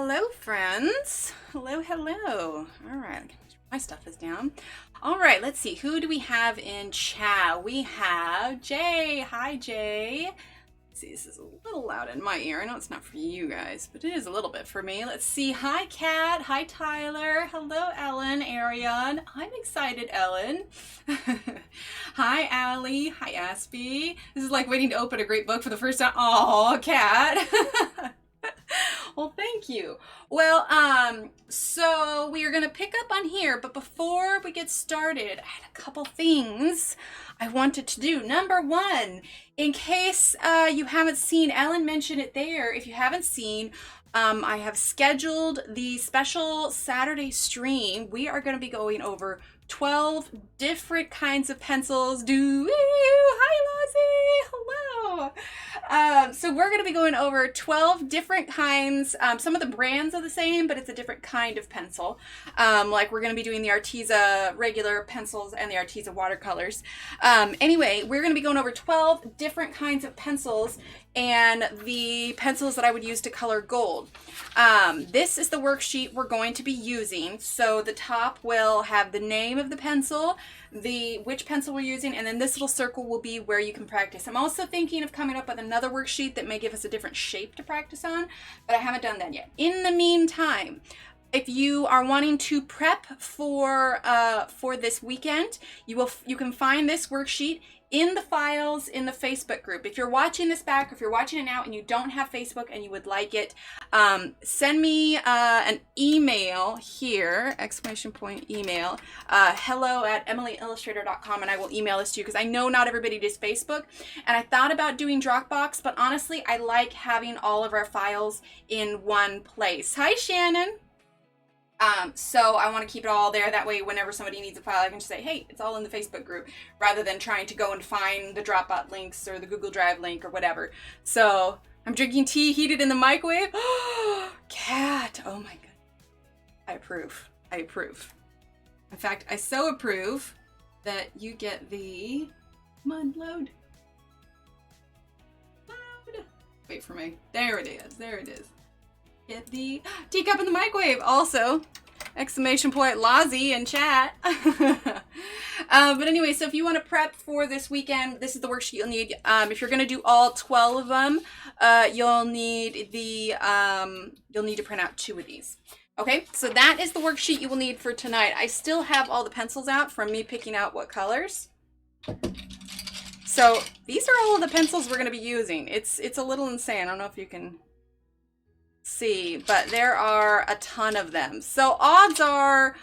hello, friends. Hello, hello. All right, my stuff is down. All right, let's see. Who do we have in chat? We have Jay. Hi, Jay. Let's see, this is a little loud in my ear. I know it's not for you guys, but it is a little bit for me. Let's see. Hi, Kat. Hi, Tyler. Hello, Ellen, Arion. I'm excited, Ellen. Hi, Allie. Hi, Aspie. This is like waiting to open a great book for the first time. Oh, Kat. Well, thank you. Well, so we are going to pick up on here, but before we get started, I had a couple things I wanted to do. Number one, in case you haven't seen, Ellen mentioned it there. If you haven't seen, I have scheduled the special Saturday stream. We are going to be going over 12 different kinds of pencils. Hi, Lozzie. Hello. So we're going to be going over 12 different kinds. Some of the brands are the same, but it's a different kind of pencil. Like we're going to be doing the Arteza regular pencils and the Arteza watercolors. Anyway, we're going to be going over 12 different kinds of pencils and the pencils that I would use to color gold. This is the worksheet we're going to be using. So the top will have the name of the pencil, which pencil we're using, and then this little circle will be where you can practice. I'm also thinking of coming up with another worksheet that may give us a different shape to practice on, but I haven't done that yet. In the meantime, if you are wanting to prep for this weekend, you can find this worksheet in the files in the Facebook group. If you're watching this back, or if you're watching it now and you don't have Facebook and you would like it, send me an email here, ! Email, hello@emilyillustrator.com, and I will email this to you because I know not everybody does Facebook. And I thought about doing Dropbox, but honestly, I like having all of our files in one place. Hi, Shannon. So I want to keep it all there. That way, whenever somebody needs a file, I can just say, hey, it's all in the Facebook group, rather than trying to go and find the Dropbox links or the Google Drive link or whatever. So I'm drinking tea heated in the microwave. Cat. Oh my God. I approve. I approve. In fact, I so approve that you get the, come on, load. Load. Wait for me. There it is. There it is. Get the teacup in the microwave. Also, ! Lozzie in chat. But anyway, so if you want to prep for this weekend, this is the worksheet you'll need. If you're going to do all 12 of them, you'll need to print out 2 of these. Okay, so that is the worksheet you will need for tonight. I still have all the pencils out from me picking out what colors. So these are all of the pencils we're going to be using. It's a little insane. I don't know if you can see, but there are a ton of them. So odds are,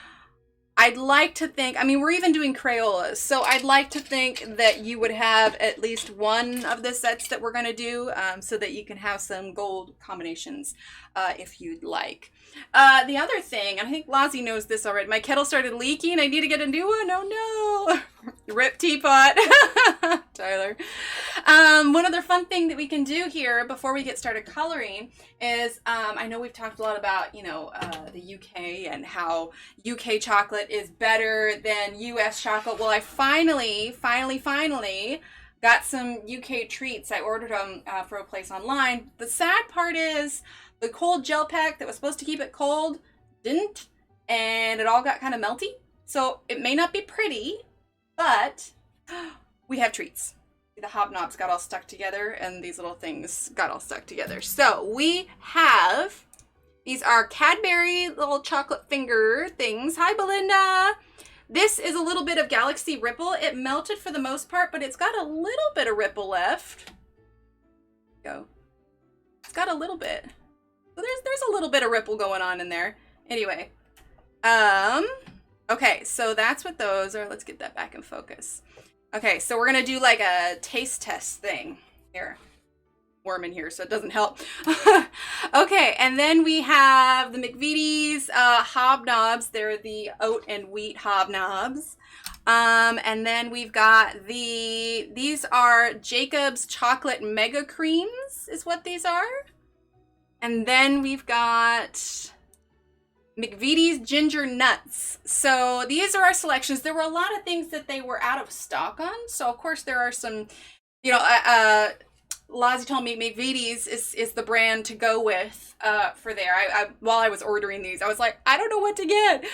I'd like to think, I mean, we're even doing Crayolas, so I'd like to think that you would have at least one of the sets that we're going to do, so that you can have some gold combinations if you'd like. The other thing, and I think Lozzie knows this already, my kettle started leaking. I need to get a new one. Oh no. Rip teapot. Tyler. One other fun thing that we can do here before we get started coloring is, I know we've talked a lot about, the UK and how UK chocolate is better than US chocolate. Well, I finally got some UK treats. I ordered them from a place online. The sad part is the cold gel pack that was supposed to keep it cold didn't, and it all got kind of melty. So it may not be pretty, but we have treats. The hobnobs got all stuck together, and these little things got all stuck together. So we have, these are Cadbury little chocolate finger things. Hi, Belinda. This is a little bit of Galaxy Ripple. It melted for the most part, but it's got a little bit of ripple left. Go. It's got a little bit. So there's a little bit of ripple going on in there. Anyway. Okay, so that's what those are. Let's get that back in focus. Okay, so we're gonna do like a taste test thing. Here. Warm in here, so it doesn't help. Okay, and then we have the McVitie's hobnobs. They're the oat and wheat hobnobs. And then we've got these are Jacob's chocolate mega creams is what these are. And then we've got McVitie's ginger nuts. So these are our selections. There were a lot of things that they were out of stock on. So of course there are some, Lazi told me McVitie's is the brand to go with for there. While I was ordering these, I was like, I don't know what to get.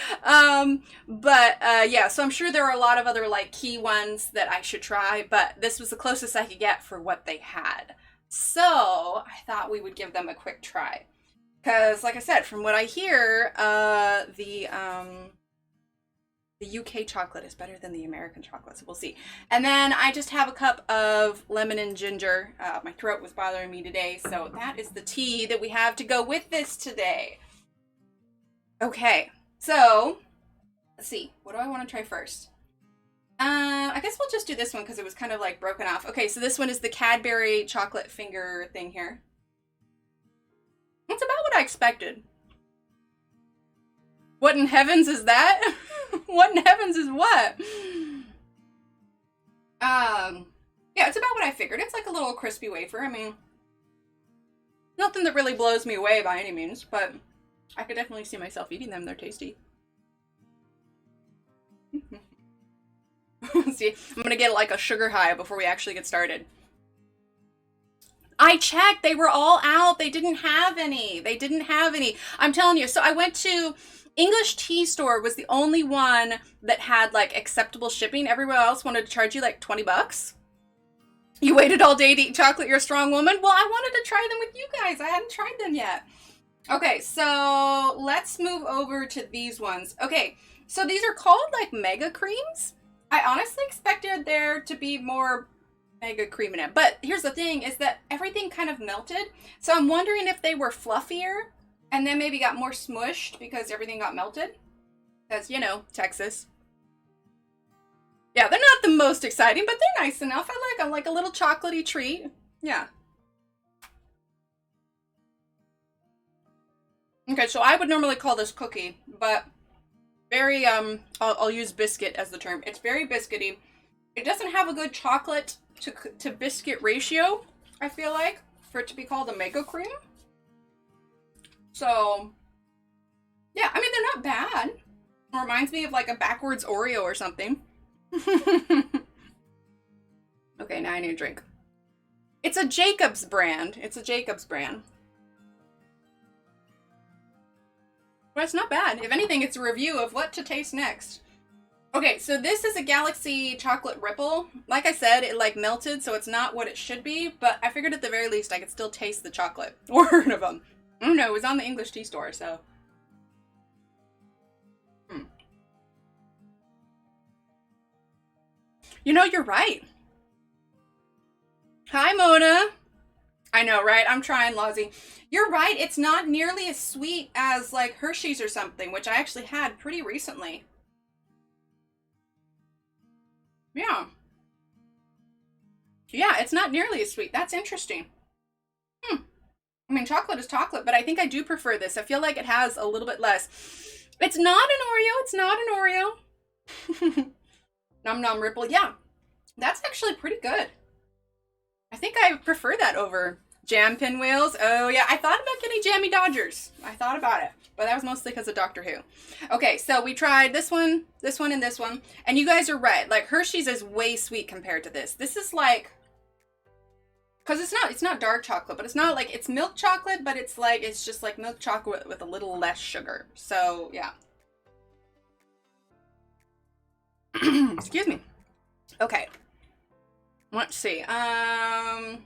Yeah, so I'm sure there are a lot of other like key ones that I should try, but this was the closest I could get for what they had. So I thought we would give them a quick try. Because, like I said, from what I hear, the UK chocolate is better than the American chocolate, so we'll see. And then I just have a cup of lemon and ginger. My throat was bothering me today, so that is the tea that we have to go with this today. Okay, so let's see. What do I want to try first? I guess we'll just do this one because it was kind of like broken off. Okay, so this one is the Cadbury chocolate finger thing here. It's about what I expected. What in heavens is that? What in heavens is what? Yeah, it's about what I figured. It's like a little crispy wafer. I mean, nothing that really blows me away by any means, but I could definitely see myself eating them. They're tasty. See, I'm gonna get like a sugar high before we actually get started. I checked, they were all out. They didn't have any. They didn't have any. I'm telling you. So I went to English Tea Store was the only one that had like acceptable shipping. Everywhere else wanted to charge you like 20 bucks. You waited all day to eat chocolate, you're a strong woman? Well, I wanted to try them with you guys. I hadn't tried them yet. Okay, so let's move over to these ones. Okay, so these are called like mega creams. I honestly expected there to be more mega cream in it. But here's the thing is that everything kind of melted. So I'm wondering if they were fluffier and then maybe got more smushed because everything got melted. Because, you know, Texas. Yeah, they're not the most exciting, but they're nice enough. I like them, like a little chocolatey treat. Yeah. Okay, so I would normally call this cookie, but very, I'll use biscuit as the term. It's very biscuity. It doesn't have a good chocolate to biscuit ratio, I feel like, for it to be called a mega cream. So, yeah, I mean, they're not bad. It reminds me of like a backwards Oreo or something. Okay, now I need a drink. It's a Jacob's brand. It's a Jacob's brand. But it's not bad. If anything, it's a review of what to taste next. Okay, so this is a Galaxy Chocolate Ripple. Like I said, it like melted, so it's not what it should be, but I figured at the very least I could still taste the chocolate. Or one of them. I don't know, it was on the English Tea Store, so. You know, you're right. Hi, Mona. I know, right? I'm trying, Lozzie. You're right, it's not nearly as sweet as like Hershey's or something, which I actually had pretty recently. Yeah. Yeah, it's not nearly as sweet. That's interesting. I mean, chocolate is chocolate, but I think I do prefer this. I feel like it has a little bit less. It's not an Oreo. It's not an Oreo. Nom Nom Ripple. Yeah, that's actually pretty good. I think I prefer that over Jam Pinwheels. Oh, yeah. I thought about getting Jammy Dodgers. I thought about it, but that was mostly because of Doctor Who. Okay, so we tried this one, and this one. And you guys are right. Like, Hershey's is way sweet compared to this. This is like... Because it's not dark chocolate, but it's not like, it's milk chocolate, but it's like, it's just like milk chocolate with a little less sugar. So, yeah. Excuse me. Okay. Let's see. We'll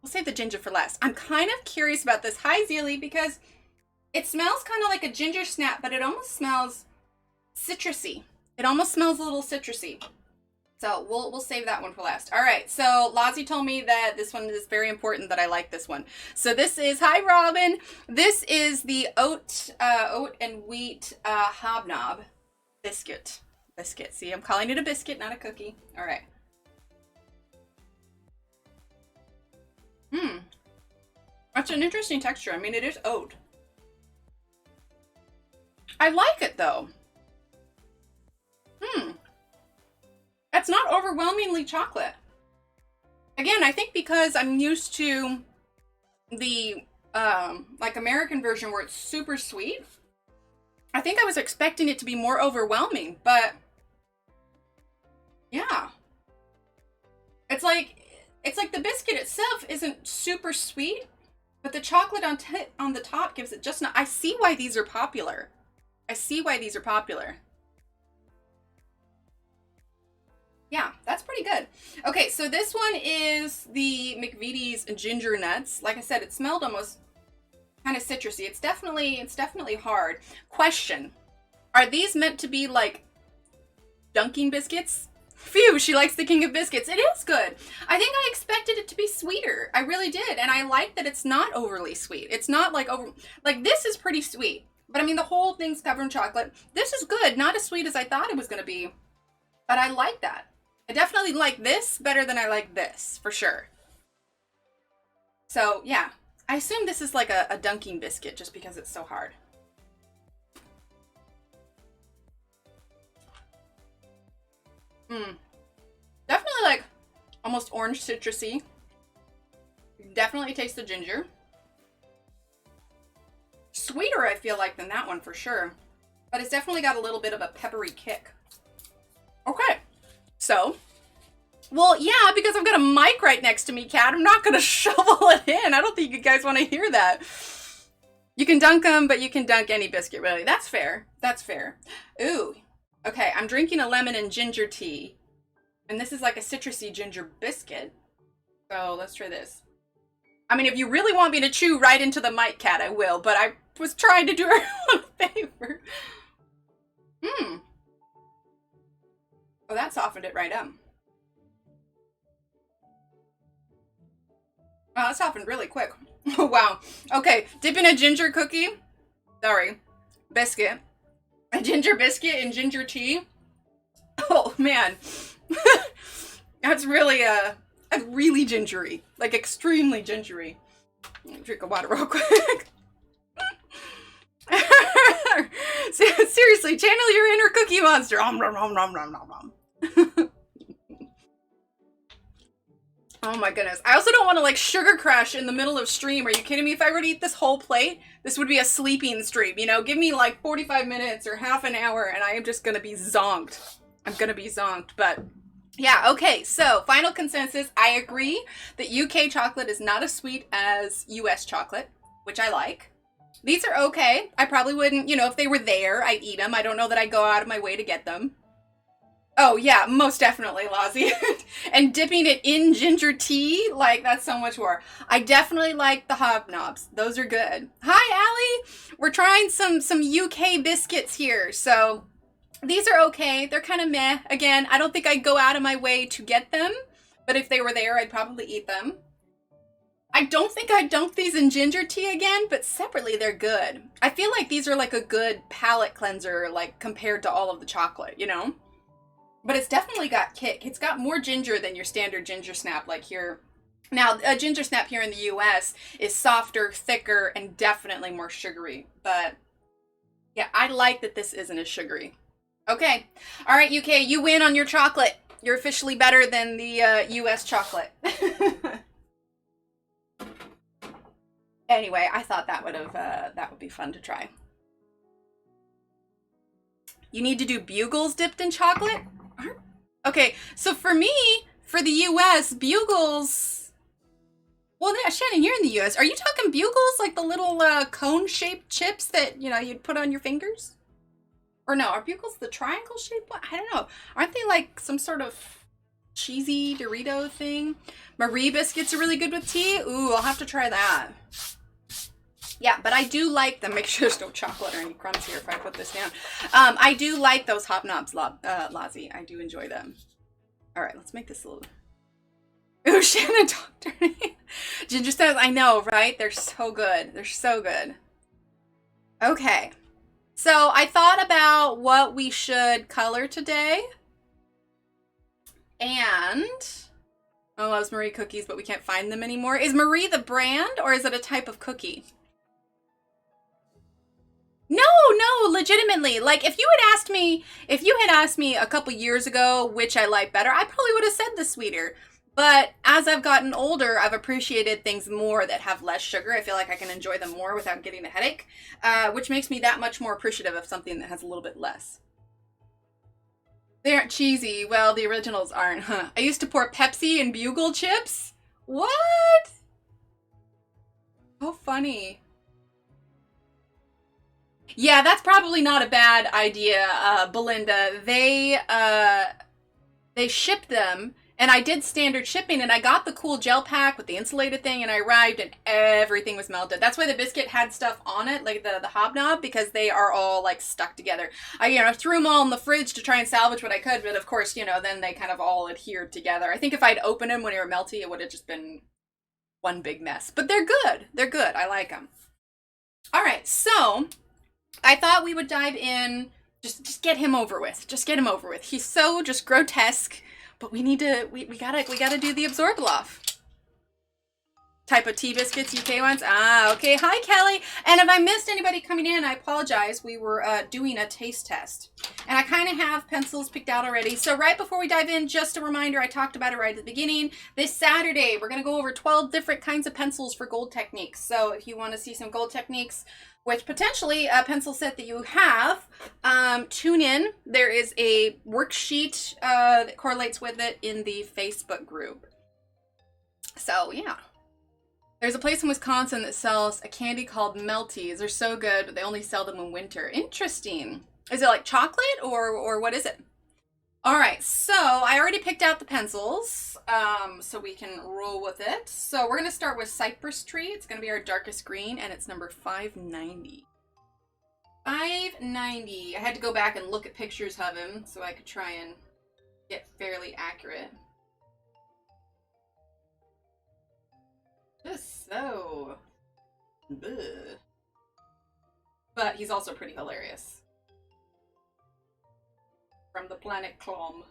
save the ginger for last. I'm kind of curious about this. Hi, Zealy, because it smells kind of like a ginger snap, but it almost smells citrusy. It almost smells a little citrusy. So we'll save that one for last. All right, so Lozzie told me that this one is very important, that I like this one. So this is, hi Robin, this is the oat and wheat hobnob biscuit. See, I'm calling it a biscuit, not a cookie. All right. That's an interesting texture. I mean, it is oat. I like it though. That's not overwhelmingly chocolate. Again, I think because I'm used to the like American version where it's super sweet. I think I was expecting it to be more overwhelming, but yeah. It's like It's like the biscuit itself isn't super sweet, but the chocolate on the top gives it just enough. I see why these are popular. I see why these are popular. Yeah, that's pretty good. Okay, so this one is the McVitie's Ginger Nuts. Like I said, it smelled almost kind of citrusy. It's definitely hard. Question, are these meant to be like dunking biscuits? Phew, she likes the king of biscuits. It is good. I think I expected it to be sweeter. I really did. And I like that it's not overly sweet. It's not like like this is pretty sweet. But I mean, the whole thing's covered in chocolate. This is good. Not as sweet as I thought it was going to be. But I like that. I definitely like this better than I like this, for sure. So, yeah. I assume this is like a dunking biscuit just because it's so hard. Definitely like almost orange citrusy. Definitely taste the ginger. Sweeter, I feel like, than that one for sure. But it's definitely got a little bit of a peppery kick. Okay. So, well, yeah, because I've got a mic right next to me, Kat. I'm not going to shovel it in. I don't think you guys want to hear that. You can dunk them, but you can dunk any biscuit, really. That's fair. That's fair. Ooh. Okay, I'm drinking a lemon and ginger tea. And this is like a citrusy ginger biscuit. So let's try this. I mean, if you really want me to chew right into the mic, Kat, I will. But I was trying to do her a favor. Oh, that softened it right up. Oh, that softened really quick. Oh, wow. Okay, dipping a ginger cookie. Sorry. Biscuit. A ginger biscuit in ginger tea. Oh, man. That's really, really gingery. Like, extremely gingery. Let me drink a water real quick. Seriously, channel your inner cookie monster. Oh my goodness. I also don't want to like sugar crash in the middle of stream. Are you kidding me? If I were to eat this whole plate, this would be a sleeping stream. You know, give me like 45 minutes or half an hour and I am just going to be zonked. I'm going to be zonked. But yeah, okay. So final consensus. I agree that UK chocolate is not as sweet as US chocolate, which I like. These are okay. I probably wouldn't, you know, if they were there, I'd eat them. I don't know that I'd go out of my way to get them. Oh, yeah, most definitely, Lozzie. And dipping it in ginger tea, like, that's so much more. I definitely like the hobnobs. Those are good. Hi, Allie. We're trying some UK biscuits here. So these are okay. They're kind of meh. Again, I don't think I'd go out of my way to get them. But if they were there, I'd probably eat them. I don't think I'd dunk these in ginger tea again, but separately, they're good. I feel like these are like a good palate cleanser, like, compared to all of the chocolate, you know? But it's definitely got kick. It's got more ginger than your standard ginger snap like here. Now, a ginger snap here in the US is softer, thicker, and definitely more sugary. But yeah, I like that this isn't as sugary. Okay. All right, UK, you win on your chocolate. You're officially better than the US chocolate. Anyway, I thought that would be fun to try. You need to do bugles dipped in chocolate? Okay, so for me, for the US, bugles... Well, yeah, Shannon, you're in the US. Are you talking bugles, like the little cone-shaped chips that, you know, you'd put on your fingers? Or no, are bugles the triangle-shaped one? I don't know. Aren't they like some sort of cheesy Dorito thing? Marie biscuits are really good with tea. Ooh, I'll have to try that. Yeah, but I do like them. Make sure there's no chocolate or any crumbs here if I put this down. I do like those hobnobs, Lozzie. I do enjoy them. All right, let's make this a little... Ooh, Shannon Doctor. Ginger says, I know, right? They're so good. They're so good. Okay. So I thought about what we should color today. And... Oh, loves Marie cookies, but we can't find them anymore. Is Marie the brand, or is it a type of cookie? No, legitimately. Like, if you had asked me a couple years ago which I like better, I probably would have said the sweeter. But as I've gotten older, I've appreciated things more that have less sugar. I feel like I can enjoy them more without getting a headache, which makes me that much more appreciative of something that has a little bit less. They aren't cheesy. Well, the originals aren't, huh? I used to pour Pepsi in bugle chips. What? How funny. Yeah, that's probably not a bad idea, Belinda. They shipped them, and I did standard shipping, and I got the cool gel pack with the insulated thing, and I arrived, and everything was melted. That's why the biscuit had stuff on it, like the hobnob, because they are all like stuck together. I threw them all in the fridge to try and salvage what I could, but of course, then they kind of all adhered together. I think if I'd opened them when they were melty, it would have just been one big mess. But they're good. They're good. I like them. All right, so I thought we would dive in, just get him over with. Just get him over with. He's so just grotesque, but we gotta do the Absorbloff. Type of tea biscuits, UK ones. Ah, okay. Hi, Kelly. And if I missed anybody coming in, I apologize. We were doing a taste test. And I kind of have pencils picked out already. So right before we dive in, just a reminder, I talked about it right at the beginning. This Saturday, we're going to go over 12 different kinds of pencils for gold techniques. So if you want to see some gold techniques, which potentially a pencil set that you have, tune in. There is a worksheet that correlates with it in the Facebook group. So, yeah. There's a place in Wisconsin that sells a candy called Melties. They're so good, but they only sell them in winter. Interesting. Is it like chocolate or what is it? All right, so I already picked out the pencils, so we can roll with it. So we're going to start with Cypress Treats. It's going to be our darkest green, and it's number 590. 590. I had to go back and look at pictures of him so I could try and get fairly accurate. Just so. Ugh. But he's also pretty hilarious. From the planet Clom.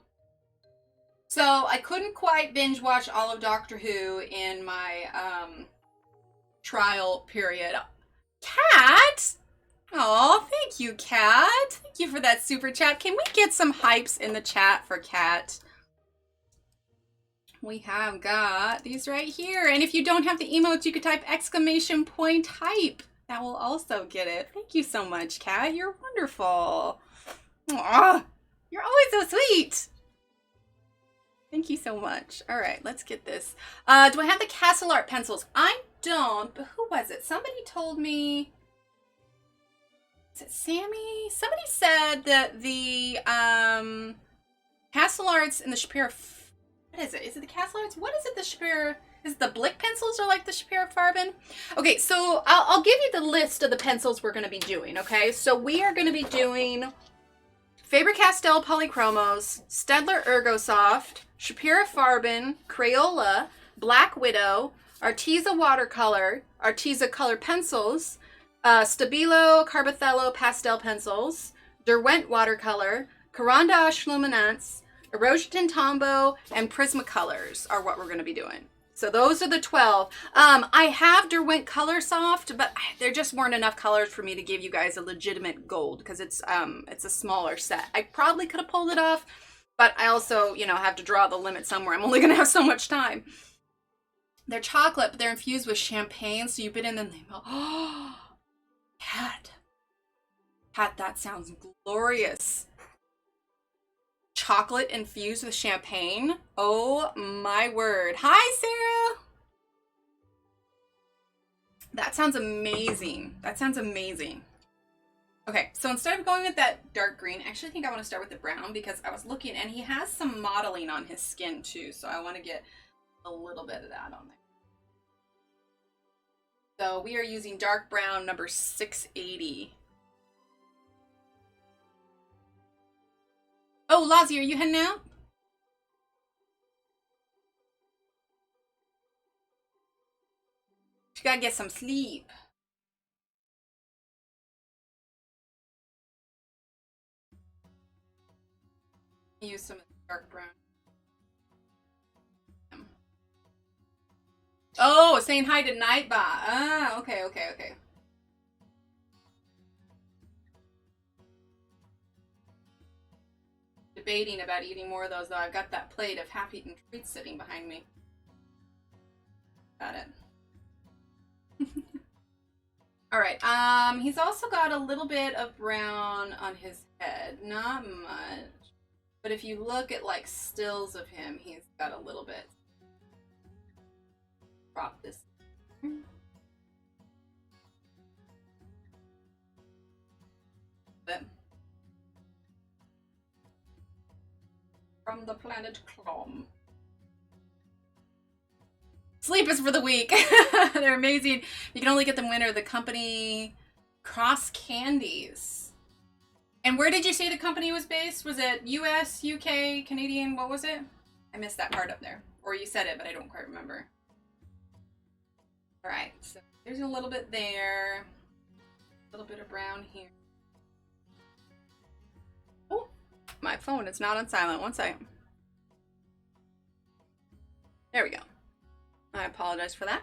So I couldn't quite binge watch all of Doctor Who in my trial period. Cat! Oh, thank you, Cat. Thank you for that super chat. Can we get some hypes in the chat for Cat? We have got these right here. And if you don't have the emotes, you could type exclamation point hype. That will also get it. Thank you so much, Kat. You're wonderful. Aww, you're always so sweet. Thank you so much. All right, let's get this. Do I have the Castle Art pencils? I don't, but who was it? Somebody told me. Is it Sammy? Somebody said that the Castle Arts and the Schpirerr. What is it? Is it the Castle Arts? What is it? The Schpirerr? Is it the Blick pencils or like the Schpirerr Farben? Okay, so I'll give you the list of the pencils we're going to be doing, okay? So we are going to be doing Faber-Castell Polychromos, Staedtler Ergosoft, Schpirerr Farben, Crayola, Black Widow, Arteza Watercolor, Arteza Color Pencils, Stabilo Carbothello Pastel Pencils, Derwent Watercolor, Caran d'Ache Luminance, Erosion Tombow, and Prismacolors are what we're going to be doing. So those are the 12. I have Derwent Color Soft, but there just weren't enough colors for me to give you guys a legitimate gold because it's a smaller set. I probably could have pulled it off, but I also, have to draw the limit somewhere. I'm only going to have so much time. They're chocolate, but they're infused with champagne, so you bit in them, they melt. Oh, Cat, that sounds glorious. Chocolate infused with champagne. Oh my word. Hi, Sarah. That sounds amazing. That sounds amazing. Okay, so instead of going with that dark green, I actually think I want to start with the brown because I was looking and he has some modeling on his skin too. So I want to get a little bit of that on there. So we are using dark brown number 680. Oh, Lozzie, are you heading out? You gotta get some sleep. Use some dark brown. Oh, saying hi to Nightbot. Ah, okay. Debating about eating more of those, though. I've got that plate of half-eaten treats sitting behind me. Got it. All right. He's also got a little bit of brown on his head. Not much. But, But if you look at like stills of him, he's got a little bit. All right, from the planet Clom. Sleep is for the weak. They're amazing. You can only get them winter. The company Cross Candies. And where did you say the company was based? Was it US, UK, Canadian? What was it? I missed that part up there. Or you said it, but I don't quite remember. All right, so there's a little bit there. A little bit of brown here. Oh, my phone is not on silent. One second. There we go. I apologize for that.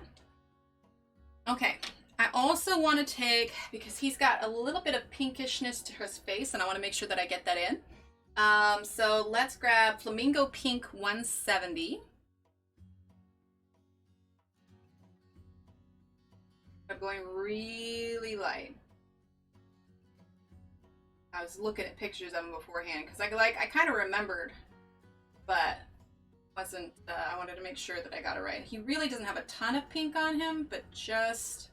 Okay, I also want to take, because he's got a little bit of pinkishness to his face, and I want to make sure that I get that in. So let's grab Flamingo Pink 170. I'm going really light. I was looking at pictures of him beforehand, because I kind of remembered, but wasn't, I wanted to make sure that I got it right. He really doesn't have a ton of pink on him, but just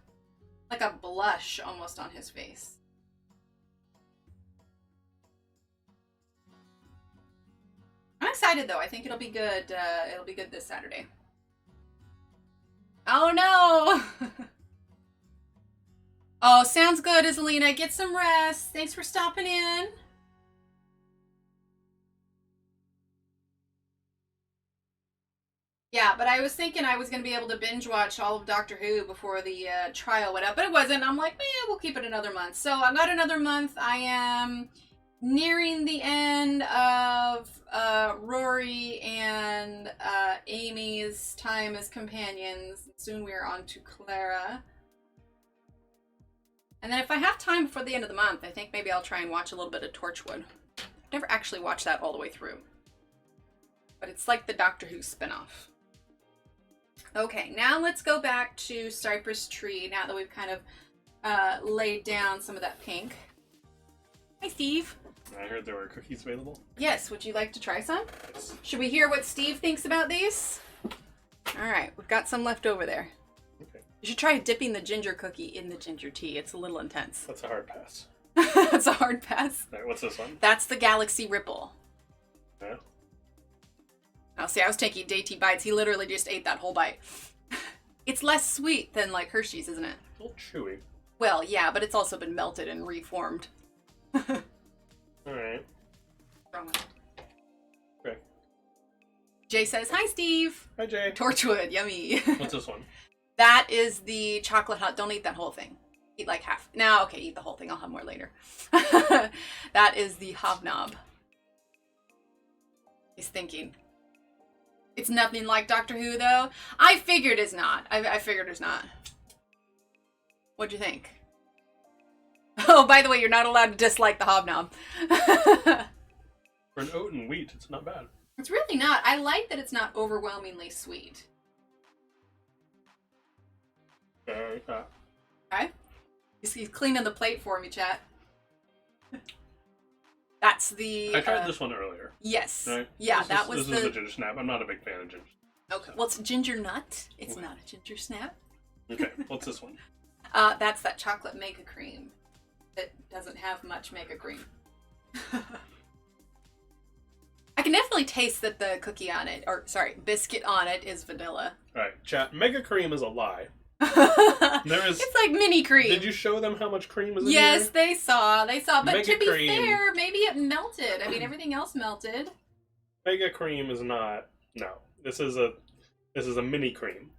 like a blush almost on his face. I'm excited though. I think it'll be good. It'll be good this Saturday. Oh no! Oh, sounds good, Iselina. Get some rest. Thanks for stopping in. Yeah, but I was thinking I was going to be able to binge watch all of Doctor Who before the trial went up, but it wasn't. I'm like, we'll keep it another month. So I've got another month. I am nearing the end of Rory and Amy's time as companions. Soon we are on to Clara. And then if I have time before the end of the month, I think maybe I'll try and watch a little bit of Torchwood. I've never actually watched that all the way through. But it's like the Doctor Who spinoff. Okay, now let's go back to Cypress Tree, now that we've kind of laid down some of that pink. Hi, Steve. I heard there were cookies available. Yes, would you like to try some? Yes. Should we hear what Steve thinks about these? All right, we've got some left over there. Okay. You should try dipping the ginger cookie in the ginger tea. It's a little intense. That's a hard pass. That's a hard pass. All right, what's this one? That's the Galaxy Ripple. Yeah. Oh, see, I was taking dainty bites. He literally just ate that whole bite. It's less sweet than like Hershey's, isn't it? A little chewy. Well, yeah, but it's also been melted and reformed. All right. Okay. Jay says, hi, Steve. Hi, Jay. Torchwood, yummy. What's this one? That is the chocolate hot. Don't eat that whole thing. Eat like half. No, okay, eat the whole thing. I'll have more later. That is the hobnob. He's thinking. It's nothing like Doctor Who, though. I figured it's not. I figured it's not. What'd you think? Oh, by the way, you're not allowed to dislike the hobnob. For an oat and wheat, it's not bad. It's really not. I like that it's not overwhelmingly sweet. Okay. Okay. He's cleaning the plate for me, chat. That's the... I tried this one earlier. Yes. Right? Yeah, This is the ginger snap. I'm not a big fan of ginger. Okay. Well, it's ginger nut. It's not a ginger snap. Okay. What's this one? That's that chocolate mega cream that doesn't have much mega cream. I can definitely taste that the cookie on it, or sorry, biscuit on it is vanilla. All right, chat. Mega cream is a lie. It's like mini cream. Did you show them how much cream is in Yes, here? they saw. But Mega to be cream. fair, maybe it melted. I mean, everything else melted. Mega cream is not. No, this is a mini cream.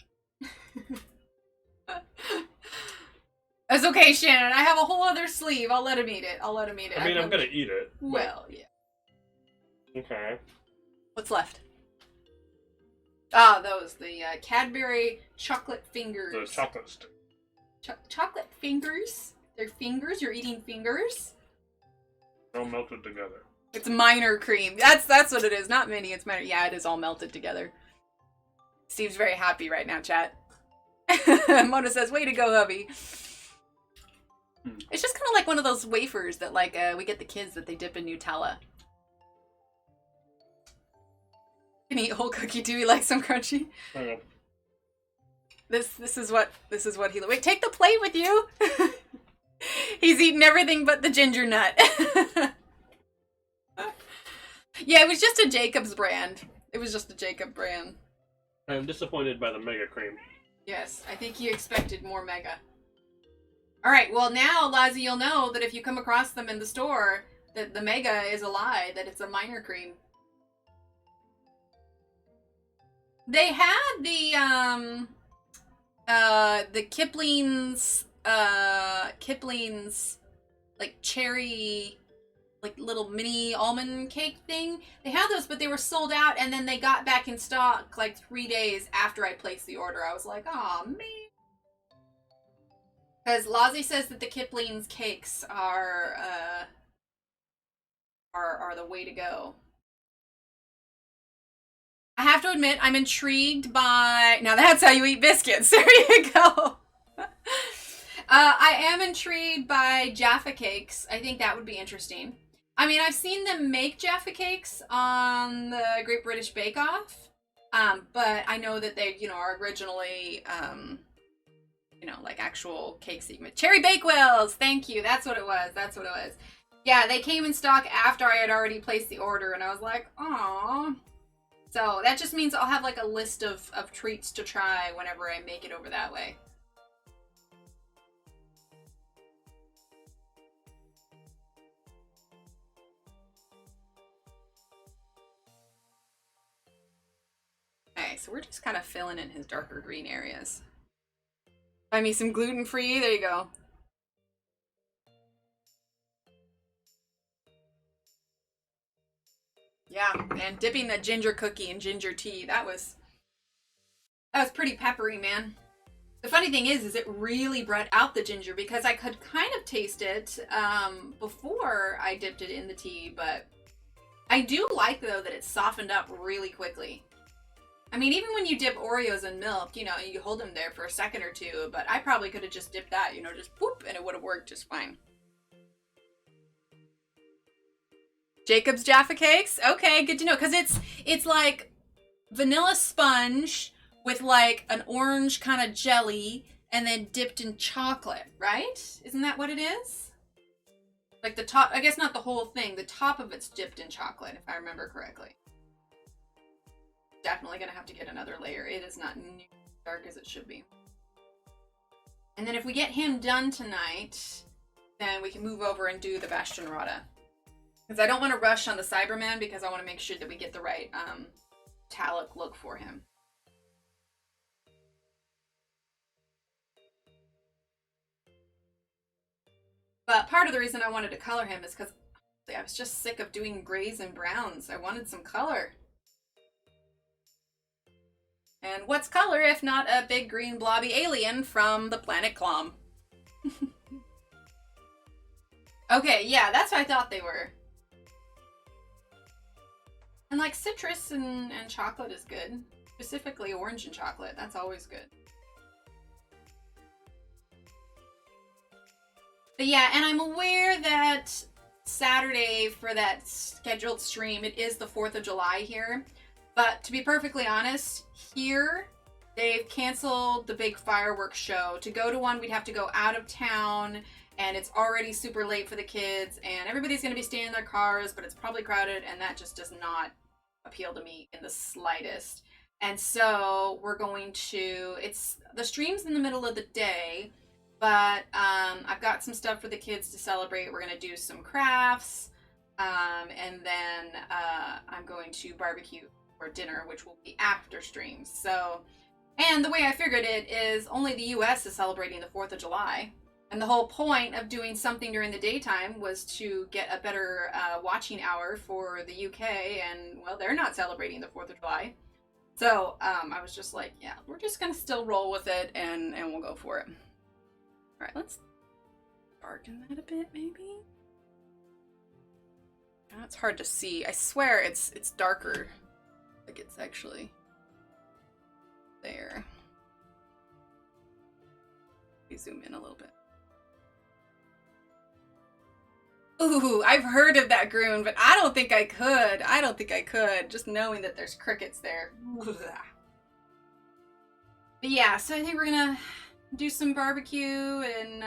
That's okay, Shannon. I have a whole other sleeve. I'll let him eat it. I mean, I'm gonna eat it. Well, yeah. Okay. What's left? Ah, those. The Cadbury chocolate fingers. The chocolate stick. Chocolate fingers? They're fingers? You're eating fingers? They're all melted together. It's minor cream. That's what it is. Not mini. It's minor. Yeah, it is all melted together. Steve's very happy right now, chat. Mona says, way to go, hubby. It's just kind of like one of those wafers that like we get the kids that they dip in Nutella. Can eat whole cookie. Do we like some crunchy? Okay. This is what he. Wait, take the plate with you. He's eating everything but the ginger nut. Yeah, it was just a Jacob's brand. It was just a Jacob brand. I'm disappointed by the Mega Cream. Yes, I think you expected more Mega. All right, well now, Lazzy, you'll know that if you come across them in the store, that the Mega is a lie, that it's a minor cream. They had the Kipling's like cherry, like little mini almond cake thing. They had those, but they were sold out, and then they got back in stock like 3 days after I placed the order. I was like, oh man. Because Lazzy says that the Kipling's cakes are the way to go. I have to admit, I'm intrigued by... Now that's how you eat biscuits. There you go. I am intrigued by Jaffa cakes. I think that would be interesting. I mean, I've seen them make Jaffa cakes on the Great British Bake Off. But I know that they, are originally, like actual cakes that you make. Cherry Bakewells! Thank you. That's what it was. That's what it was. Yeah, they came in stock after I had already placed the order, and I was like, aww. So that just means I'll have like a list of treats to try whenever I make it over that way. Okay, so we're just kind of filling in his darker green areas. Buy me some gluten-free, there you go. Yeah, and dipping the ginger cookie in ginger tea, that was pretty peppery, man. The funny thing is it really brought out the ginger because I could kind of taste it before I dipped it in the tea, but I do like, though, that it softened up really quickly. I mean, even when you dip Oreos in milk, you hold them there for a second or two, but I probably could have just dipped that, just whoop, and it would have worked just fine. Jacob's Jaffa Cakes? Okay, good to know, because it's like vanilla sponge with like an orange kind of jelly and then dipped in chocolate, right? Isn't that what it is? Like the top, I guess not the whole thing, the top of it's dipped in chocolate, if I remember correctly. Definitely gonna have to get another layer. It is not nearly as dark as it should be. And then if we get him done tonight, then we can move over and do the Bastionrada. Because I don't want to rush on the Cybermen because I want to make sure that we get the right metallic look for him. But part of the reason I wanted to color him is because I was just sick of doing grays and browns. I wanted some color. And what's color if not a big green blobby alien from the planet Clom? Okay, yeah, that's what I thought they were. And like citrus and chocolate is good. Specifically orange and chocolate, that's always good. But yeah, and I'm aware that Saturday for that scheduled stream, it is the 4th of July here. But to be perfectly honest, here they've canceled the big fireworks show. To go to one, we'd have to go out of town, and it's already super late for the kids, and everybody's going to be staying in their cars, but it's probably crowded, and that just does not appeal to me in the slightest. And so we're going to, the stream's in the middle of the day, but I've got some stuff for the kids to celebrate. We're going to do some crafts, and then I'm going to barbecue for dinner, which will be after stream. So, and the way I figured it is only the US is celebrating the 4th of July. And the whole point of doing something during the daytime was to get a better watching hour for the UK, and, well, they're not celebrating the 4th of July. So I was just like, yeah, we're just going to still roll with it, and we'll go for it. All right, let's darken that a bit, maybe? Oh, it's hard to see. I swear it's darker. Like it's actually there. Let me zoom in a little bit. Ooh, I've heard of that Groon, but I don't think I could. I don't think I could, just knowing that there's crickets there. But yeah, so I think we're gonna do some barbecue, and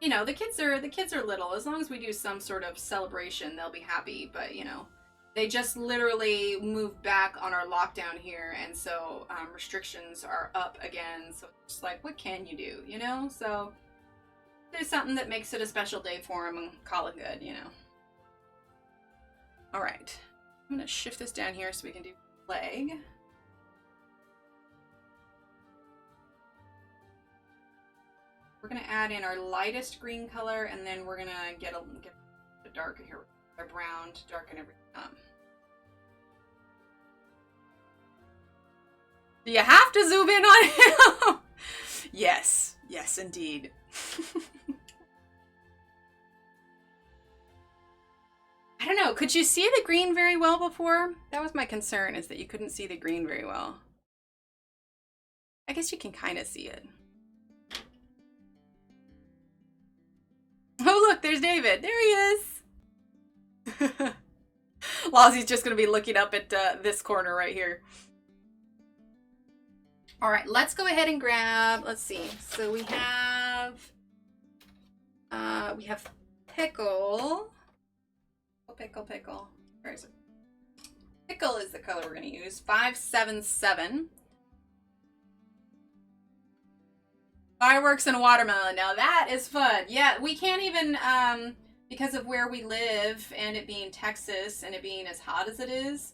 the kids are little. As long as we do some sort of celebration, they'll be happy. But They just literally moved back on our lockdown here, and so restrictions are up again. So it's just like, what can you do, you know? So there's something that makes it a special day for them and call it good, you know? All right. I'm going to shift this down here so we can do leg. We're going to add in our lightest green color, and then we're going to get a darker here, our brown to darken everything up. Do you have to zoom in on him? Yes. Yes, indeed. I don't know. Could you see the green very well before? That was my concern, is that you couldn't see the green very well. I guess you can kind of see it. Oh, look, there's David. There he is. Lozzie's just going to be looking up at this corner right here. All right, let's go ahead and grab, let's see. So we have pickle. Pickle. Where is it? Pickle is the color we're going to use. 577. Fireworks and watermelon. Now that is fun. Yeah, we can't even, because of where we live and it being Texas and it being as hot as it is,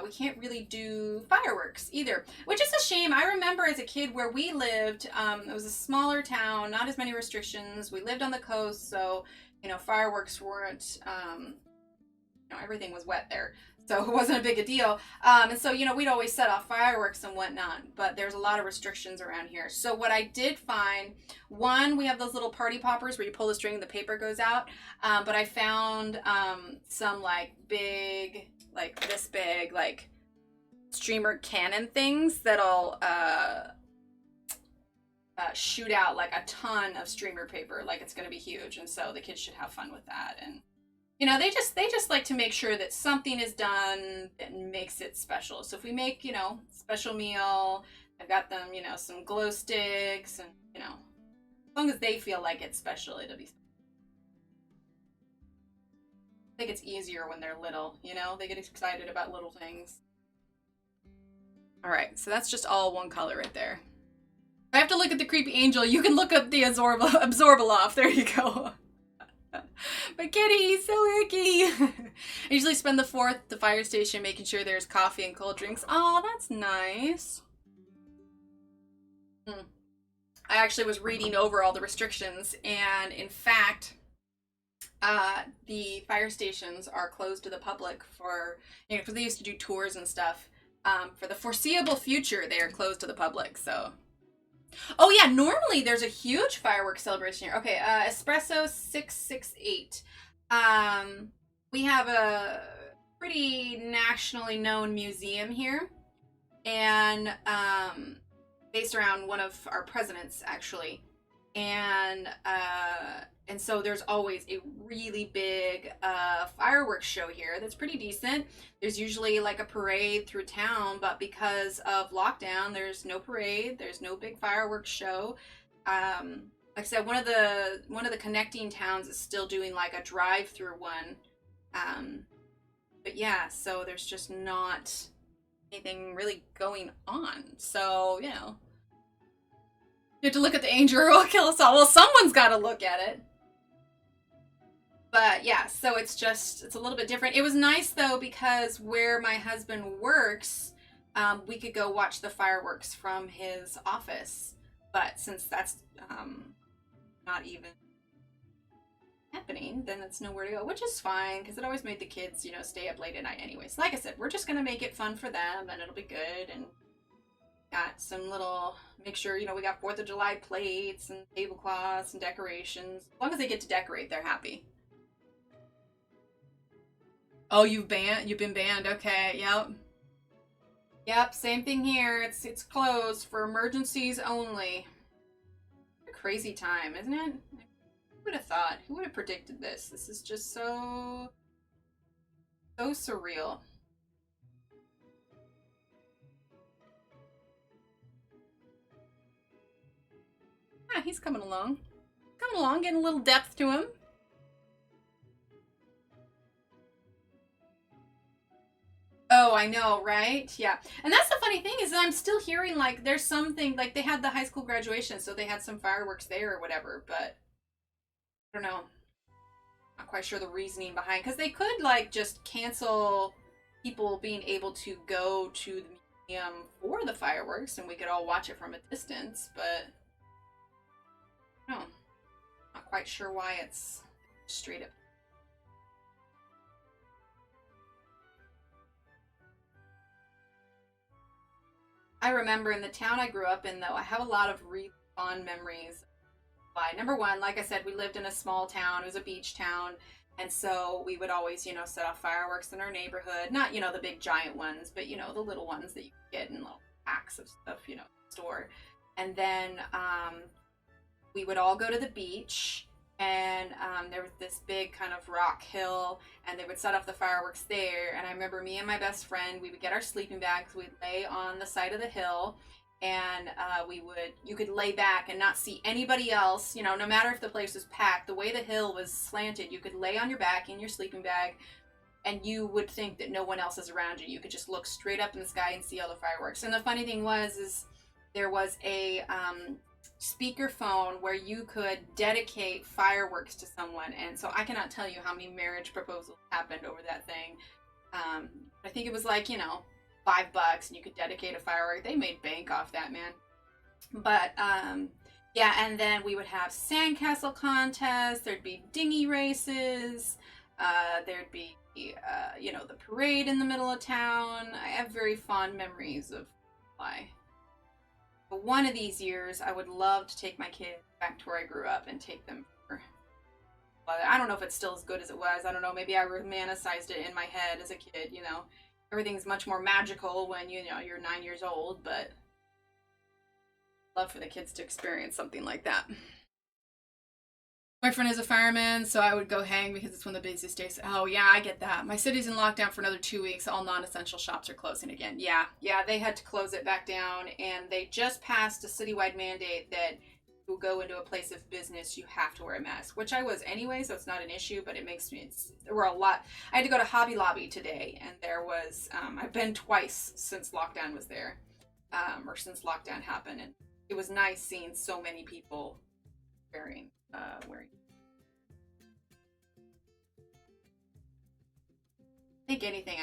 we can't really do fireworks either, which is a shame. I remember as a kid where we lived, it was a smaller town, not as many restrictions. We lived on the coast, so, you know, fireworks weren't, you know, everything was wet there. So it wasn't a big a deal. And so, you know, we'd always set off fireworks and whatnot, but there's a lot of restrictions around here. So what I did find, one, we have those little party poppers where you pull the string and the paper goes out. But I found some like big, like this big, like streamer cannon things that'll shoot out like a ton of streamer paper. Like it's going to be huge. And so the kids should have fun with that. And you know, they just like to make sure that something is done that makes it special. So if we make, you know, special meal, I've got them, you know, some glow sticks and, you know, as long as they feel like it's special, it'll be. I think it's easier when they're little, you know, they get excited about little things. All right, so that's just all one color right there. If I have to look at the creepy angel, you can look up the Absorbaloff. There you go. But Kitty, he's so icky. I usually spend the 4th at the fire station making sure there's coffee and cold drinks. Oh, that's nice. I actually was reading over all the restrictions, and in fact, the fire stations are closed to the public for, you know, because they used to do tours and stuff. For the foreseeable future, they are closed to the public, so. Oh yeah, normally there's a huge fireworks celebration here. Okay, Espresso 668. We have a pretty nationally known museum here, and based around one of our presidents actually, and so there's always a really big fireworks show here that's pretty decent. There's usually like a parade through town, but because of lockdown, there's no parade, there's no big fireworks show. Like I said, one of the connecting towns is still doing like a drive-through one. But yeah, so there's just not anything really going on. So, you know, you have to look at the angel or it'll kill us all. Well, someone's got to look at it. But yeah, so it's a little bit different. It was nice though, because where my husband works, we could go watch the fireworks from his office. But since that's not even happening, then it's nowhere to go, which is fine, because it always made the kids, you know, stay up late at night anyways. Like I said, we're just going to make it fun for them, and it'll be good. And got some little, make sure, you know, we got 4th of July plates and tablecloths and decorations. As long as they get to decorate, they're happy. Oh, you've been banned. Okay, yep. Yep, same thing here. It's closed for emergencies only. A crazy time, isn't it? Who would have thought? Who would have predicted this? This is just so surreal. Ah, he's coming along. Getting a little depth to him. I know, right? Yeah. And that's the funny thing is that I'm still hearing like there's something like they had the high school graduation, so they had some fireworks there or whatever, but I don't know. Not quite sure the reasoning behind because they could like just cancel people being able to go to the museum for the fireworks and we could all watch it from a distance, but no. Not quite sure why it's straight up. I remember in the town I grew up in, though, I have a lot of really fond memories. Why? Number one, like I said, we lived in a small town. It was a beach town. And so we would always, set off fireworks in our neighborhood. Not, the big giant ones, but, the little ones that you get in little packs of stuff, in the store. And then we would all go to the beach. And there was this big kind of rock hill, and they would set off the fireworks there. And I remember me and my best friend, we would get our sleeping bags, we'd lay on the side of the hill, and you could lay back and not see anybody else, no matter if the place was packed. The way the hill was slanted, you could lay on your back in your sleeping bag, and you would think that no one else is around you. You could just look straight up in the sky and see all the fireworks. And the funny thing is there was a speakerphone where you could dedicate fireworks to someone, and so I cannot tell you how many marriage proposals happened over that thing. I think it was like $5 and you could dedicate a firework. They made bank off that, man. But yeah, and then we would have sandcastle contests, there'd be dinghy races, there'd be the parade in the middle of town. I have very fond memories of why. But one of these years, I would love to take my kids back to where I grew up and take them for. I don't know if it's still as good as it was. I don't know. Maybe I romanticized it in my head as a kid. Everything's much more magical when you're 9 years old. But I'd love for the kids to experience something like that. My friend is a fireman, so I would go hang because it's one of the busiest days. Oh, yeah, I get that. My city's in lockdown for another 2 weeks. All non-essential shops are closing again. Yeah, they had to close it back down, and they just passed a citywide mandate that you go into a place of business, you have to wear a mask, which I was anyway, so it's not an issue, but it makes me, there were a lot. I had to go to Hobby Lobby today, and there was, I've been twice since lockdown was there, or since lockdown happened, and it was nice seeing so many people wearing. I think anything,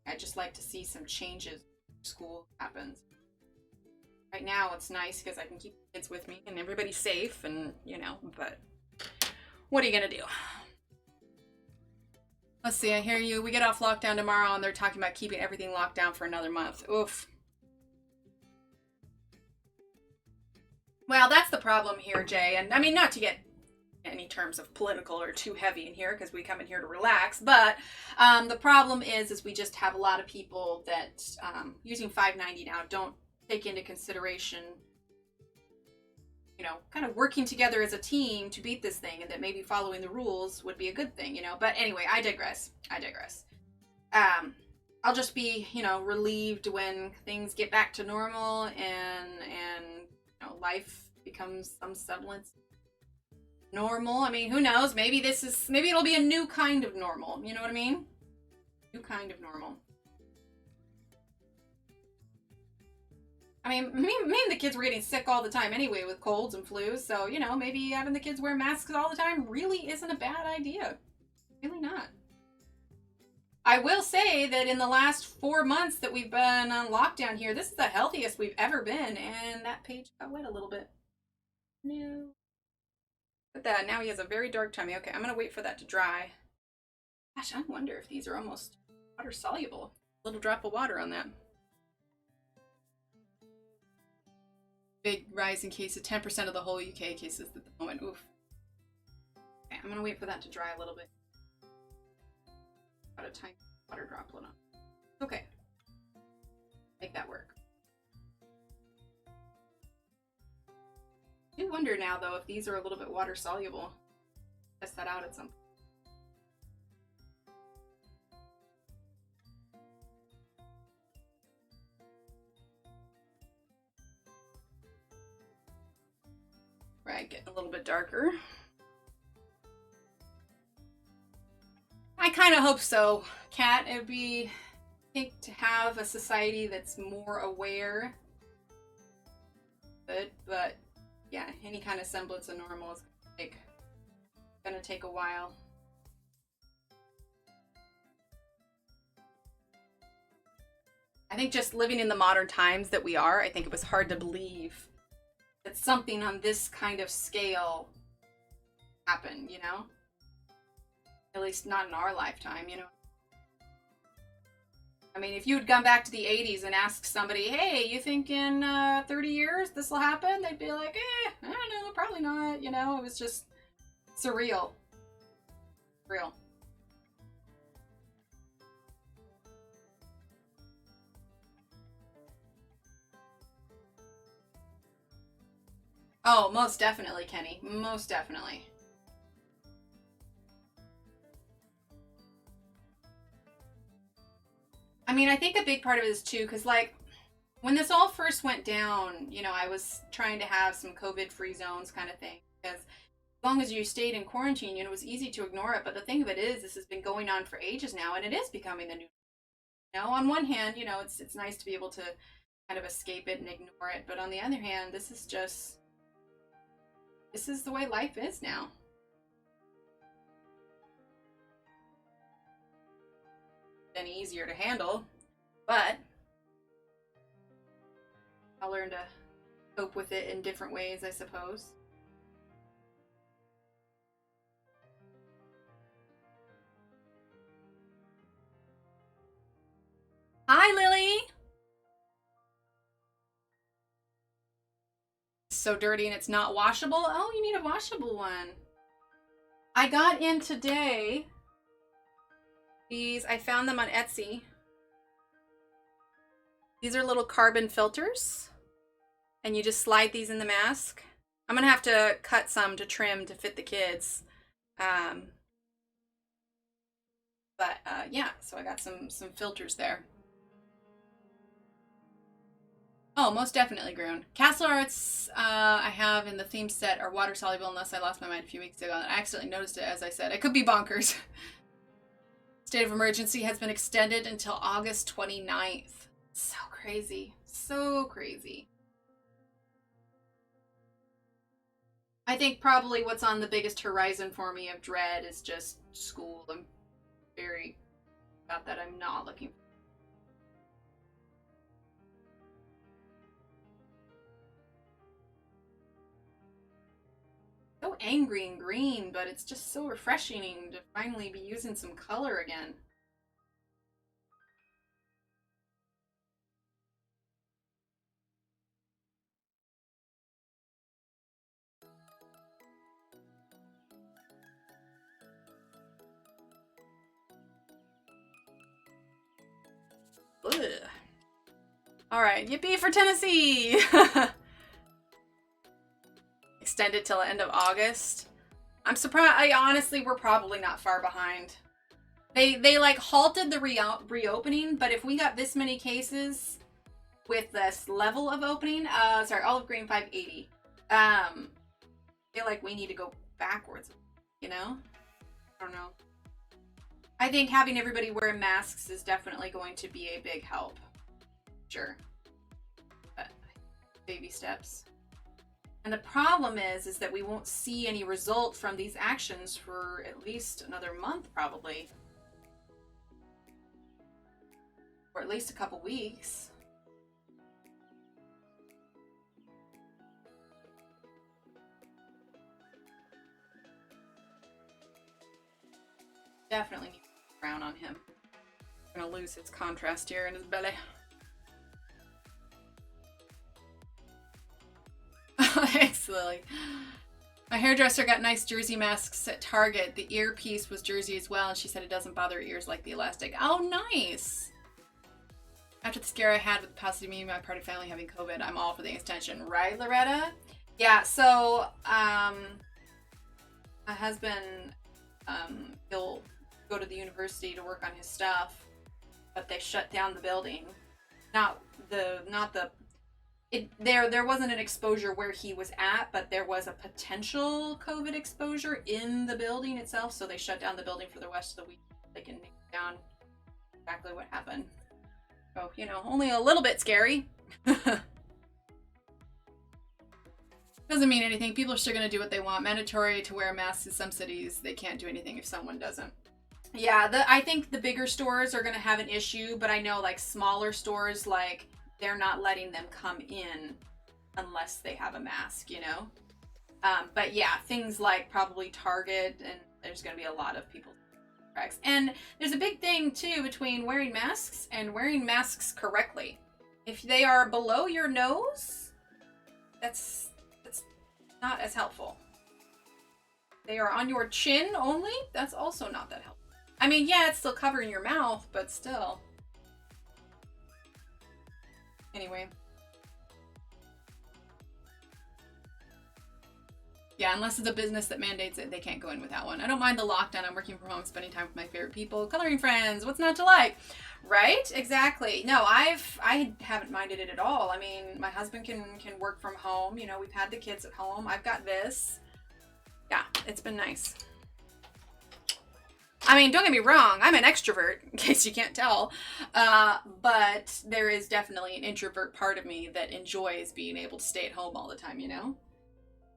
I just like to see some changes when school happens. Right now it's nice because I can keep the kids with me and everybody's safe and, but what are you going to do? Let's see, I hear you. We get off lockdown tomorrow and they're talking about keeping everything locked down for another month. Oof. Well, that's the problem here, Jay. And I mean, not to get any terms of political or too heavy in here because we come in here to relax, but the problem is we just have a lot of people that using 590 now don't take into consideration kind of working together as a team to beat this thing, and that maybe following the rules would be a good thing, but anyway, I digress. I'll just be relieved when things get back to normal and life becomes some semblance normal. I mean, who knows? Maybe it'll be a new kind of normal. You know what I mean? New kind of normal. I mean, me and the kids were getting sick all the time anyway with colds and flus. So, maybe having the kids wear masks all the time really isn't a bad idea. Really not. I will say that in the last 4 months that we've been on lockdown here, this is the healthiest we've ever been. And that page got wet a little bit. No. Look at that. Now he has a very dark tummy. Okay, I'm going to wait for that to dry. Gosh, I wonder if these are almost water soluble. A little drop of water on that. Big rise in cases. 10% of the whole UK cases at the moment. Oof. Okay, I'm going to wait for that to dry a little bit. Got a tiny water droplet on. Okay. Make that work. I do wonder now, though, if these are a little bit water soluble. Test that out at some point. Right, getting a little bit darker. I kind of hope so, Kat. It'd be think to have a society that's more aware, but yeah, any kind of semblance of normal is gonna take a while. I think just living in the modern times that we are, I think it was hard to believe that something on this kind of scale happened, you know? At least not in our lifetime, you know? I mean, if you had gone back to the 80s and asked somebody, hey, you think in 30 years this will happen? They'd be like, I don't know, probably not, you know? It was just surreal. Real. Oh, most definitely, Kenny. Most definitely. I mean, I think a big part of it is too, because like when this all first went down, you know, I was trying to have some COVID-free zones kind of thing, because as long as you stayed in quarantine, you know, it was easy to ignore it. But the thing of it is, this has been going on for ages now, and it is becoming the new. You know, on one hand, you know, it's nice to be able to kind of escape it and ignore it, but on the other hand, this is the way life is now. Been easier to handle, but I'll learn to cope with it in different ways, I suppose. Hi, Lily! It's so dirty and it's not washable. Oh, you need a washable one. I got in today. These, I found them on Etsy. These are little carbon filters. And you just slide these in the mask. I'm gonna have to cut some to trim to fit the kids. Yeah, so I got some filters there. Oh, most definitely, Groon. Castle arts I have in the theme set are water soluble unless I lost my mind a few weeks ago. And I accidentally noticed it, as I said. I could be bonkers. State of emergency has been extended until August 29th. So crazy. So crazy. I think probably what's on the biggest horizon for me of dread is just school. I'm very about that. I'm not looking. So angry and green, but it's just so refreshing to finally be using some color again. Ugh. All right, yippee for Tennessee! Extended till the end of August. I'm surprised. Honestly, we're probably not far behind. They like halted the reopening, but if we got this many cases with this level of opening, sorry, olive green 580. I feel like we need to go backwards, you know? I don't know. I think having everybody wear masks is definitely going to be a big help. Sure. But baby steps. And the problem is that we won't see any result from these actions for at least another month, probably. Or at least a couple weeks. Definitely need brown on him. I'm gonna lose his contrast here in his belly. Thanks, Lily. My hairdresser got nice jersey masks at Target. The earpiece was jersey as well, and she said it doesn't bother her ears like the elastic. Oh, nice! After the scare I had with the positive me and my party family having COVID, I'm all for the extension. Right, Loretta? Yeah, so, my husband, he'll go to the university to work on his stuff, but they shut down the building. There wasn't an exposure where he was at, but there was a potential COVID exposure in the building itself, so they shut down the building for the rest of the week. They can make down exactly what happened. So, you know, only a little bit scary. Doesn't mean anything. People are still going to do what they want. Mandatory to wear masks in some cities. They can't do anything if someone doesn't. Yeah, I think the bigger stores are going to have an issue, but I know like smaller stores, like they're not letting them come in unless they have a mask, you know? But yeah, things like probably Target, and there's going to be a lot of people. And there's a big thing too between wearing masks and wearing masks correctly. If they are below your nose, that's not as helpful. They are on your chin only, that's also not that helpful. I mean, yeah, it's still covering your mouth, but still. Anyway. Yeah, unless it's a business that mandates it, they can't go in without one. I don't mind the lockdown. I'm working from home, spending time with my favorite people, coloring friends. What's not to like? Right? Exactly. No, I haven't minded it at all. I mean, my husband can work from home. You know, we've had the kids at home. I've got this. Yeah, it's been nice. I mean, don't get me wrong. I'm an extrovert, in case you can't tell. But there is definitely an introvert part of me that enjoys being able to stay at home all the time, you know?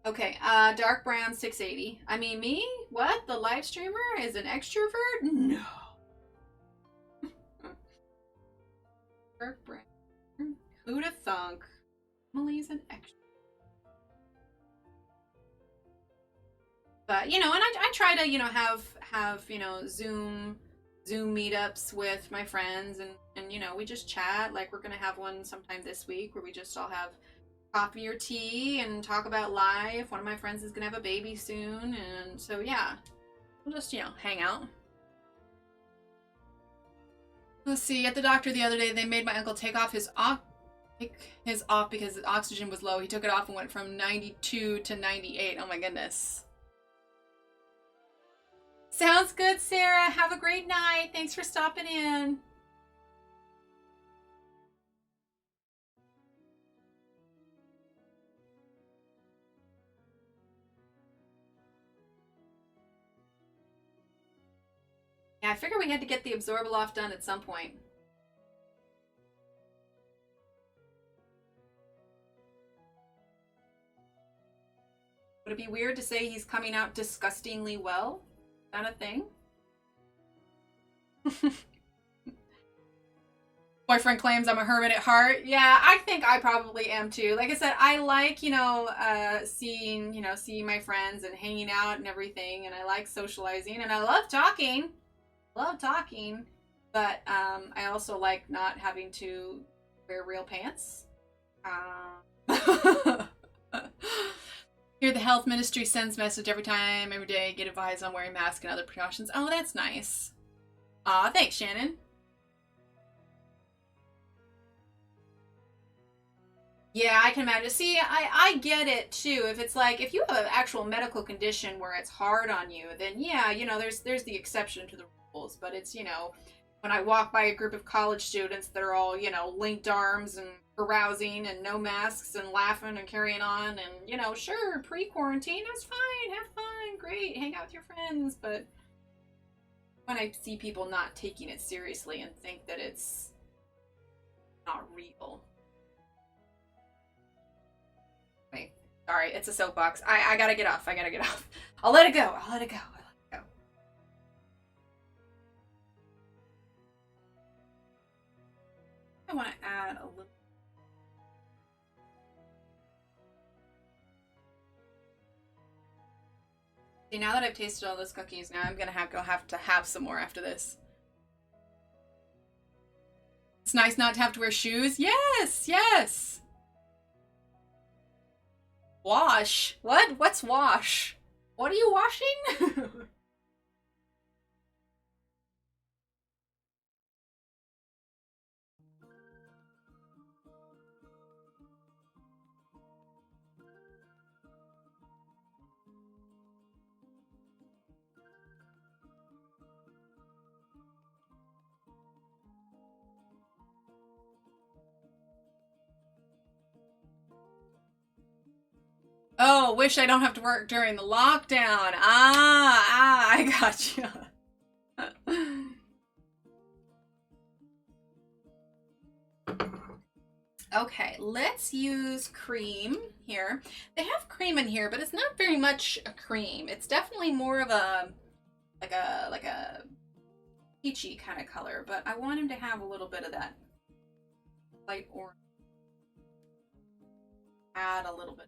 Okay, dark brown 680. I mean, me? What? The live streamer is an extrovert? No. Dark brown. Who'd have thunk? Emily's an extrovert. But, you know, and I try to, you know, have, you know, Zoom meetups with my friends, and, you know, we just chat. Like, we're going to have one sometime this week where we just all have coffee or tea and talk about life. One of my friends is gonna have a baby soon, and so yeah, we'll just, you know, hang out. Let's see, at the doctor the other day, they made my uncle take his off because the oxygen was low. He took it off and went from 92 to 98. Oh my goodness. Sounds good, Sarah. Have a great night. Thanks for stopping in. Yeah, I figured we had to get the Absorbaloff done at some point. Would it be weird to say he's coming out disgustingly well? Is that a thing? Boyfriend claims I'm a hermit at heart. Yeah, I think I probably am too. Like I said, I like, you know, seeing my friends and hanging out and everything, and I like socializing, and I love talking. But I also like not having to wear real pants. Here, the health ministry sends message every day, get advice on wearing masks and other precautions. Oh, that's nice. Aw, thanks, Shannon. Yeah, I can imagine. See, I get it too. If it's like, if you have an actual medical condition where it's hard on you, then yeah, you know, there's the exception to the rules. But it's, you know, when I walk by a group of college students that are all, you know, linked arms and carousing and no masks and laughing and carrying on, and, you know, sure, pre-quarantine, that's fine, have fun, great, hang out with your friends. But when I see people not taking it seriously and think that it's not real. Wait, sorry, it's a soapbox. I gotta get off. I'll let it go. I want to add a little. See, now that I've tasted all those cookies, now I'm gonna have to have some more after this. It's nice not to have to wear shoes. Yes. Wash? What? What's wash? What are you washing? Oh, wish I don't have to work during the lockdown. I gotcha. Okay, let's use cream here. They have cream in here, but it's not very much a cream. It's definitely more of a like a peachy kind of color, but I want him to have a little bit of that light orange. Add a little bit.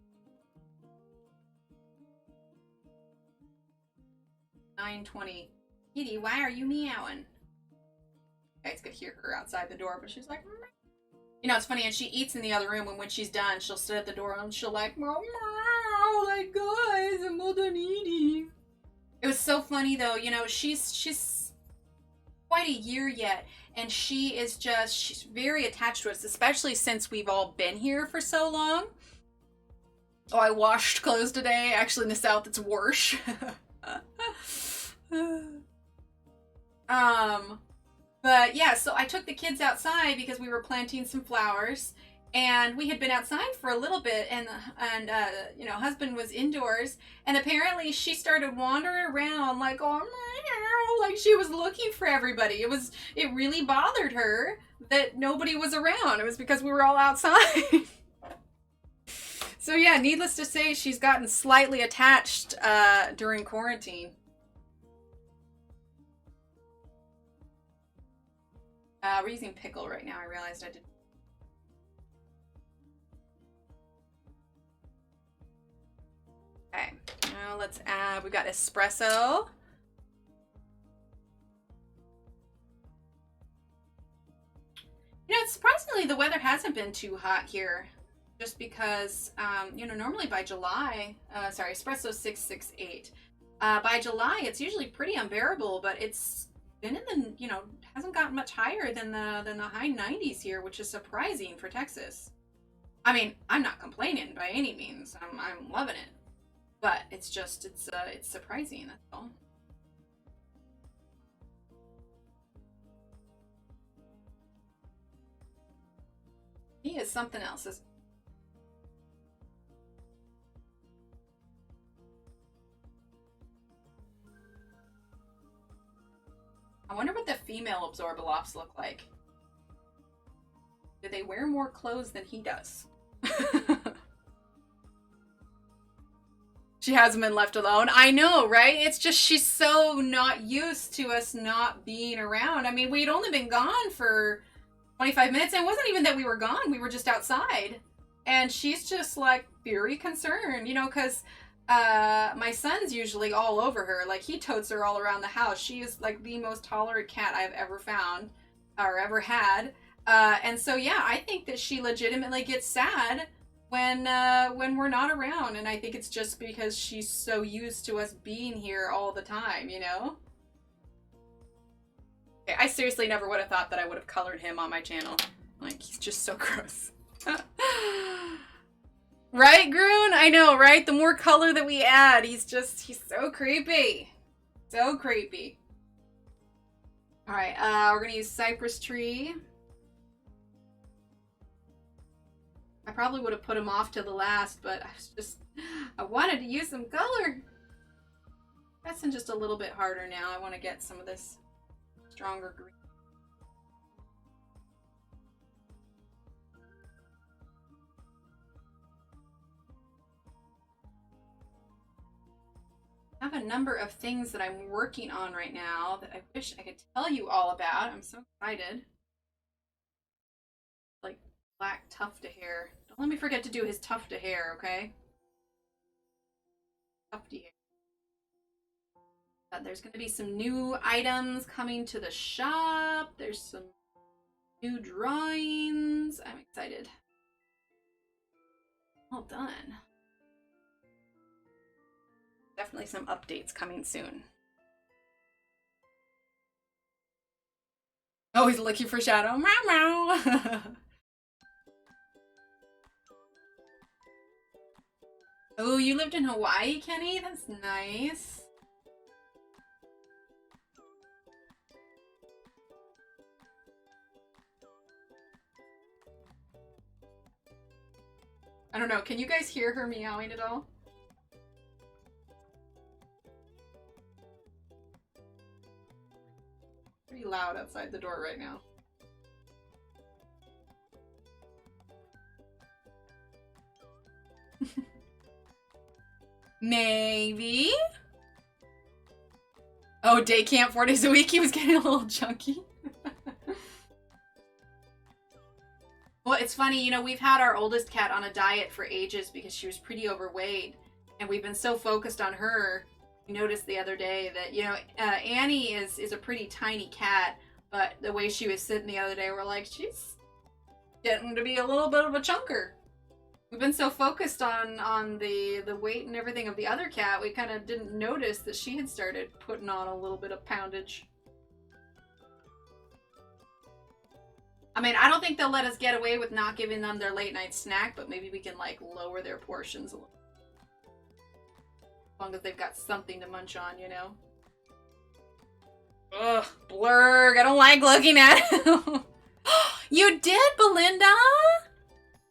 9:20. Kitty, why are you meowing? You guys could hear her outside the door, but she's like, meow. You know, it's funny, and she eats in the other room, and when she's done, she'll sit at the door and she'll like, meow, meow, like, guys, I'm all done eating. It was so funny though, you know, she's quite a year yet, and she's very attached to us, especially since we've all been here for so long. Oh, I washed clothes today. Actually, in the South, it's wash. But yeah, so I took the kids outside because we were planting some flowers, and we had been outside for a little bit, and you know, husband was indoors, and apparently she started wandering around like, oh, like she was looking for everybody. It really bothered her that nobody was around. It was because we were all outside. So yeah, needless to say, she's gotten slightly attached during quarantine. We're using pickle right now. I realized I didn't. Okay, now let's add, we got espresso. You know, surprisingly, the weather hasn't been too hot here. Just because, you know, normally by July, sorry, espresso 668. By July, it's usually pretty unbearable, but it's been in the, you know, hasn't gotten much higher than the high 90s here, which is surprising for Texas. I mean, I'm not complaining by any means. I'm loving it, but it's just it's surprising. That's all. He is something else. I wonder what the female Absorbalops look like. Do they wear more clothes than he does? She hasn't been left alone. I know, right? It's just she's so not used to us not being around. I mean, we'd only been gone for 25 minutes, and it wasn't even that we were gone. We were just outside. And she's just like very concerned, you know, because my son's usually all over her. Like, he totes her all around the house. She is like the most tolerant cat I've ever found or ever had. And so yeah, I think that she legitimately gets sad when we're not around, and I think it's just because she's so used to us being here all the time, you know? Okay, I seriously never would have thought that I would have colored him on my channel. Like, he's just so gross. Right, Groon? I know, right? The more color that we add, he's so creepy. So creepy. Alright, we're gonna use Cypress Tree. I probably would have put him off to the last, but I wanted to use some color. Pressing just a little bit harder now. I want to get some of this stronger green. I have a number of things that I'm working on right now that I wish I could tell you all about. I'm so excited. Like black tuft hair. Don't let me forget to do his tuft hair, okay? Tufty hair. There's going to be some new items coming to the shop. There's some new drawings. I'm excited. Well done. Definitely some updates coming soon. Oh, he's looking for Shadow. Meow meow. Oh, you lived in Hawaii, Kenny? That's nice. I don't know. Can you guys hear her meowing at all? Pretty loud outside the door right now. Maybe. Oh, day camp 4 days a week. He was getting a little chunky. Well, it's funny, you know, we've had our oldest cat on a diet for ages because she was pretty overweight, and we've been so focused on her. We noticed the other day that, you know, Annie is a pretty tiny cat, but the way she was sitting the other day, we're like, she's getting to be a little bit of a chunker. We've been so focused on the weight and everything of the other cat, we kind of didn't notice that she had started putting on a little bit of poundage. I mean, I don't think they'll let us get away with not giving them their late night snack, but maybe we can, like, lower their portions a little. As long as they've got something to munch on, you know? Ugh, Blurg, I don't like looking at him. You did, Belinda?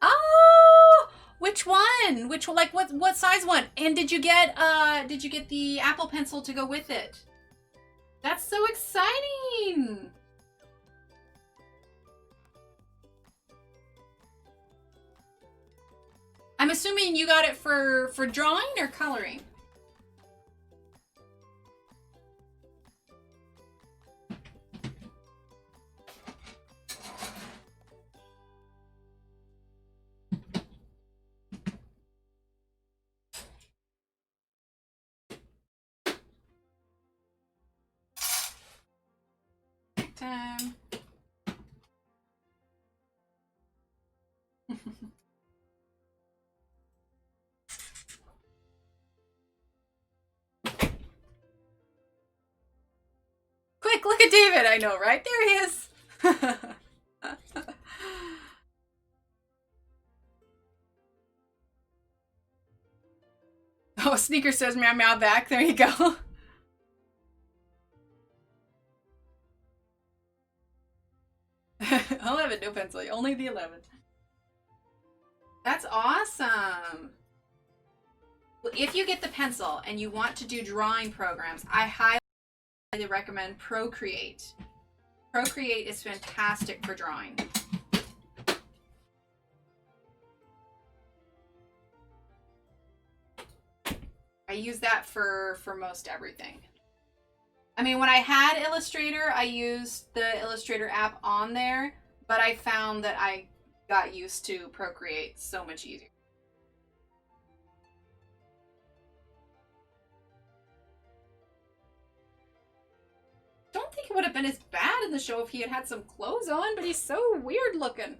Oh, which one? Which, like, what size one? And did you get the Apple Pencil to go with it? That's so exciting. I'm assuming you got it for drawing or coloring? Time. Quick, look at David. I know, right? There he is. Oh, Sneaker says meow meow back. There you go. 11, no pencil. Only the 11. That's awesome. If you get the pencil and you want to do drawing programs, I highly recommend Procreate. Procreate is fantastic for drawing. I use that for most everything. I mean, when I had Illustrator, I used the Illustrator app on there, but I found that I got used to Procreate so much easier. Don't think it would have been as bad in the show if he had had some clothes on, but he's so weird looking.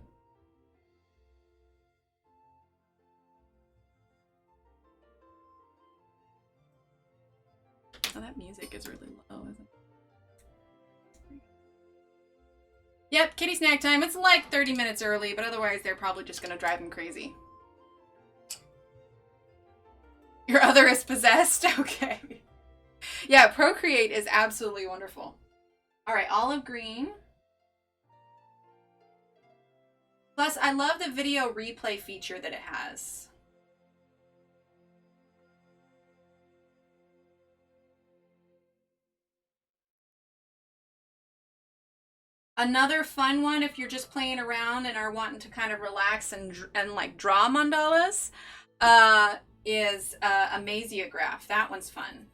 Oh, that music is really low, isn't it? Yep, kitty snack time. It's like 30 minutes early, but otherwise they're probably just gonna drive him crazy. Your other is possessed? Okay. Yeah, Procreate is absolutely wonderful. All right, olive green. Plus, I love the video replay feature that it has. Another fun one, if you're just playing around and are wanting to kind of relax and like draw mandalas, is Amaziograph. That one's fun.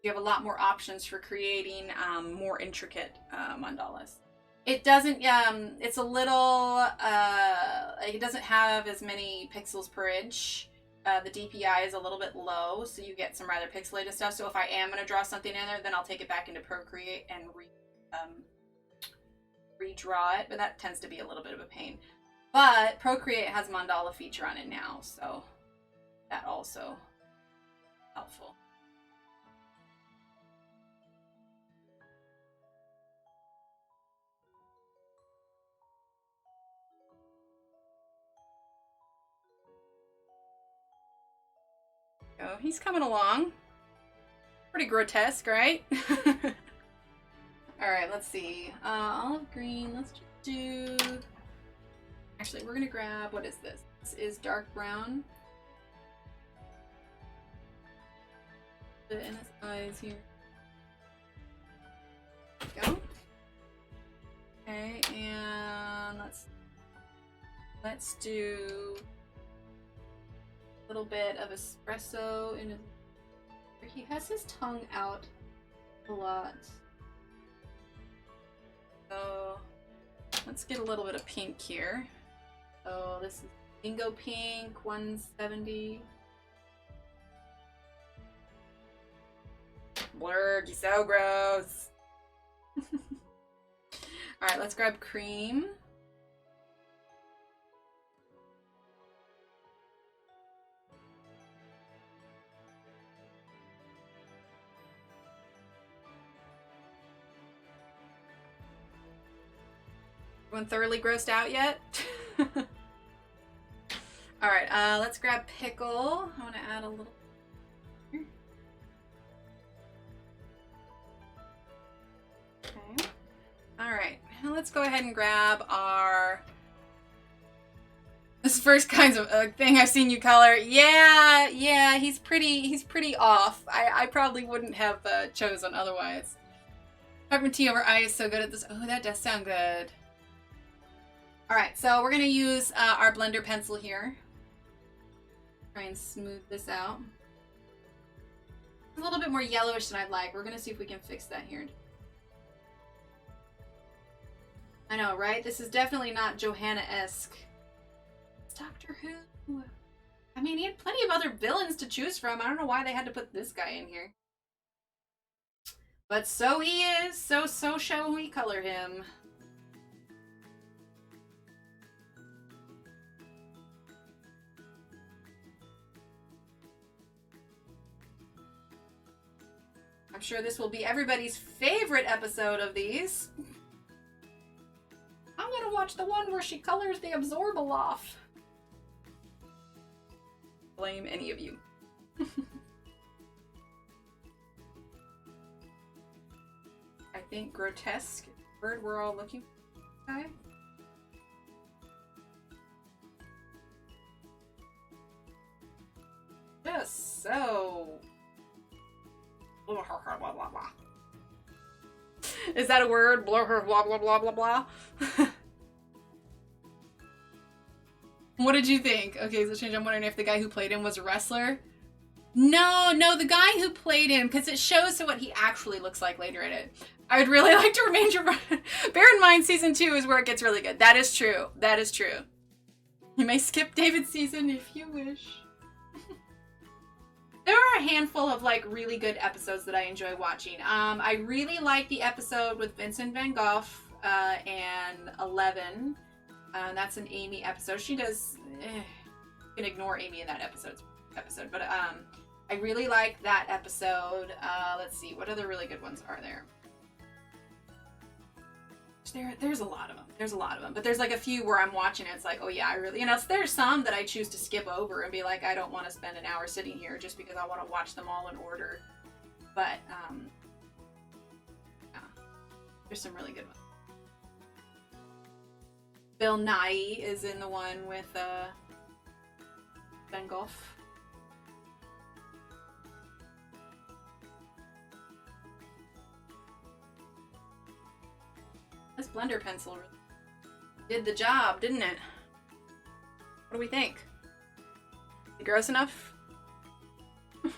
You have a lot more options for creating more intricate mandalas. It doesn't, it's a little, it doesn't have as many pixels per inch. The DPI is a little bit low, so you get some rather pixelated stuff. So if I am going to draw something in there, then I'll take it back into Procreate and redraw it, but that tends to be a little bit of a pain. But Procreate has mandala feature on it now, so that also helpful. Oh, he's coming along. Pretty grotesque, right? All right, let's see. Olive green, let's just do... Actually, we're gonna grab, what is this? This is dark brown. Put it in his eyes here. There we go. Okay, and let's do little bit of espresso in his... He has his tongue out a lot. So let's get a little bit of pink here. So this is Flamingo Pink, 170. Blurg, you're so gross. Alright, let's grab cream. Everyone thoroughly grossed out yet? Alright, let's grab pickle. I want to add a little. Okay. Alright, now let's go ahead and grab our... This first kinds of thing I've seen you color. Yeah, he's pretty off. I probably wouldn't have chosen otherwise. Peppermint tea over ice, so good at this. Oh, that does sound good. Alright, so we're going to use our blender pencil here. Try and smooth this out. It's a little bit more yellowish than I'd like. We're going to see if we can fix that here. I know, right? This is definitely not Johanna-esque. It's Doctor Who. I mean, he had plenty of other villains to choose from. I don't know why they had to put this guy in here. But so he is. So shall we color him. I'm sure this will be everybody's favorite episode of these. I'm gonna watch the one where she colors the absorbable off. Blame any of you. I think grotesque is the word we're all looking for. Okay. Just so. Blah, blah, blah. Is that a word? Blah, blah, blah, blah, blah, blah. What did you think? Okay, so change. I'm wondering if the guy who played him was a wrestler. No, the guy who played him, because it shows what he actually looks like later in it. I would really like to remind you. Bear in mind, season 2 is where it gets really good. That is true. That is true. You may skip David's season if you wish. There are a handful of like really good episodes that I enjoy watching. I really like the episode with Vincent Van Gogh and 11. That's an Amy episode. She does. You can ignore Amy in that episode, but I really like that episode. Let's see, what other really good ones are there? There's a lot of them. There's a lot of them. But there's like a few where I'm watching it. It's like, oh yeah, I really, there's some that I choose to skip over and be like, I don't want to spend an hour sitting here just because I want to watch them all in order. But, yeah, there's some really good ones. Bill Nye is in the one with, Van Gogh. This blender pencil really did the job, didn't it? What do we think? Is it gross enough? Okay,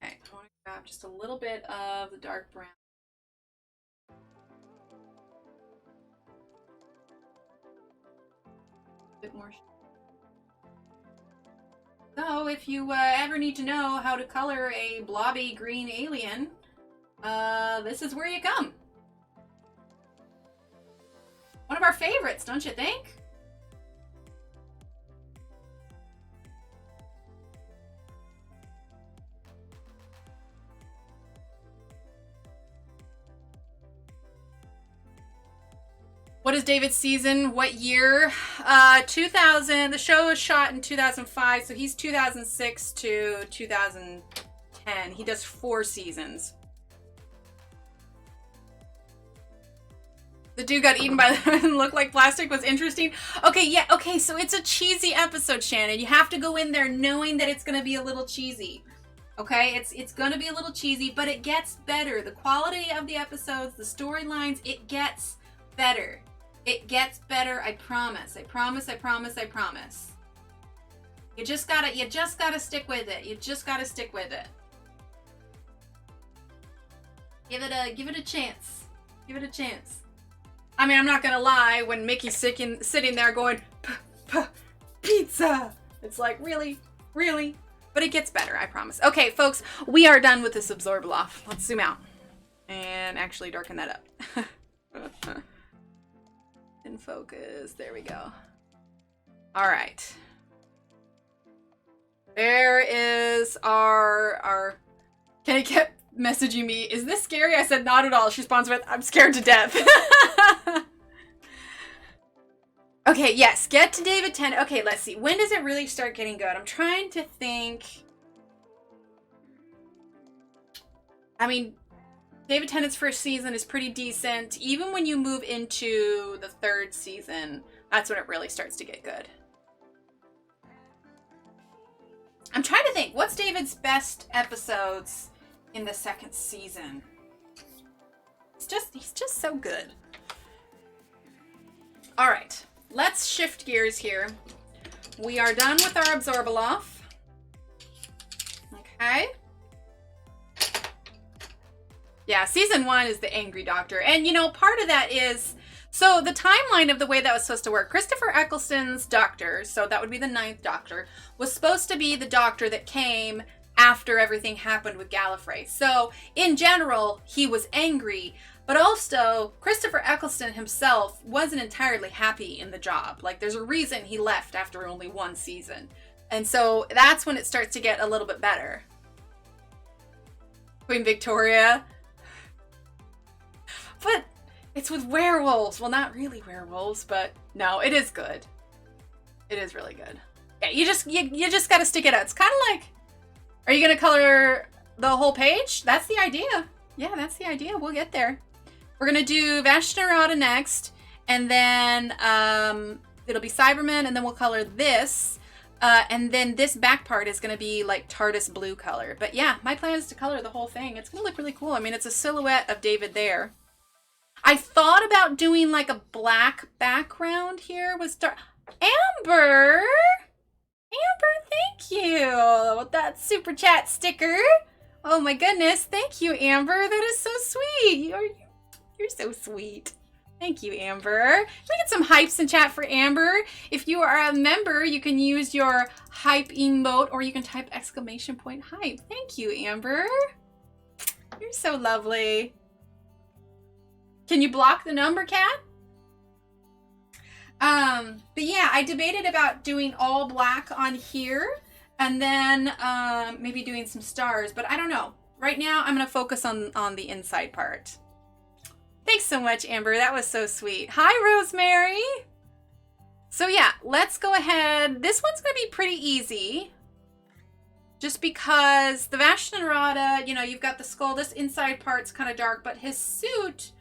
I want to grab just a little bit of the dark brown. A bit more. So, if you ever need to know how to color a blobby green alien, this is where you come. One of our favorites, don't you think? What is David's season? What year? 2000. The show was shot in 2005, so he's 2006 to 2010. He does 4 seasons. The dude got eaten by and looked like plastic was interesting. Okay, yeah, okay, so it's a cheesy episode, Shannon. You have to go in there knowing that it's gonna be a little cheesy. Okay, it's gonna be a little cheesy, but it gets better. The quality of the episodes, the storylines, it gets better. It gets better, I promise. I promise, I promise, I promise. You just gotta stick with it. You just gotta stick with it. Give it a chance. Give it a chance. I mean, I'm not gonna lie, when Mickey's sitting there going, pizza, it's like, really? Really? But it gets better, I promise. Okay, folks, we are done with this Absorbaloff. Let's zoom out and actually darken that up. In focus, there we go. All right. There is our Kenny kept messaging me, is this scary? I said, not at all. She responds with, I'm scared to death. Okay, yes, get to David Tennant. Okay, let's see. When does it really start getting good? I'm trying to think. I mean, David Tennant's first season is pretty decent. Even when you move into the third season, that's when it really starts to get good. I'm trying to think, what's David's best episodes in the second season? He's just so good. All right, let's shift gears here. We are done with our Absorbaloff. Okay. Yeah, season 1 is the angry doctor. And you know, part of that is, so the timeline of the way that was supposed to work, Christopher Eccleston's doctor, so that would be the 9th Doctor, was supposed to be the doctor that came after everything happened with Gallifrey. So in general, he was angry, but also Christopher Eccleston himself wasn't entirely happy in the job. Like, there's a reason he left after only 1 season. And so that's when it starts to get a little bit better. Queen Victoria. But it's with werewolves. Well, not really werewolves, but no, it is good. It is really good. Yeah, you just got to stick it out. It's kind of like, are you going to color the whole page? That's the idea. Yeah, that's the idea. We'll get there. We're going to do Vashtarada next, and then it'll be Cybermen, and then we'll color this. And then this back part is going to be like TARDIS blue color. But yeah, my plan is to color the whole thing. It's going to look really cool. I mean, it's a silhouette of David there. I thought about doing like a black background here with Amber! Amber, thank you! That super chat sticker. Oh my goodness, thank you, Amber. That is so sweet. You're so sweet. Thank you, Amber. Can we get some hypes in chat for Amber? If you are a member, you can use your hype emote, or you can type !hype. Thank you, Amber. You're so lovely. Can you block the number, cat? But yeah, I debated about doing all black on here, and then maybe doing some stars, but I don't know. Right now, I'm gonna focus on the inside part. Thanks so much, Amber. That was so sweet. Hi, Rosemary. So yeah, let's go ahead. This one's gonna be pretty easy, just because the Vashtarada, you know, you've got the skull. This inside part's kind of dark, but his suit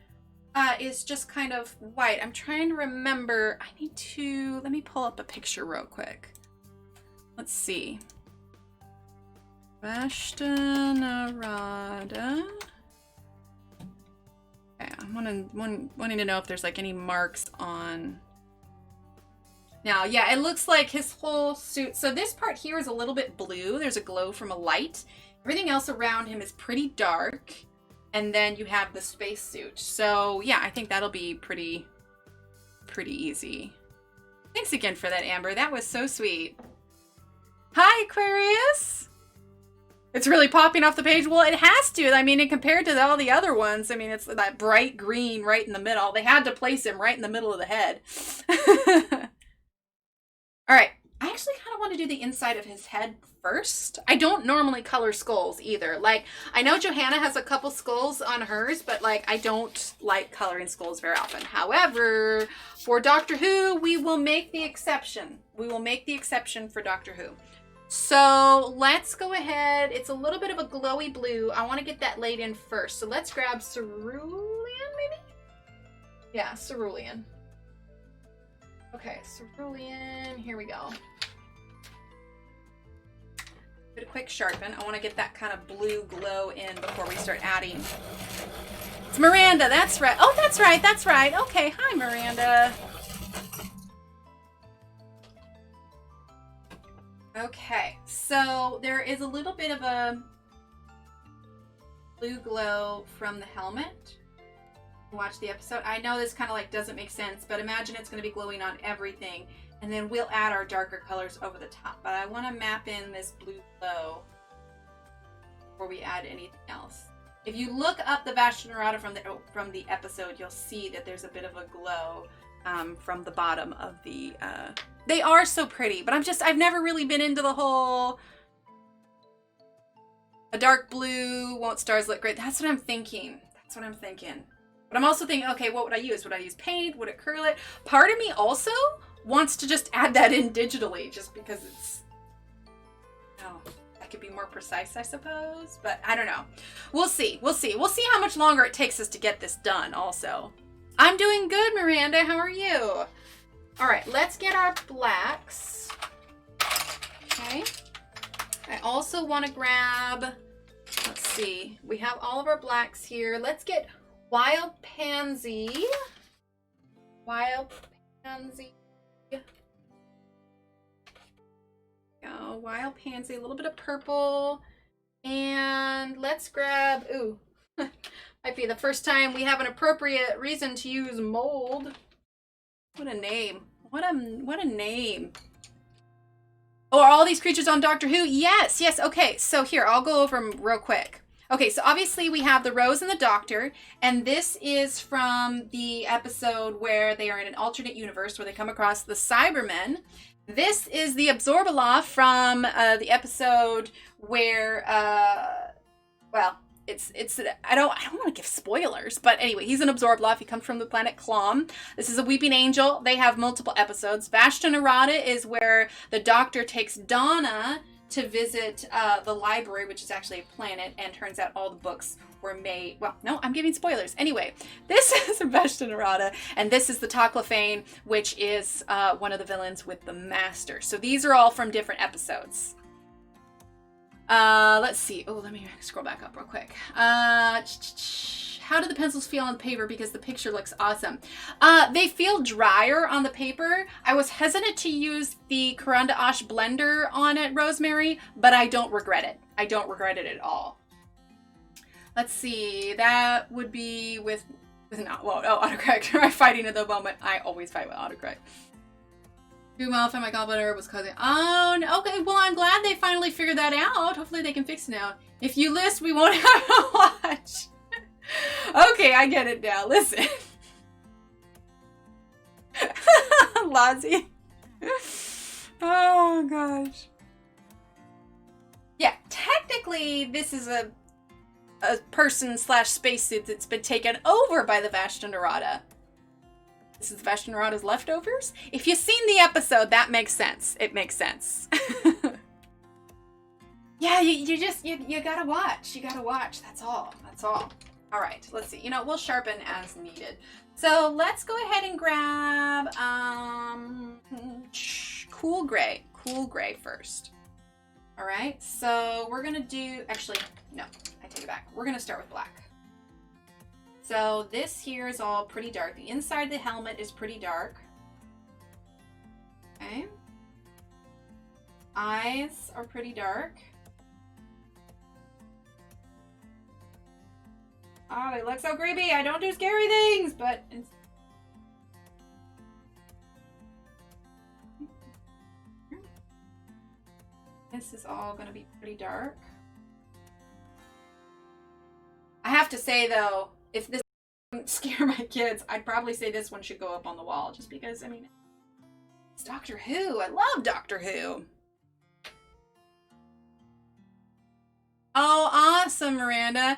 is just kind of white. I'm trying to remember. Let me pull up a picture real quick. Let's see. Vashtarada. Okay, I'm wanting to know if there's like any marks on. Now, yeah, it looks like his whole suit. So this part here is a little bit blue. There's a glow from a light. Everything else around him is pretty dark. And then you have the spacesuit. So yeah, I think that'll be pretty easy. Thanks again for that, Amber. That was so sweet. Hi, Aquarius. It's really popping off the page. Well, it has to. I mean, compared to all the other ones, I mean, it's that bright green right in the middle. They had to place him right in the middle of the head. All right. I actually kind of want to do the inside of his head first. I don't normally color skulls either. Like, I know Johanna has a couple skulls on hers, but like, I don't like coloring skulls very often. However, for Doctor Who, we will make the exception. We will make the exception for Doctor Who. So let's go ahead. It's a little bit of a glowy blue. I want to get that laid in first. So let's grab Cerulean, maybe? Yeah, Cerulean. Okay, Cerulean, here we go. Get a quick sharpen. I want to get that kind of blue glow in before we start adding It's Miranda, that's right. Oh, that's right, that's right. Okay, hi, Miranda. Okay, so there is a little bit of a blue glow from the helmet. Watch the episode. I know this kind of like doesn't make sense, but imagine it's going to be glowing on everything, and then we'll add our darker colors over the top. But I want to map in this blue glow before we add anything else. If you look up the Vashta Nerada from the episode, you'll see that there's a bit of a glow from the bottom of the. They are so pretty, but I've never really been into the whole. A dark blue, won't stars look great? That's what I'm thinking. That's what I'm thinking. But I'm also thinking, okay, what would I use? Would I use paint? Would it curl it? Part of me also wants to just add that in digitally, just because it's. Oh. I could be more precise, I suppose, but I don't know. We'll see. We'll see. We'll see how much longer it takes us to get this done also. I'm doing good, Miranda. How are you? All right, let's get our blacks. Okay. I also want to grab, let's see. We have all of our blacks here. Let's get Wild Pansy. Wild Pansy. Wild Pansy, a little bit of purple, and let's grab, ooh, might be the first time we have an appropriate reason to use mold. What a name. What a name. Oh, are all these creatures on Doctor Who? Yes, yes. Okay, so here, I'll go over them real quick. Okay, so obviously we have the Rose and the Doctor, and this is from the episode where they are in an alternate universe where they come across the Cybermen. This is the Absorbaloff from the episode where, well, it's I don't want to give spoilers, but anyway, he's an Absorbaloff. He comes from the planet Clom. This is a Weeping Angel. They have multiple episodes. Vashta Nerada is where the Doctor takes Donna to visit the library, which is actually a planet, and turns out all the books were made. Well, no, I'm giving spoilers. Anyway, this is Vashta Nerada, and this is the Toclafane, which is one of the villains with the Master. So these are all from different episodes. Let's see. Oh, let me scroll back up real quick. How do the pencils feel on the paper? Because the picture looks awesome. They feel drier on the paper. I was hesitant to use the Karanda Ash blender on it, Rosemary, but I don't regret it. I don't regret it at all. Let's see. That would be with not, well, oh, autocorrect. I'm fighting at the moment. I always fight with autocorrect. Who modified my gallbladder was causing. Oh, no, okay. Well, I'm glad they finally figured that out. Hopefully they can fix it now. If you list, we won't have to watch. Okay, I get it now. Listen. Lozzie. Oh, gosh. Yeah, technically, this is a person / spacesuit that's been taken over by the Vashta Nerada. This is Vashta Nerada's leftovers? If you've seen the episode, that makes sense. It makes sense. Yeah, you gotta watch. You gotta watch. That's all. That's all. All right, let's see. You know, we'll sharpen as needed. So let's go ahead and grab cool gray first. All right, so we're gonna do, actually, no, I take it back. We're gonna start with black. So this here is all pretty dark. The inside of the helmet is pretty dark. Okay. Eyes are pretty dark. Oh, they look so creepy. I don't do scary things, but it's... This is all going to be pretty dark. I have to say, though, if this doesn't scare my kids, I'd probably say this one should go up on the wall, just because, I mean, it's Doctor Who. I love Doctor Who. Oh, awesome, Miranda.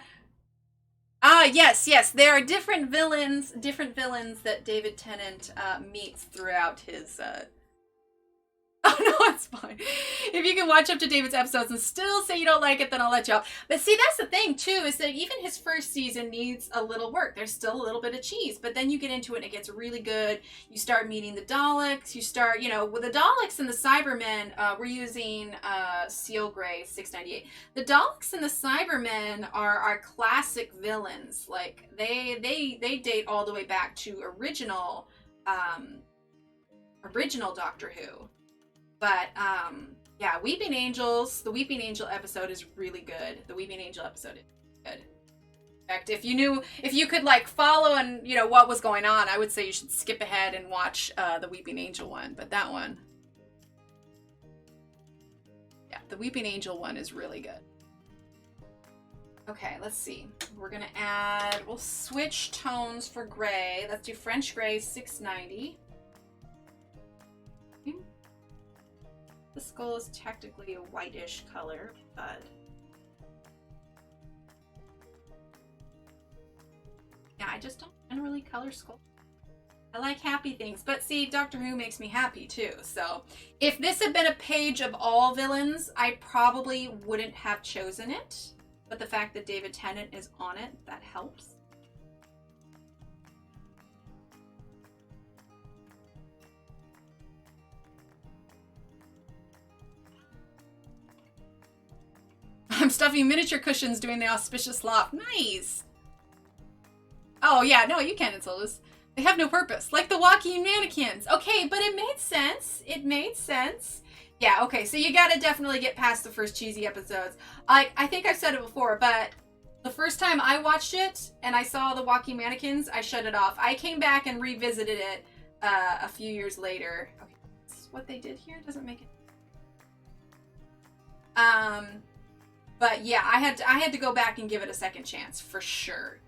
Ah, yes, yes. There are different villains that David Tennant meets throughout his. Oh, no, it's fine. If you can watch up to David's episodes and still say you don't like it, then I'll let you off. But see, that's the thing too, is that even his first season needs a little work. There's still a little bit of cheese, but then you get into it and it gets really good. You start meeting the Daleks. You start, you know, with the Daleks and the Cybermen, we're using Seal Gray 698. The Daleks and the Cybermen are our classic villains. Like they date all the way back to original Doctor Who. But yeah, Weeping Angels, the Weeping Angel episode is really good. The Weeping Angel episode is good. In fact, if you could like follow and you know what was going on, I would say you should skip ahead and watch the Weeping Angel one. But that one, yeah, the Weeping Angel one is really good. Okay, let's see. We're gonna add, we'll switch tones for gray. Let's do French Gray 690. The skull is technically a whitish color, but yeah, I just don't generally color skull. I like happy things, but see, Doctor Who makes me happy too. So if this had been a page of all villains, I probably wouldn't have chosen it. But the fact that David Tennant is on it, that helps. I'm stuffing miniature cushions doing the auspicious loft. Nice! Oh yeah, no, you can't insult us. They have no purpose. Like the walking mannequins. Okay, but it made sense. It made sense. Yeah, okay, so you gotta definitely get past the first cheesy episodes. I think I've said it before, but the first time I watched it and I saw the walking mannequins, I shut it off. I came back and revisited it a few years later. Okay, that's what they did here. Doesn't make it. But yeah, I had to go back and give it a second chance for sure.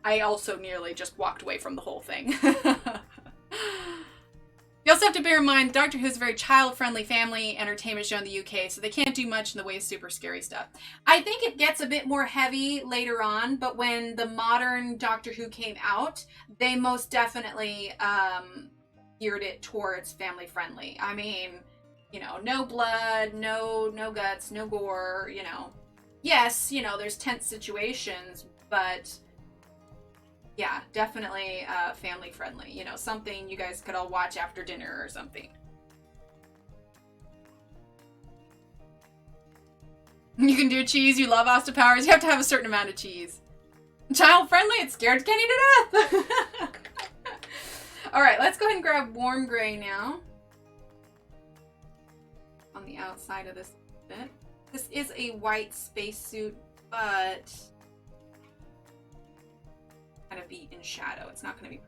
I also nearly just walked away from the whole thing. You also have to bear in mind, Doctor Who is a very child-friendly family entertainment show in the UK, so they can't do much in the way of super scary stuff. I think it gets a bit more heavy later on, but when the modern Doctor Who came out, they most definitely geared it towards family-friendly. I mean, you know, no blood, no guts, no gore, you know. Yes, you know, there's tense situations, but yeah, definitely family friendly. You know, something you guys could all watch after dinner or something. You can do cheese. You love Austin Powers. You have to have a certain amount of cheese. Child friendly. It scared Kenny to death. All right, let's go ahead and grab warm gray now. On the outside of this bit. This is a white spacesuit, but kind of be in shadow. It's not going to be.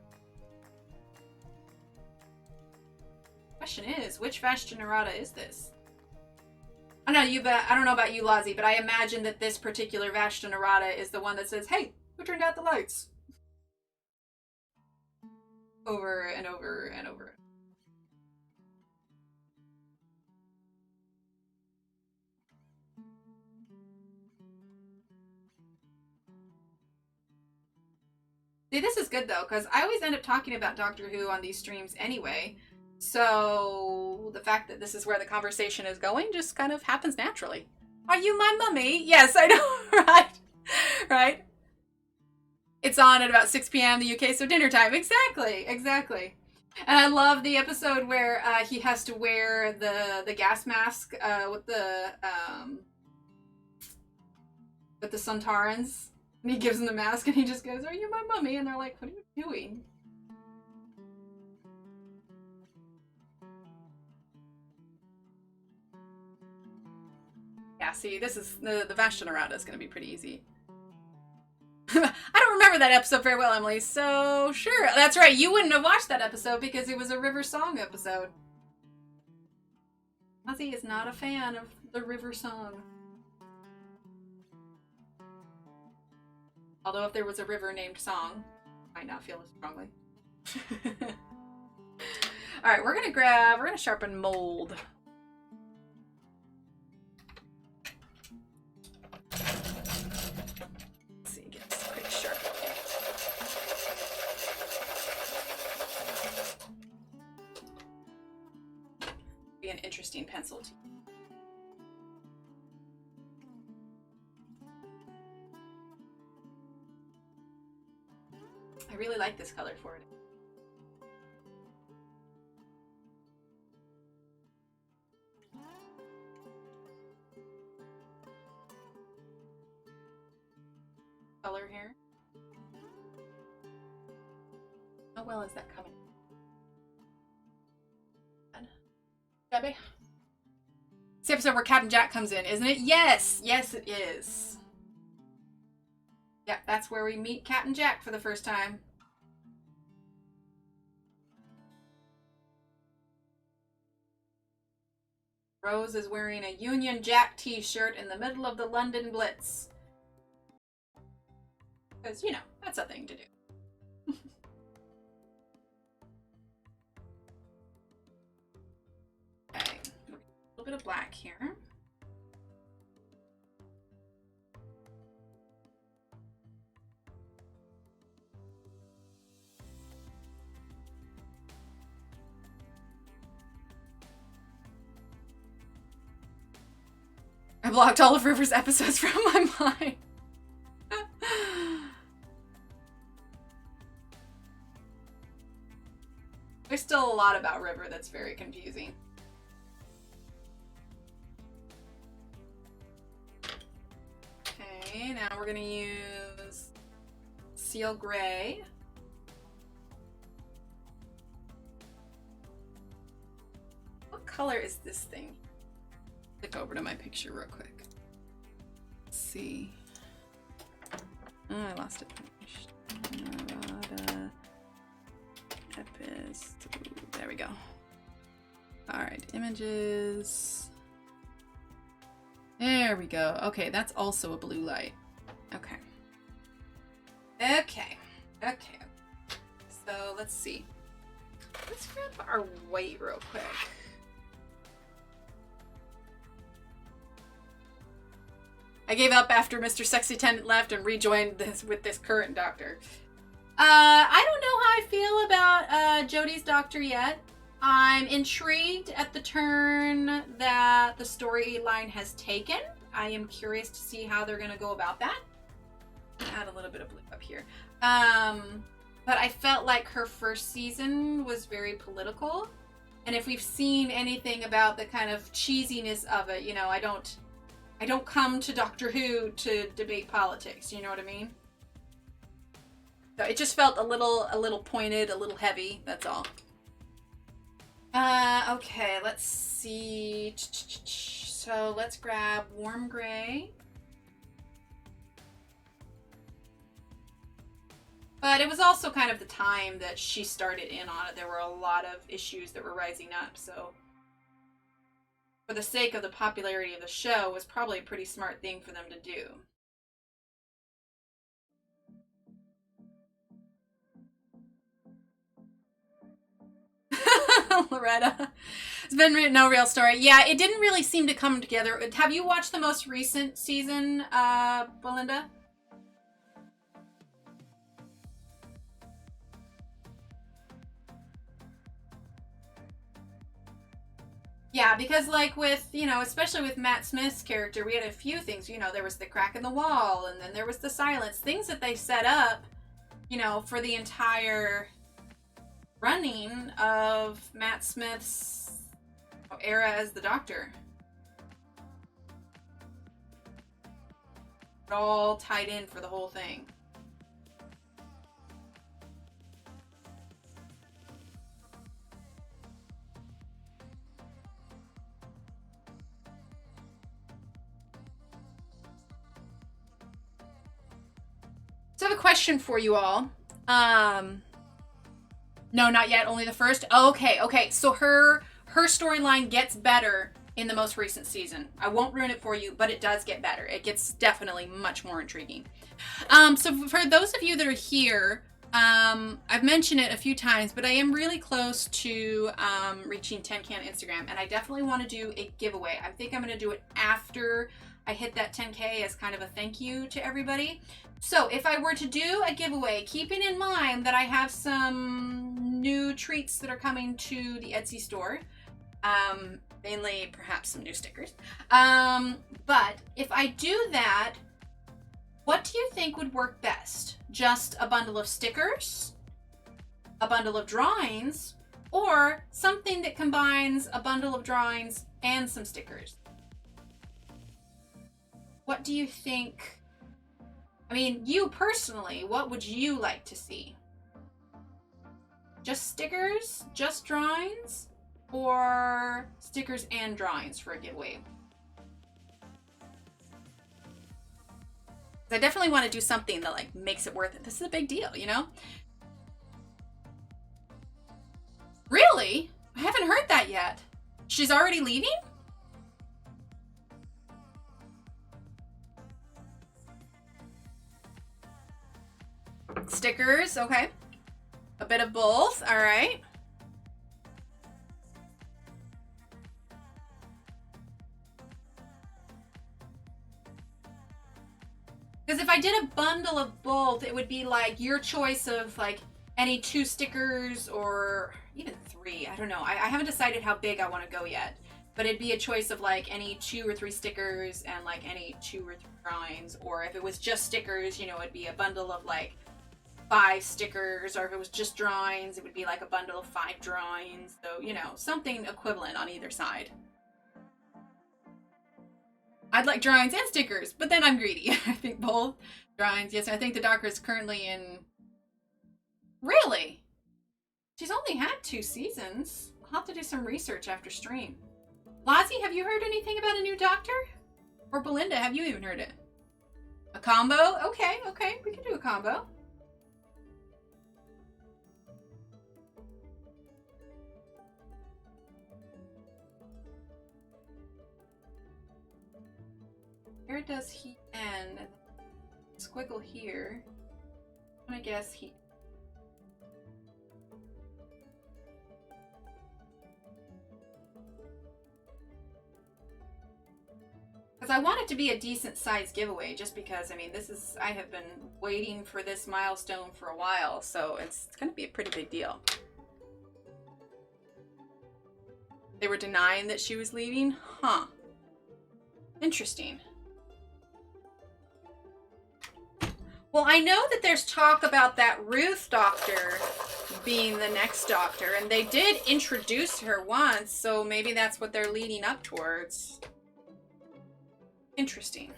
Question is, which Vashta is this? I don't know about you, Lazi, but I imagine that this particular Vashta is the one that says, "Hey, who turned out the lights?" Over and over and over. See, this is good though, because I always end up talking about Doctor Who on these streams anyway. So the fact that this is where the conversation is going just kind of happens naturally. Are you my mummy? Yes, I know, right? Right? It's on at about 6 p.m. the UK, so dinner time. Exactly, exactly. And I love the episode where he has to wear the gas mask with the Suntarans. And he gives them the mask and he just goes, "Are you my mummy?" And they're like, "What are you doing?" Yeah, see, this is the Vashta is going to be pretty easy. I don't remember that episode very well, Emily, so sure. That's right, you wouldn't have watched that episode because it was a River Song episode. Ozzy is not a fan of the River Song. Although if there was a river named Song, I might not feel as strongly. Alright, we're gonna sharpen mold. Let's see, get this quick sharp. interesting pencil too. I really like this color for it. Color here. How well is that coming? Debbie? It's the episode where Captain Jack comes in, isn't it? Yes! Yes, it is. Yep, that's where we meet Captain Jack for the first time. Rose is wearing a Union Jack t-shirt in the middle of the London Blitz. Because, you know, that's a thing to do. Okay, a little bit of black here. I blocked all of River's episodes from my mind. There's still a lot about River that's very confusing. Okay, now we're gonna use Seal Gray. What color is this thing? Click over to my picture real quick. Let's see. Oh, I lost it. Nevada. Epis. There we go. Alright, images. There we go. Okay, that's also a blue light. Okay. Okay. Okay. So let's see. Let's grab our white real quick. I gave up after Mr. Sexy Tenant left and rejoined this with this current doctor. I don't know how I feel about Jodie's doctor yet. I'm intrigued at the turn that the storyline has taken. I am curious to see how they're going to go about that. Add a little bit of blue up here. But I felt like her first season was very political. And if we've seen anything about the kind of cheesiness of it, you know, I don't come to Doctor Who to debate politics, you know what I mean? So it just felt a little pointed, a little heavy, that's all. Okay, let's see. So let's grab warm gray. But it was also kind of the time that she started in on it. There were a lot of issues that were rising up, so for the sake of the popularity of the show, it was probably a pretty smart thing for them to do. Loretta. It's been no real story. Yeah, it didn't really seem to come together. Have you watched the most recent season, Belinda? Yeah, because like with, you know, especially with Matt Smith's character, we had a few things, you know, there was the crack in the wall, and then there was the silence, things that they set up, you know, for the entire running of Matt Smith's era as the Doctor. It all tied in for the whole thing. So I have a question for you all. No, not yet. Only the first. Oh, okay. So her storyline gets better in the most recent season. I won't ruin it for you, but it does get better. It gets definitely much more intriguing. So for those of you that are here, I've mentioned it a few times, but I am really close to reaching 10K on Instagram, and I definitely want to do a giveaway. I think I'm going to do it after I hit that 10K as kind of a thank you to everybody. So if I were to do a giveaway, keeping in mind that I have some new treats that are coming to the Etsy store, Mainly, perhaps some new stickers. But if I do that, what do you think would work best? Just a bundle of stickers, a bundle of drawings, or something that combines a bundle of drawings and some stickers? What do you think? I mean, you personally, what would you like to see? Just stickers, just drawings, or stickers and drawings for a giveaway? I definitely want to do something that like makes it worth it. This is a big deal, you know? Really? I haven't heard that yet. She's already leaving? Stickers, okay. A bit of both, all right. Because if I did a bundle of both, it would be like your choice of like any 2 stickers or even 3. I don't know. I haven't decided how big I want to go yet. But it'd be a choice of like any 2 or 3 stickers and like any 2 or 3 drawings. Or if it was just stickers, you know, it'd be a bundle of like 5 stickers. Or if it was just drawings, it would be like a bundle of 5 drawings. So, you know, something equivalent on either side. I'd like drawings and stickers, but then I'm greedy. I think both drawings. Yes, I think the doctor is currently in... Really? She's only had 2 seasons. I'll have to do some research after stream. Lazzy, have you heard anything about a new doctor? Or Belinda, have you even heard it? A combo? Okay, okay, we can do a combo. Where does he end? Squiggle here. I'm gonna guess he... Because I want it to be a decent size giveaway, just because, I mean, this is... I have been waiting for this milestone for a while, so it's gonna be a pretty big deal. They were denying that she was leaving? Huh. Interesting. Well, I know that there's talk about that Ruth doctor being the next doctor, and they did introduce her once, so maybe that's what they're leading up towards. Interesting.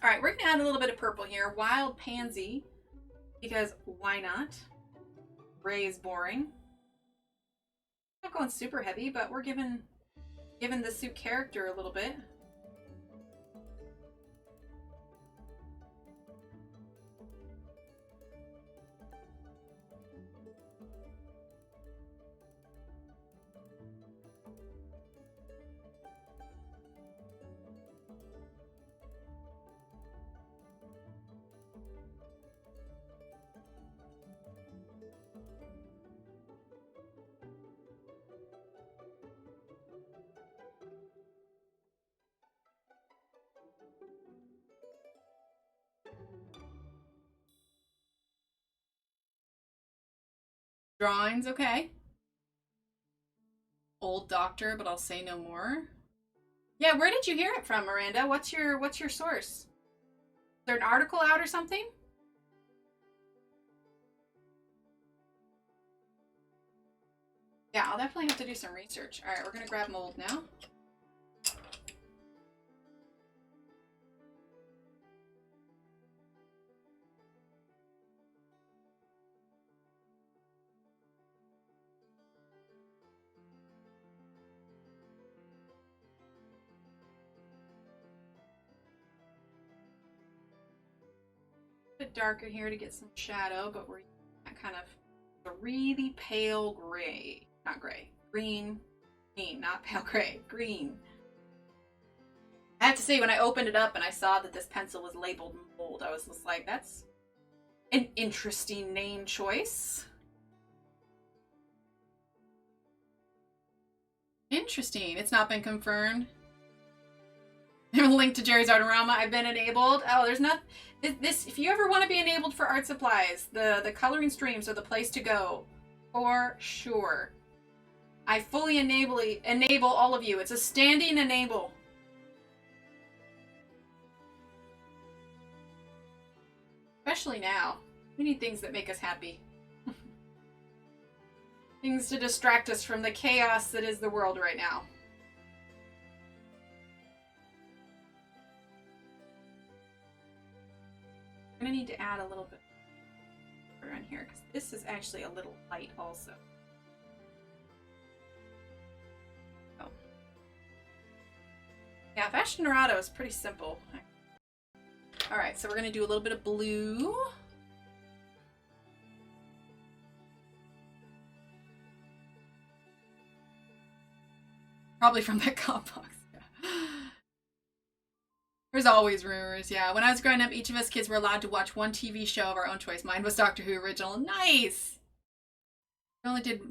All right, we're gonna add a little bit of purple here. Wild Pansy, because why not? Gray is boring. Not going super heavy, but we're giving the suit character a little bit. Drawings, okay. Old doctor, but I'll say no more. Yeah, where did you hear it from, Miranda? What's your source? Is there an article out or something? Yeah, I'll definitely have to do some research. All right, we're gonna grab mold now. Bit darker here to get some shadow, but we're that kind of a really pale gray, not gray, green, not pale gray, green. I have to say, when I opened it up and I saw that this pencil was labeled mold, I was just like, that's an interesting name choice. Interesting. It's not been confirmed. Link to Jerry's Artorama. I've been enabled. Oh, there's not this. If you ever want to be enabled for art supplies, the coloring streams are the place to go, for sure. I fully enable all of you. It's a standing enable. Especially now. We need things that make us happy. Things to distract us from the chaos that is the world right now. I'm gonna need to add a little bit around here because this is actually a little light also. Oh. Yeah, Fashion Dorado is pretty simple. Alright, so we're gonna do a little bit of blue. Probably from that comp box. Yeah. There's always rumors, yeah. When I was growing up, each of us kids were allowed to watch one TV show of our own choice. Mine was Doctor Who original. Nice! I only did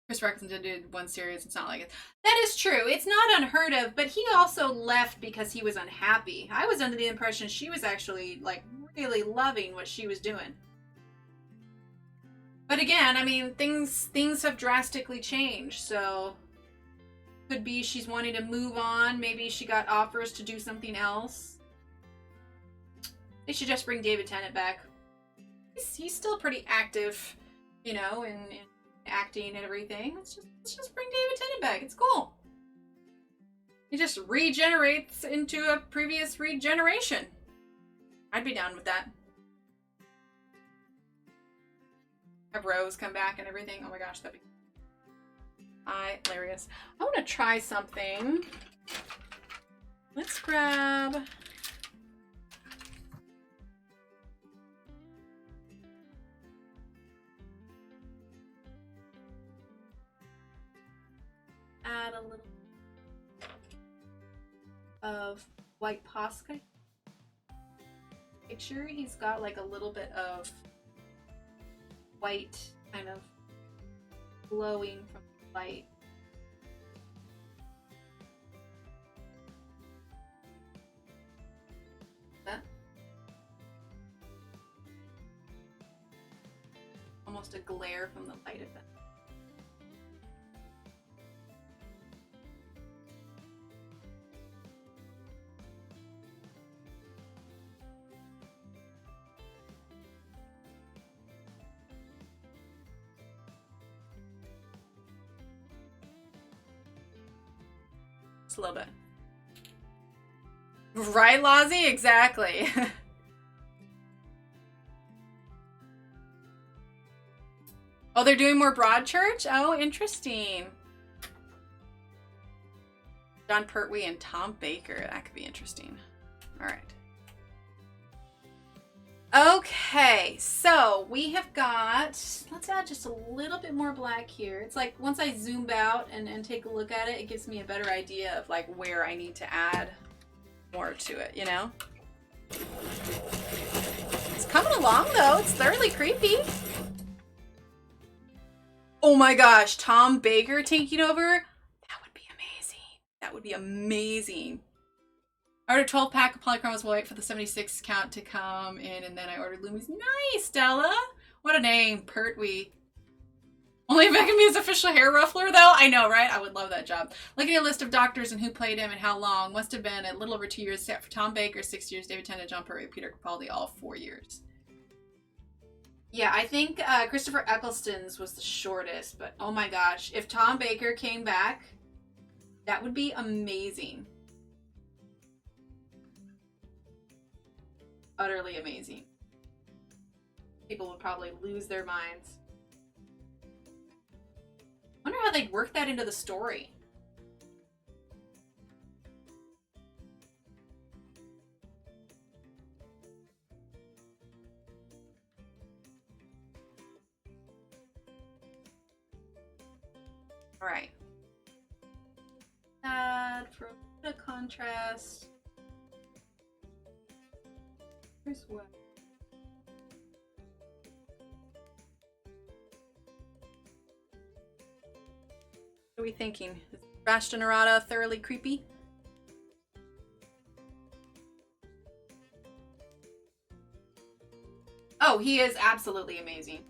Chris Reckon did one series. It's not like it. That is true. It's not unheard of, but he also left because he was unhappy. I was under the impression she was actually, like, really loving what she was doing. But again, I mean, things have drastically changed, so could be she's wanting to move on. Maybe she got offers to do something else. They should just bring David Tennant back. He's still pretty active, you know, in acting and everything. Let's just bring David Tennant back. It's cool. He just regenerates into a previous regeneration. I'd be down with that. Have Rose come back and everything. Oh my gosh, that'd be hilarious. I want to try something. Let's grab... add a little of white Posca. Picture, he's got like a little bit of white kind of glowing from the light. That almost a glare from the light of it. A little bit. Right, Lozzie? Exactly. Oh, they're doing more Broadchurch? Oh, interesting. John Pertwee and Tom Baker. That could be interesting. All right. Okay, so we have got, let's add just a little bit more black here. It's like once I zoom out and take a look at it, it gives me a better idea of like where I need to add more to it, you know? It's coming along though, it's thoroughly creepy. Oh my gosh, Tom Baker taking over? That would be amazing. That would be amazing. I ordered 12 pack of polychromos. We'll wait for the 76 count to come in, and then I ordered Lumi's. Nice, Stella. What a name, Pertwee. Only if I can be his official hair ruffler, though. I know, right? I would love that job. Looking at a list of doctors and who played him and how long. Must have been a little over 2 years, except for Tom Baker, 6 years, David Tennant, John Pertwee, Peter Capaldi, all 4 years. Yeah, I think Christopher Eccleston's was the shortest, but oh my gosh. If Tom Baker came back, that would be amazing. Utterly amazing. People would probably lose their minds. I wonder how they'd work that into the story. All right. Add for a bit of contrast. Here's what. What are we thinking? Is Bastion Arata thoroughly creepy? Oh, he is absolutely amazing.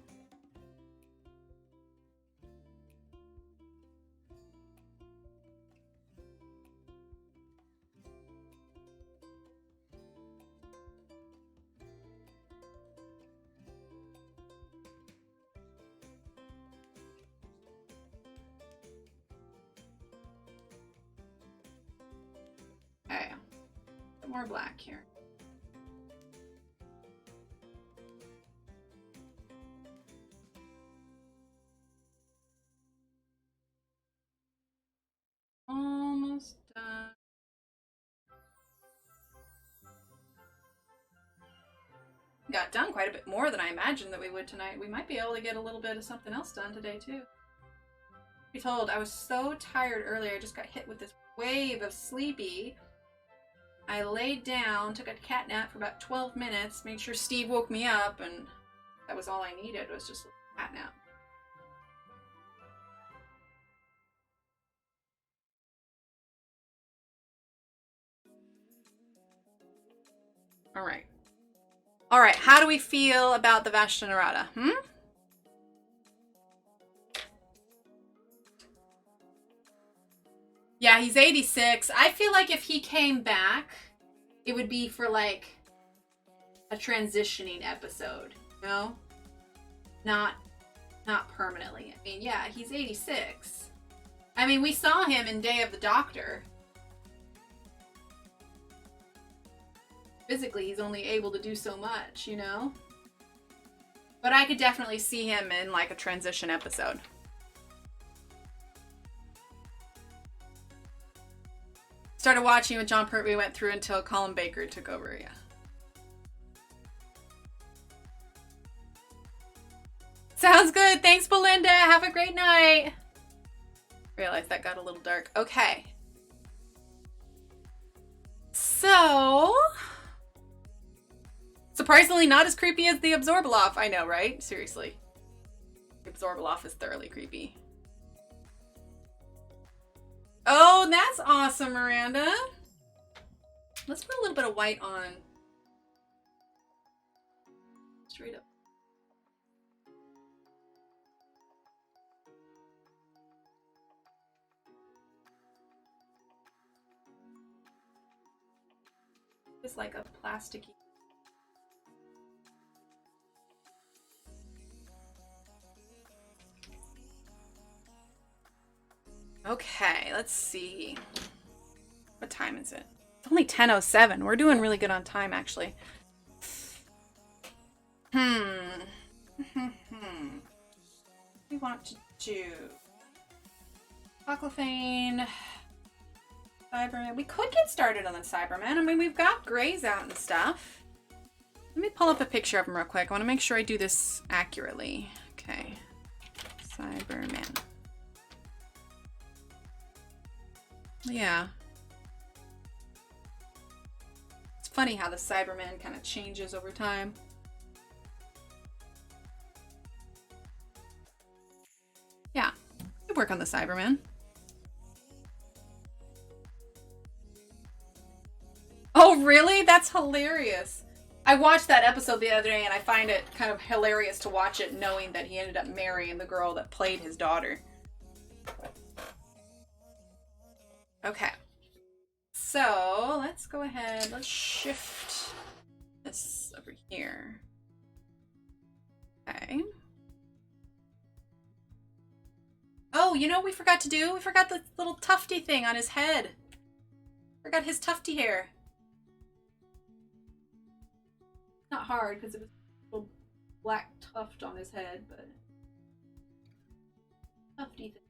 more black here. Almost done. Got done quite a bit more than I imagined that we would tonight. We might be able to get a little bit of something else done today too. Be told, I was so tired earlier. I just got hit with this wave of sleepy. I laid down, took a cat nap for about 12 minutes, made sure Steve woke me up, and that was all I needed, was just a cat nap. All right. All right, how do we feel about the Vashta Nerada? Yeah, he's 86. I feel like if he came back, it would be for like a transitioning episode, you know? Not permanently. I mean, yeah, he's 86. I mean, we saw him in Day of the Doctor. Physically, he's only able to do so much, you know? But I could definitely see him in like a transition episode. Started watching with John Pertwee, went through until Colin Baker took over, yeah. Sounds good. Thanks, Belinda. Have a great night. Realized that got a little dark. Okay. So... surprisingly not as creepy as the Absorbaloff. I know, right? Seriously. The Absorbaloff is thoroughly creepy. Oh, that's awesome, Miranda. Let's put a little bit of white on. Straight up. It's like a plasticky. Okay, let's see. What time is it? It's only 10:07. We're doing really good on time, actually. What we want to do? Aquafane. Cybermen. We could get started on the Cybermen. I mean, we've got grays out and stuff. Let me pull up a picture of them real quick. I want to make sure I do this accurately. Okay. Cybermen. Yeah. It's funny how the Cyberman kind of changes over time. Yeah. Good work on the Cyberman. Oh, really? That's hilarious. I watched that episode the other day and I find it kind of hilarious to watch it knowing that he ended up marrying the girl that played his daughter. Okay. So let's go ahead. Let's shift this over here. Okay. Oh, you know what we forgot to do? We forgot the little tufty thing on his head. Forgot his tufty hair. Not hard because it was a little black tuft on his head, but tufty thing.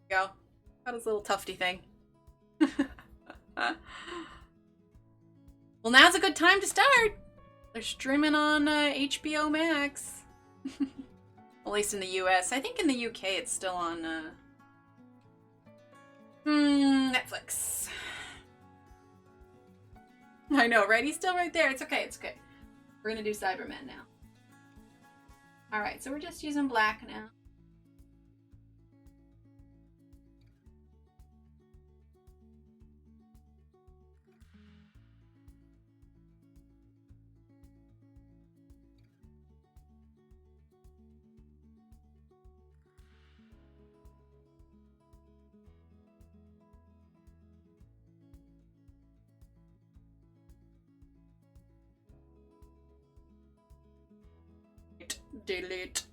Go. Got his little tufty thing. Well, now's a good time to start. They're streaming on HBO Max. At least in the US. I think in the UK it's still on Netflix. I know, right? He's still right there. It's okay. It's okay. We're gonna do Cybermen now. Alright, so we're just using black now. Delete.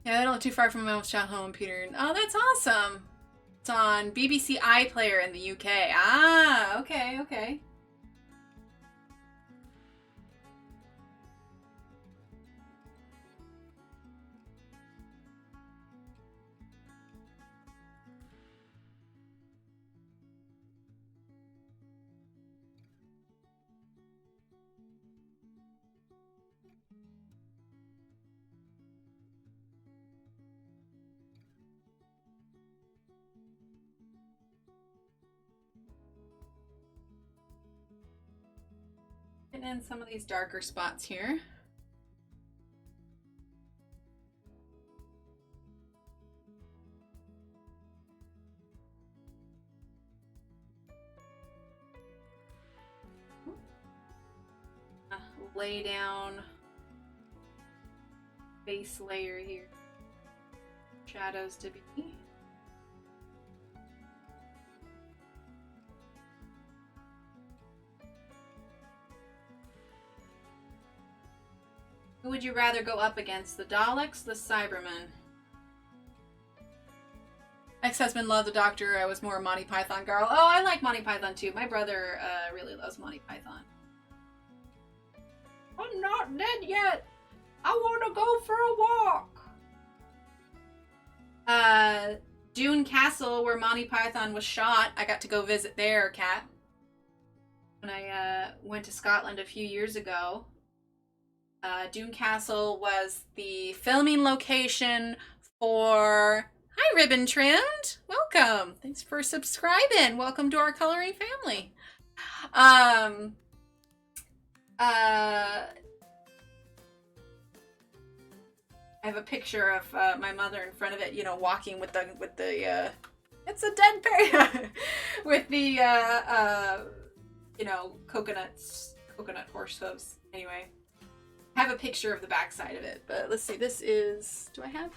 Yeah, I don't live too far from my mom's child home, Peter. Oh, that's awesome. It's on BBC iPlayer in the UK. Ah, okay, okay. Getting in some of these darker spots here. Lay down base layer here. Shadows to be. Who would you rather go up against, the Daleks, the Cybermen? Ex-husband loved the Doctor. I was more a Monty Python girl. Oh, I like Monty Python too. My brother really loves Monty Python. I'm not dead yet. I want to go for a walk. Dune Castle, where Monty Python was shot. I got to go visit there, Kat. When I went to Scotland a few years ago. Dune Castle was the filming location for... Hi, Ribbon Trimmed. Welcome. Thanks for subscribing. Welcome to our coloring family. I have a picture of my mother in front of it, you know, walking with the it's a dead bear with the you know, coconut horse hooves. Anyway, I have a picture of the backside of it, but let's see. This is, do I have?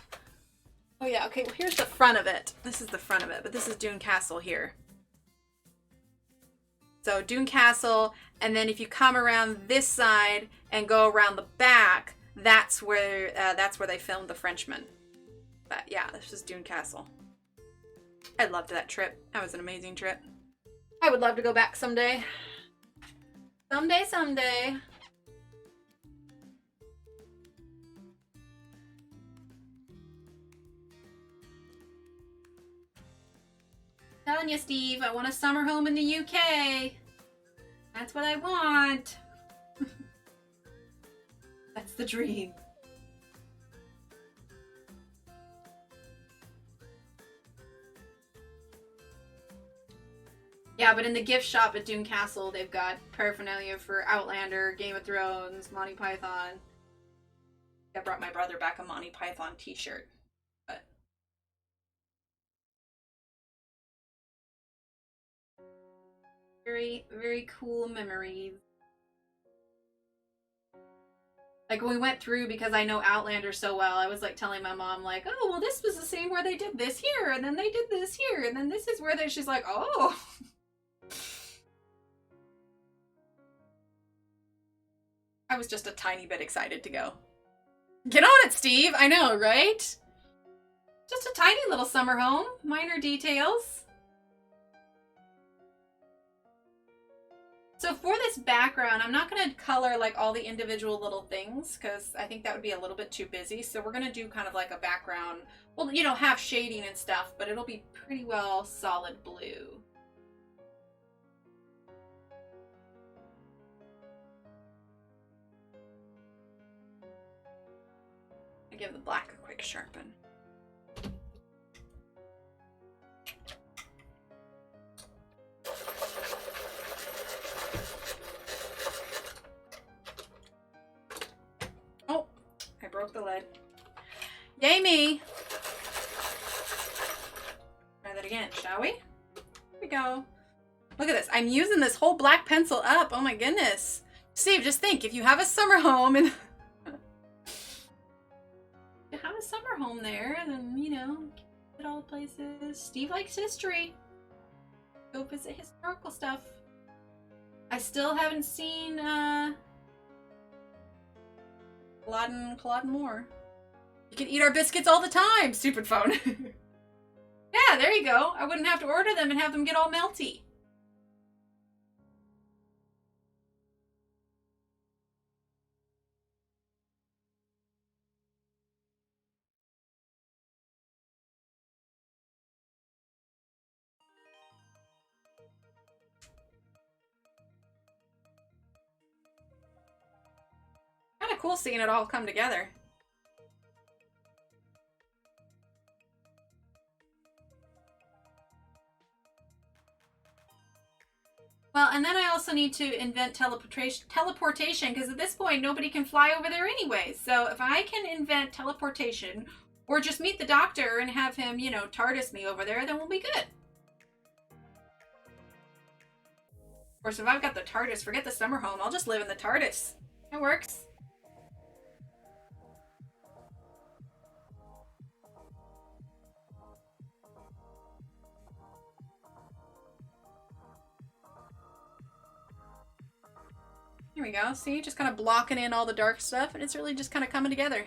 Oh yeah, okay. Well, here's the front of it. This is the front of it, but this is Dune Castle here. So Dune Castle, and then if you come around this side and go around the back, that's where they filmed The Frenchman. But yeah, this is Dune Castle. I loved that trip. That was an amazing trip. I would love to go back someday. Someday. Telling you, Steve, I want a summer home in the UK. That's what I want. That's the dream. Yeah, but in the gift shop at Dune Castle, they've got paraphernalia for Outlander, Game of Thrones, Monty Python. I brought my brother back a Monty Python t-shirt. But very, very cool memories. Like when we went through, because I know Outlander so well, I was like telling my mom, like, oh, well, this was the same where they did this here, and then they did this here, and then this is where they, she's like, oh. I was just a tiny bit excited to go. Get on it, Steve. I know, right? Just a tiny little summer home. Minor details. So for this background, I'm not going to color like all the individual little things because I think that would be a little bit too busy. So we're going to do kind of like a background, well, you know, have shading and stuff, but it'll be pretty well solid blue. I give the black a quick sharpen. Oh, I broke the lid. Yay me! Try that again, shall we? Here we go. Look at this. I'm using this whole black pencil up. Oh my goodness. Steve, just think, if you have a summer home and have a summer home there, then, you know, at all places. Steve likes history. Go visit historical stuff. I still haven't seen Clodding more. You can eat our biscuits all the time, stupid phone. Yeah, there you go. I wouldn't have to order them and have them get all melty. Kind of cool seeing it all come together. Well, and then I also need to invent teleportation, because at this point, nobody can fly over there anyway. So if I can invent teleportation, or just meet the doctor and have him, you know, TARDIS me over there, then we'll be good. Of course, if I've got the TARDIS, forget the summer home. I'll just live in the TARDIS. That works. Here we go. See, just kind of blocking in all the dark stuff, and it's really just kind of coming together.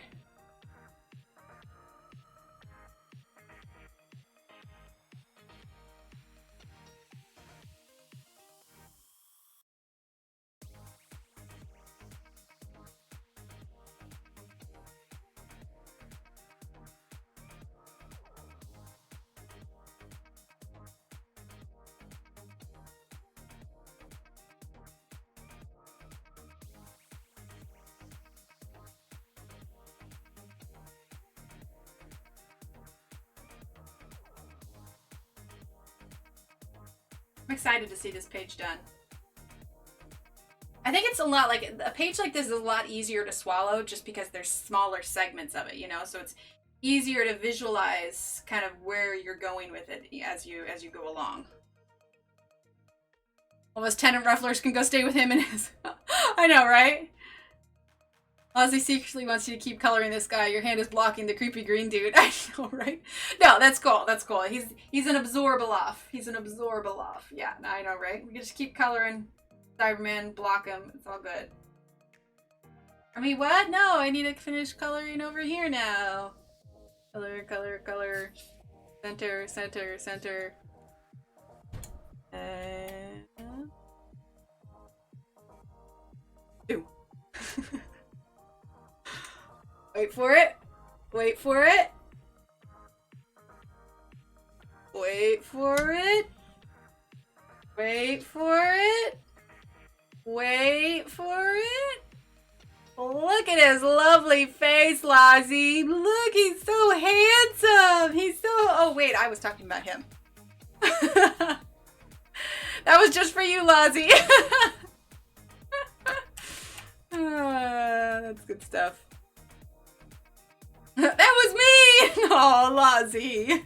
I'm excited to see this page done. I think it's a lot like a page like this is a lot easier to swallow just because there's smaller segments of it, you know, so it's easier to visualize kind of where you're going with it as you go along. Almost tenant rufflers can go stay with him and his. I know, right? Ozzy secretly wants you to keep coloring this guy. Your hand is blocking the creepy green dude. I know, right? No, that's cool. That's cool. He's an absorb-a-loff. He's an absorb-a-loff. Yeah, I know, right? We can just keep coloring Cybermen, block him. It's all good. I mean, what? No, I need to finish coloring over here now. Color, color, color. Center, center, center. Ooh. Wait for it. Wait for it. Wait for it. Wait for it. Wait for it. Look at his lovely face, Lozzie. Look, he's so handsome. He's so... Oh, wait, I was talking about him. That was just for you, Lozzie. That's good stuff. That was me! Oh, Lozzie.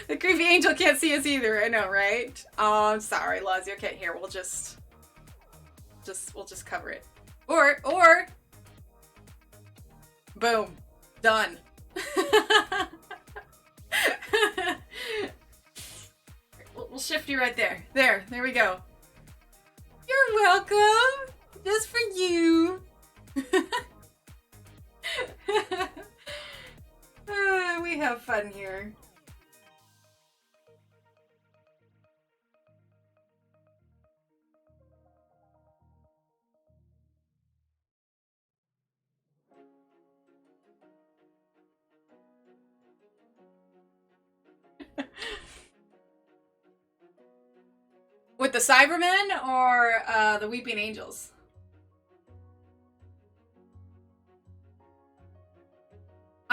The creepy angel can't see us either. I know, right? Oh, I'm sorry, Lozzie. Okay, here, we'll just cover it. Or, boom, done. We'll shift you right there. There we go. You're welcome. Just for you. We have fun here. With the Cybermen or the Weeping Angels?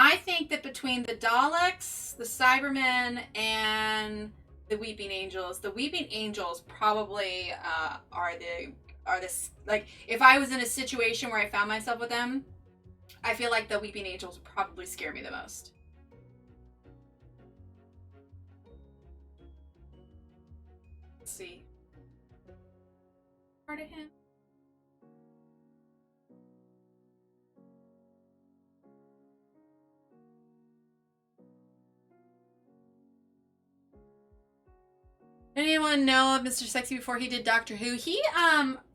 I think that between the Daleks, the Cybermen, and the Weeping Angels probably are this, like, if I was in a situation where I found myself with them, I feel like the Weeping Angels would probably scare me the most. Let's see. Part of him. Anyone anyone know of Mr. Sexy before he did Doctor Who? He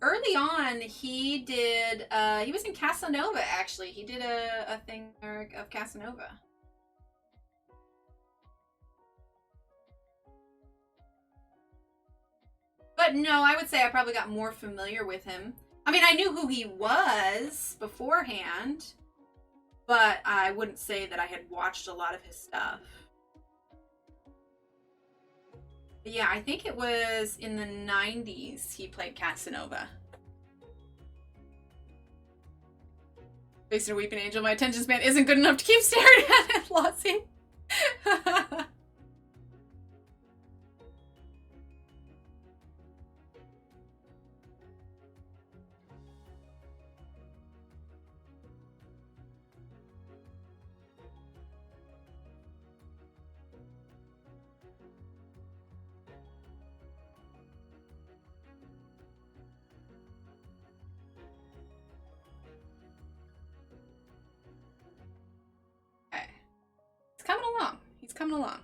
early on he did he was in Casanova actually. He did a thing of Casanova. But no, I would say I probably got more familiar with him. I mean, I knew who he was beforehand, but I wouldn't say that I had watched a lot of his stuff. But yeah, I think it was in the 90s he played Casanova. Based on a Weeping Angel, my attention span isn't good enough to keep staring at it, Lossie. Coming along. He's coming along.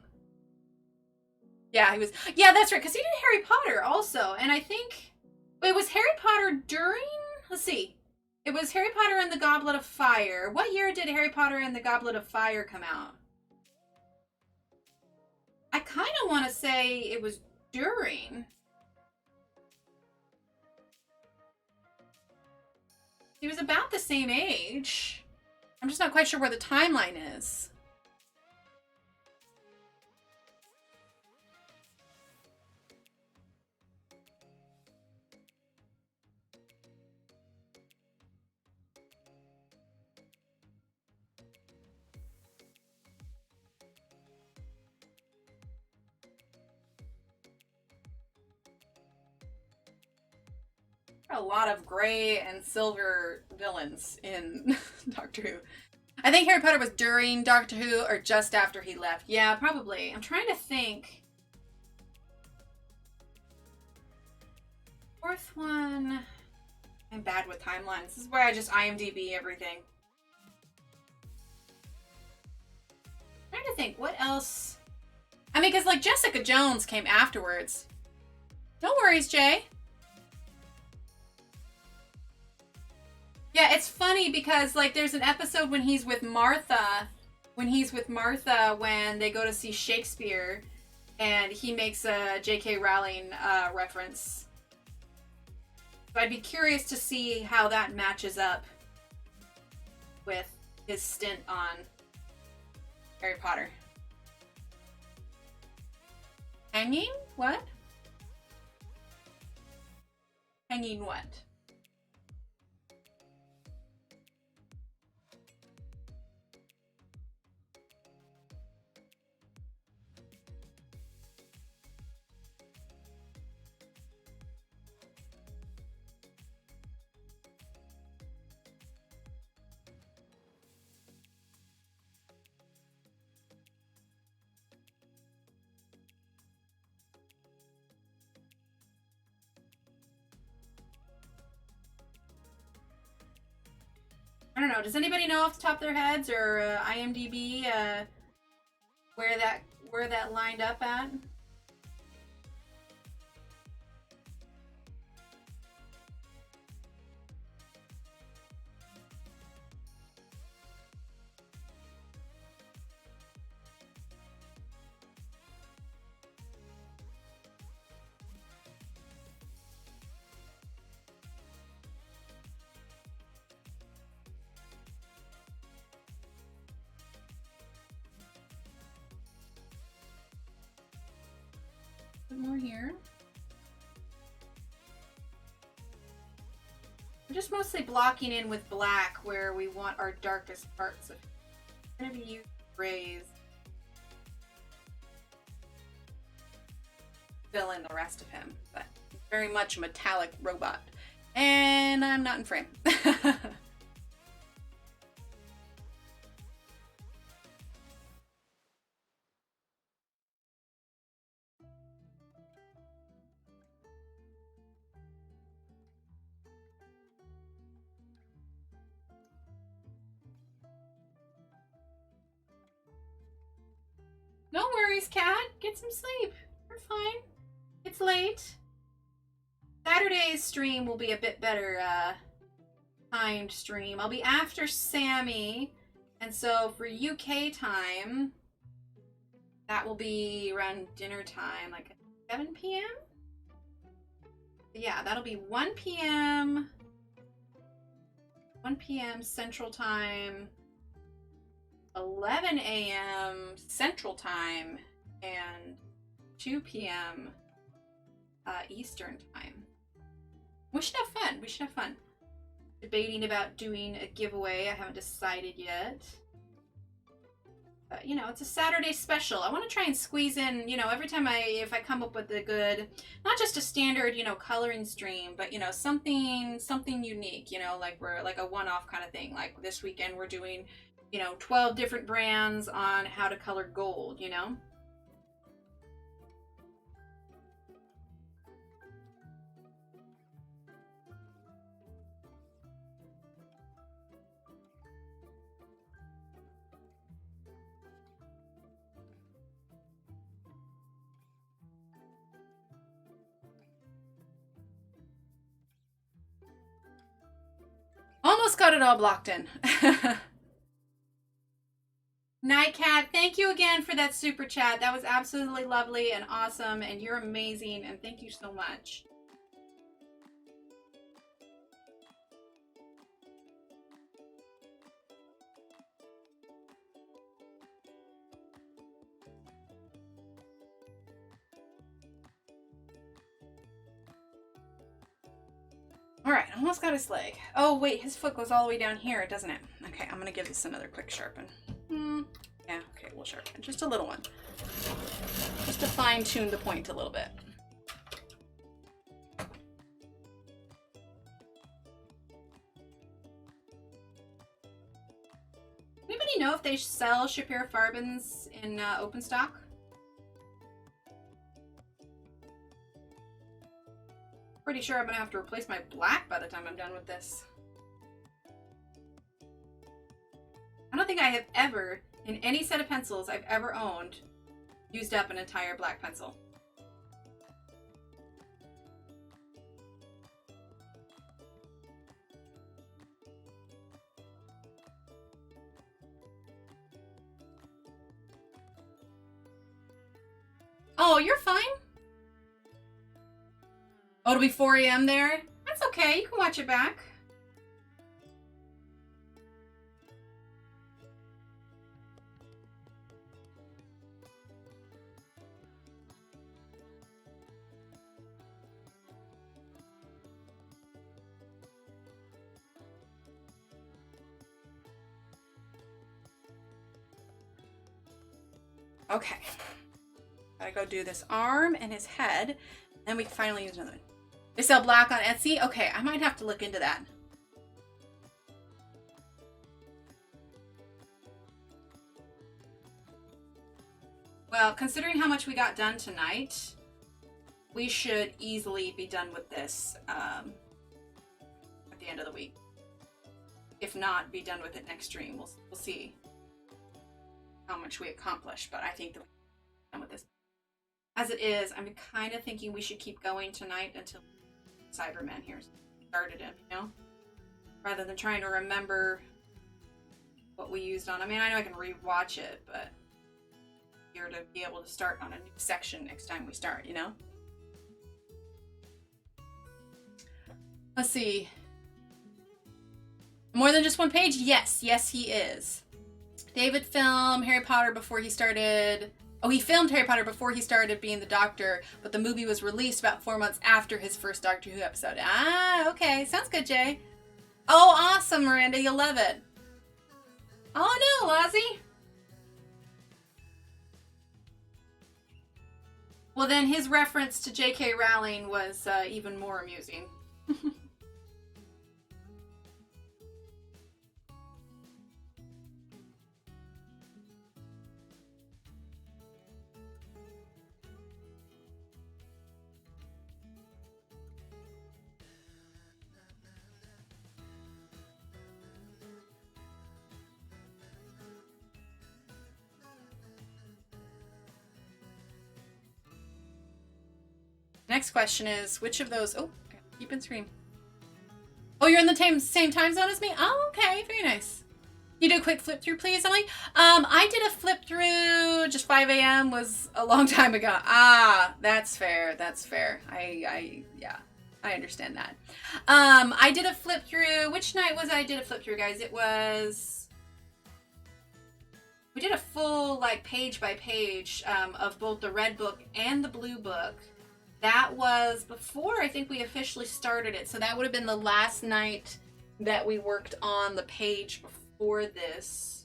Yeah, he was. Yeah, that's right. Because he did Harry Potter also. And I think. Wait, was Harry Potter during. Let's see. It was Harry Potter and the Goblet of Fire. What year did Harry Potter and the Goblet of Fire come out? I kind of want to say it was during. He was about the same age. I'm just not quite sure where the timeline is. A lot of gray and silver villains in Doctor Who. I think Harry Potter was during Doctor Who or just after he left. Yeah, probably. I'm trying to think. Fourth one. I'm bad with timelines. This is where I just IMDb everything. I'm trying to think what else. I mean, because like Jessica Jones came afterwards. No worries, Jay. Yeah, it's funny because, like, there's an episode when he's with Martha, when they go to see Shakespeare, and he makes a J.K. Rowling reference. So I'd be curious to see how that matches up with his stint on Harry Potter. Hanging? What? Hanging what? I don't know. Does anybody know off the top of their heads or IMDb where that lined up at? More here. I'm just mostly blocking in with black where we want our darkest parts. I'm going to be using grays. Fill in the rest of him, but very much a metallic robot. And I'm not in frame. No worries, cat. Get some sleep. You're fine. It's late. Saturday's stream will be a bit better timed stream. I'll be after Sammy, and so for UK time, that will be around dinner time, like 7 p.m. Yeah, that'll be 1 p.m. 1 p.m. Central Time, 11 a.m. Central Time, and 2 p.m. Eastern Time. We should have fun. We should have fun. Debating about doing a giveaway. I haven't decided yet. But, you know, it's a Saturday special. I want to try and squeeze in, you know, every time if I come up with a good, not just a standard, you know, coloring stream, but, you know, something unique, you know, like we're like a one-off kind of thing. Like this weekend we're doing, you know, 12 different brands on how to color gold, you know? Almost got it all blocked in. Nightcat, thank you again for that super chat. That was absolutely lovely and awesome, and you're amazing, and thank you so much. All right, almost got his leg. Oh, wait, his foot goes all the way down here, doesn't it? Okay, I'm gonna give this another quick sharpen. Yeah, okay, we'll sharpen. Just a little one. Just to fine tune the point a little bit. Anybody know if they sell Schpirerr Farbens in open stock? Pretty sure I'm gonna have to replace my black by the time I'm done with this. I don't think I have ever, in any set of pencils I've ever owned, used up an entire black pencil. Oh, you're fine. Oh, it'll be 4 a.m. there? That's okay, you can watch it back. Okay. Gotta go do this arm and his head, then we can finally use another one. They sell black on Etsy? Okay, I might have to look into that. Well, considering how much we got done tonight, we should easily be done with this at the end of the week. If not, be done with it next stream. We'll see how much we accomplish, but I think that we're done with this. As it is, I'm kind of thinking we should keep going tonight until Cybermen here started it, you know? Rather than trying to remember what we used on. I mean, I know I can re-watch it, but here to be able to start on a new section next time we start, you know? Let's see. More than just one page? Yes, yes he is. David filmed Harry Potter before he started... Oh, he filmed Harry Potter before he started being the Doctor, but the movie was released about 4 months after his first Doctor Who episode. Ah, okay. Sounds good, Jay. Oh, awesome, Miranda. You'll love it. Oh, no, Lozzie. Well, then his reference to J.K. Rowling was even more amusing. Next question is, which of those... Oh, keep and scream. Oh, you're in the same time zone as me? Oh, okay. Very nice. You do a quick flip through, please, Emily? I did a flip through, just 5 a.m. was a long time ago. Ah, that's fair. That's fair. Yeah, I understand that. I did a flip through. Which night was I did a flip through, guys? It was... We did a full, like, page by page of both the red book and the blue book. That was before I think we officially started it. So that would have been the last night that we worked on the page before this.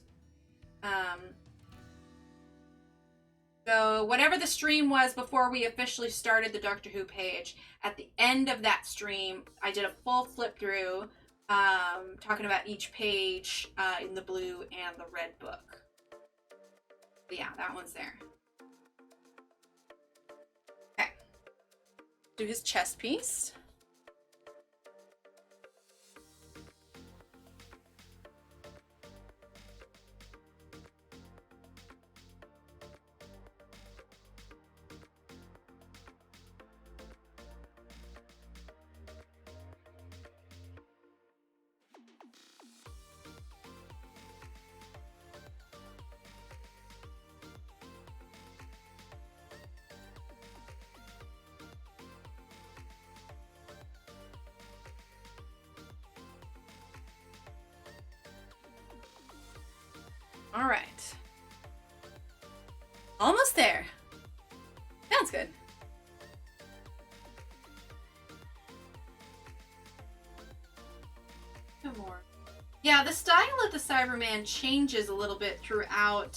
So whatever the stream was before we officially started the Doctor Who page, at the end of that stream, I did a full flip through talking about each page in the blue and the red book. But yeah, that one's there. Okay. Do his chest piece. All right. Almost there. Sounds good. No more. Yeah, the style of the Cyberman changes a little bit throughout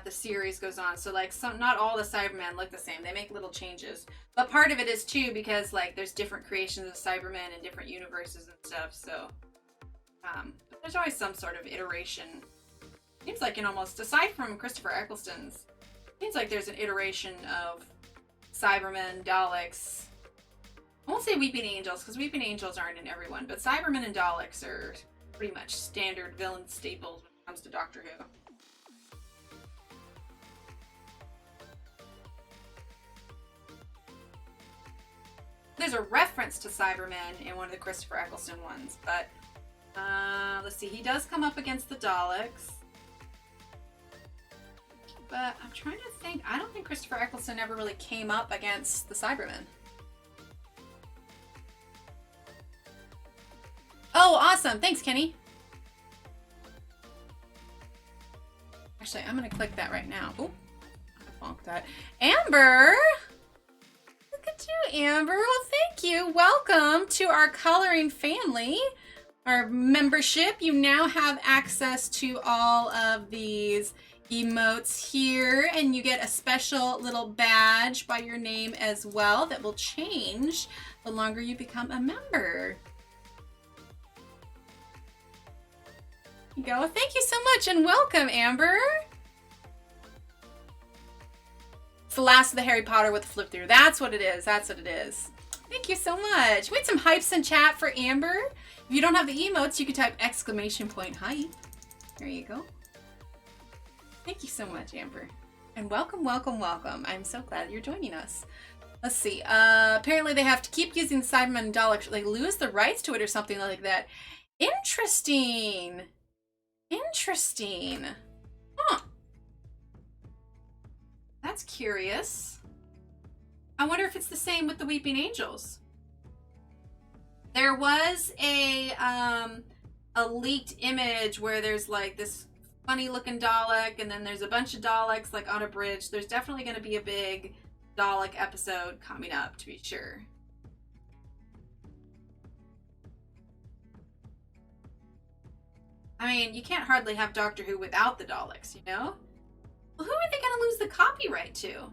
the series goes on. So like not all the Cybermen look the same. They make little changes. But part of it is too because like there's different creations of Cybermen in different universes and stuff. So but there's always some sort of iteration. Seems like in almost, aside from Christopher Eccleston's, seems like there's an iteration of Cybermen, Daleks. I won't say Weeping Angels, because Weeping Angels aren't in everyone, but Cybermen and Daleks are pretty much standard villain staples when it comes to Doctor Who. There's a reference to Cybermen in one of the Christopher Eccleston ones, but let's see, he does come up against the Daleks. But I'm trying to think, I don't think Christopher Eccleston ever really came up against the Cybermen. Oh, awesome. Thanks, Kenny. Actually, I'm going to click that right now. Oh, I bonked that. Amber! Look at you, Amber. Well, thank you. Welcome to our coloring family. Our membership. You now have access to all of these emotes here, and you get a special little badge by your name as well that will change the longer you become a member. There you go. Thank you so much and welcome, Amber. It's the last of the Harry Potter with the flip through. That's what it is. That's what it is. Thank you so much. We had some hypes in chat for Amber. If you don't have the emotes, you can type !hype. There you go. Thank you so much, Amber. And welcome, welcome, welcome. I'm so glad you're joining us. Let's see. Apparently they have to keep using Cybermen and Daleks. They lose the rights to it or something like that. Interesting. Interesting. Huh. That's curious. I wonder if it's the same with the Weeping Angels. There was a leaked image where there's like this funny looking Dalek and then there's a bunch of Daleks like on a bridge. There's definitely going to be a big Dalek episode coming up, to be sure. I mean, you can't hardly have Doctor Who without the Daleks, you know? Well, who are they going to lose the copyright to?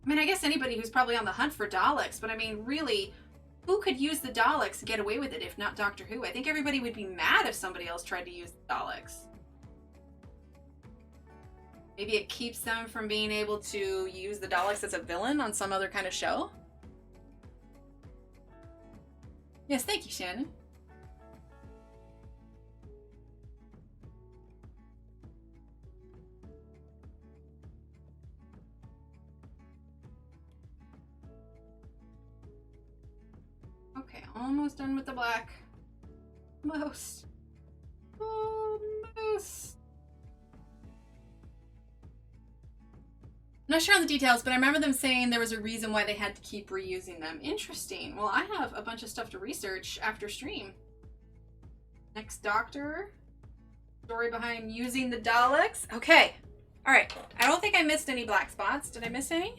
I mean, I guess anybody who's probably on the hunt for Daleks, but I mean, really, who could use the Daleks and get away with it if not Doctor Who? I think everybody would be mad if somebody else tried to use the Daleks. Maybe it keeps them from being able to use the Daleks as a villain on some other kind of show? Yes, thank you, Shannon. Okay, almost done with the black. Almost. I'm not sure on the details, but I remember them saying there was a reason why they had to keep reusing them. Interesting. Well, I have a bunch of stuff to research after stream. Next Doctor. Story behind using the Daleks. Okay. All right. I don't think I missed any black spots. Did I miss any?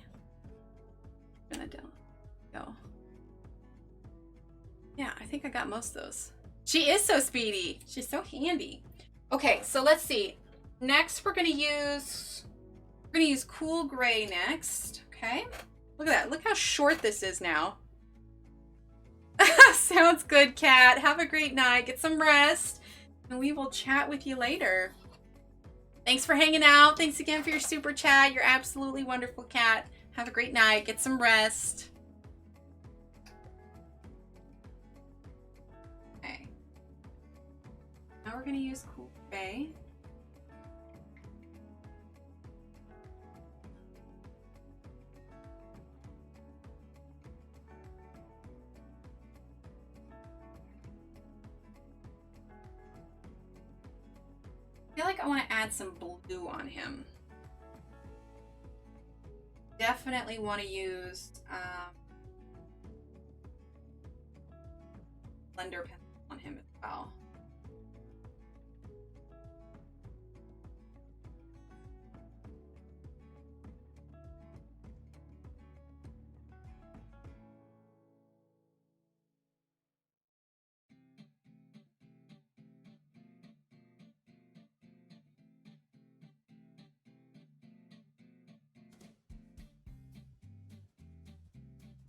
Go. Yeah, I think I got most of those. She is so speedy. She's so handy. Okay, so let's see. Next, we're gonna use cool gray next. Okay. Look at that. Look how short this is now. Sounds good, Kat. Have a great night. Get some rest. And we will chat with you later. Thanks for hanging out. Thanks again for your super chat. You're absolutely wonderful, Kat. Have a great night. Get some rest. Okay. Now we're going to use cool gray. I feel like I want to add some blue on him. Definitely want to use blender pencil on him as well.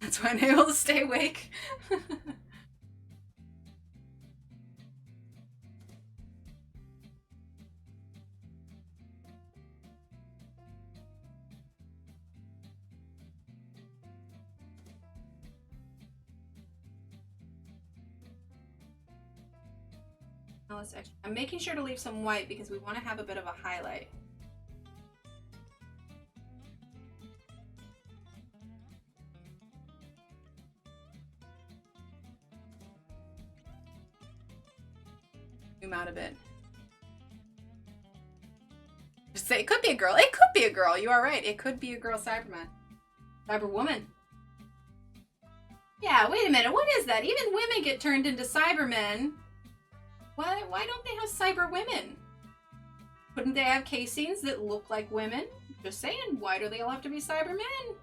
That's why I'm able to stay awake. Oh, that's extra. I'm making sure to leave some white because we want to have a bit of a highlight. Zoom out a bit. Just say it could be a girl. It could be a girl. You are right. It could be a girl Cyberman. Cyberwoman. Yeah, wait a minute. What is that? Even women get turned into Cybermen. Why don't they have Cyberwomen? Couldn't they have casings that look like women? Just saying. Why do they all have to be Cybermen?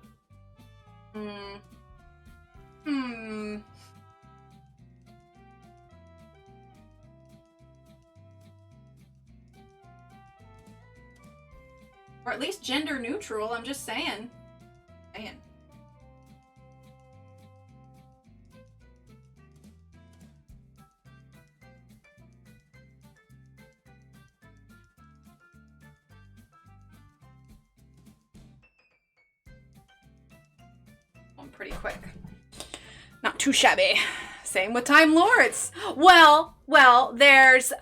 Or at least gender neutral, I'm just saying. Man. Going pretty quick. Not too shabby. Same with Time Lords. Well, there's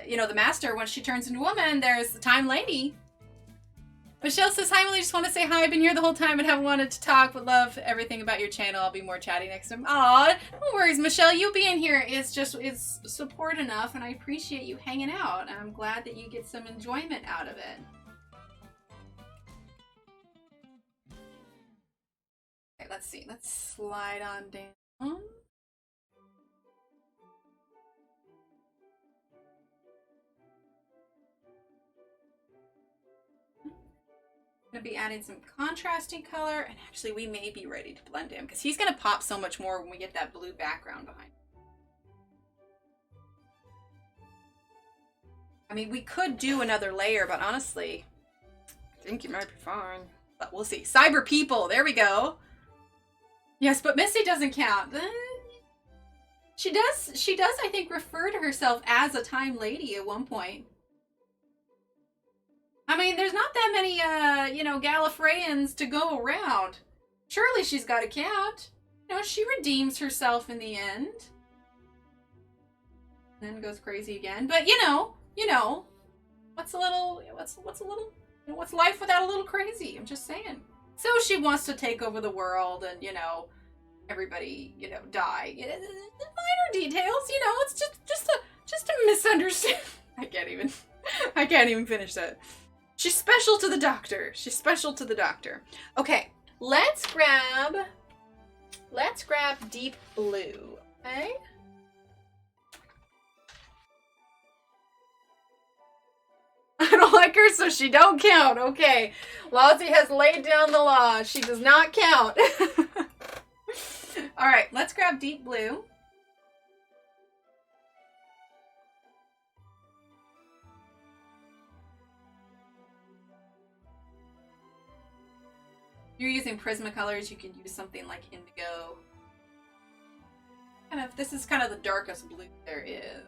you know, the Master, when she turns into a woman, there's the Time Lady. Michelle says, hi, Emily, just want to say hi. I've been here the whole time and haven't wanted to talk, but love everything about your channel. I'll be more chatty next time. Aw, no worries, Michelle. You being here is support enough, and I appreciate you hanging out, and I'm glad that you get some enjoyment out of it. Okay, let's see. Let's slide on down. Gonna be adding some contrasting color, and actually we may be ready to blend him because he's gonna pop so much more when we get that blue background behind him. I mean, we could do another layer, but honestly, I think you might be fine. But we'll see. Cyber people, there we go. Yes, but Missy doesn't count. She does, I think, refer to herself as a Time Lady at one point. I mean, there's not that many, you know, Gallifreyans to go around. Surely she's got a count. You know, she redeems herself in the end. Then goes crazy again. But you know, what's life without a little crazy? I'm just saying. So she wants to take over the world and, you know, everybody, you know, die. You know, minor details, you know, it's just a misunderstanding. I can't even finish that. She's special to the doctor. She's special to the doctor. Okay, let's grab deep blue. Okay. I don't like her, so she don't count. Okay. Lozzie has laid down the law. She does not count. All right, let's grab deep blue. If you're using Prismacolors, you can use something like indigo. This is kind of the darkest blue there is.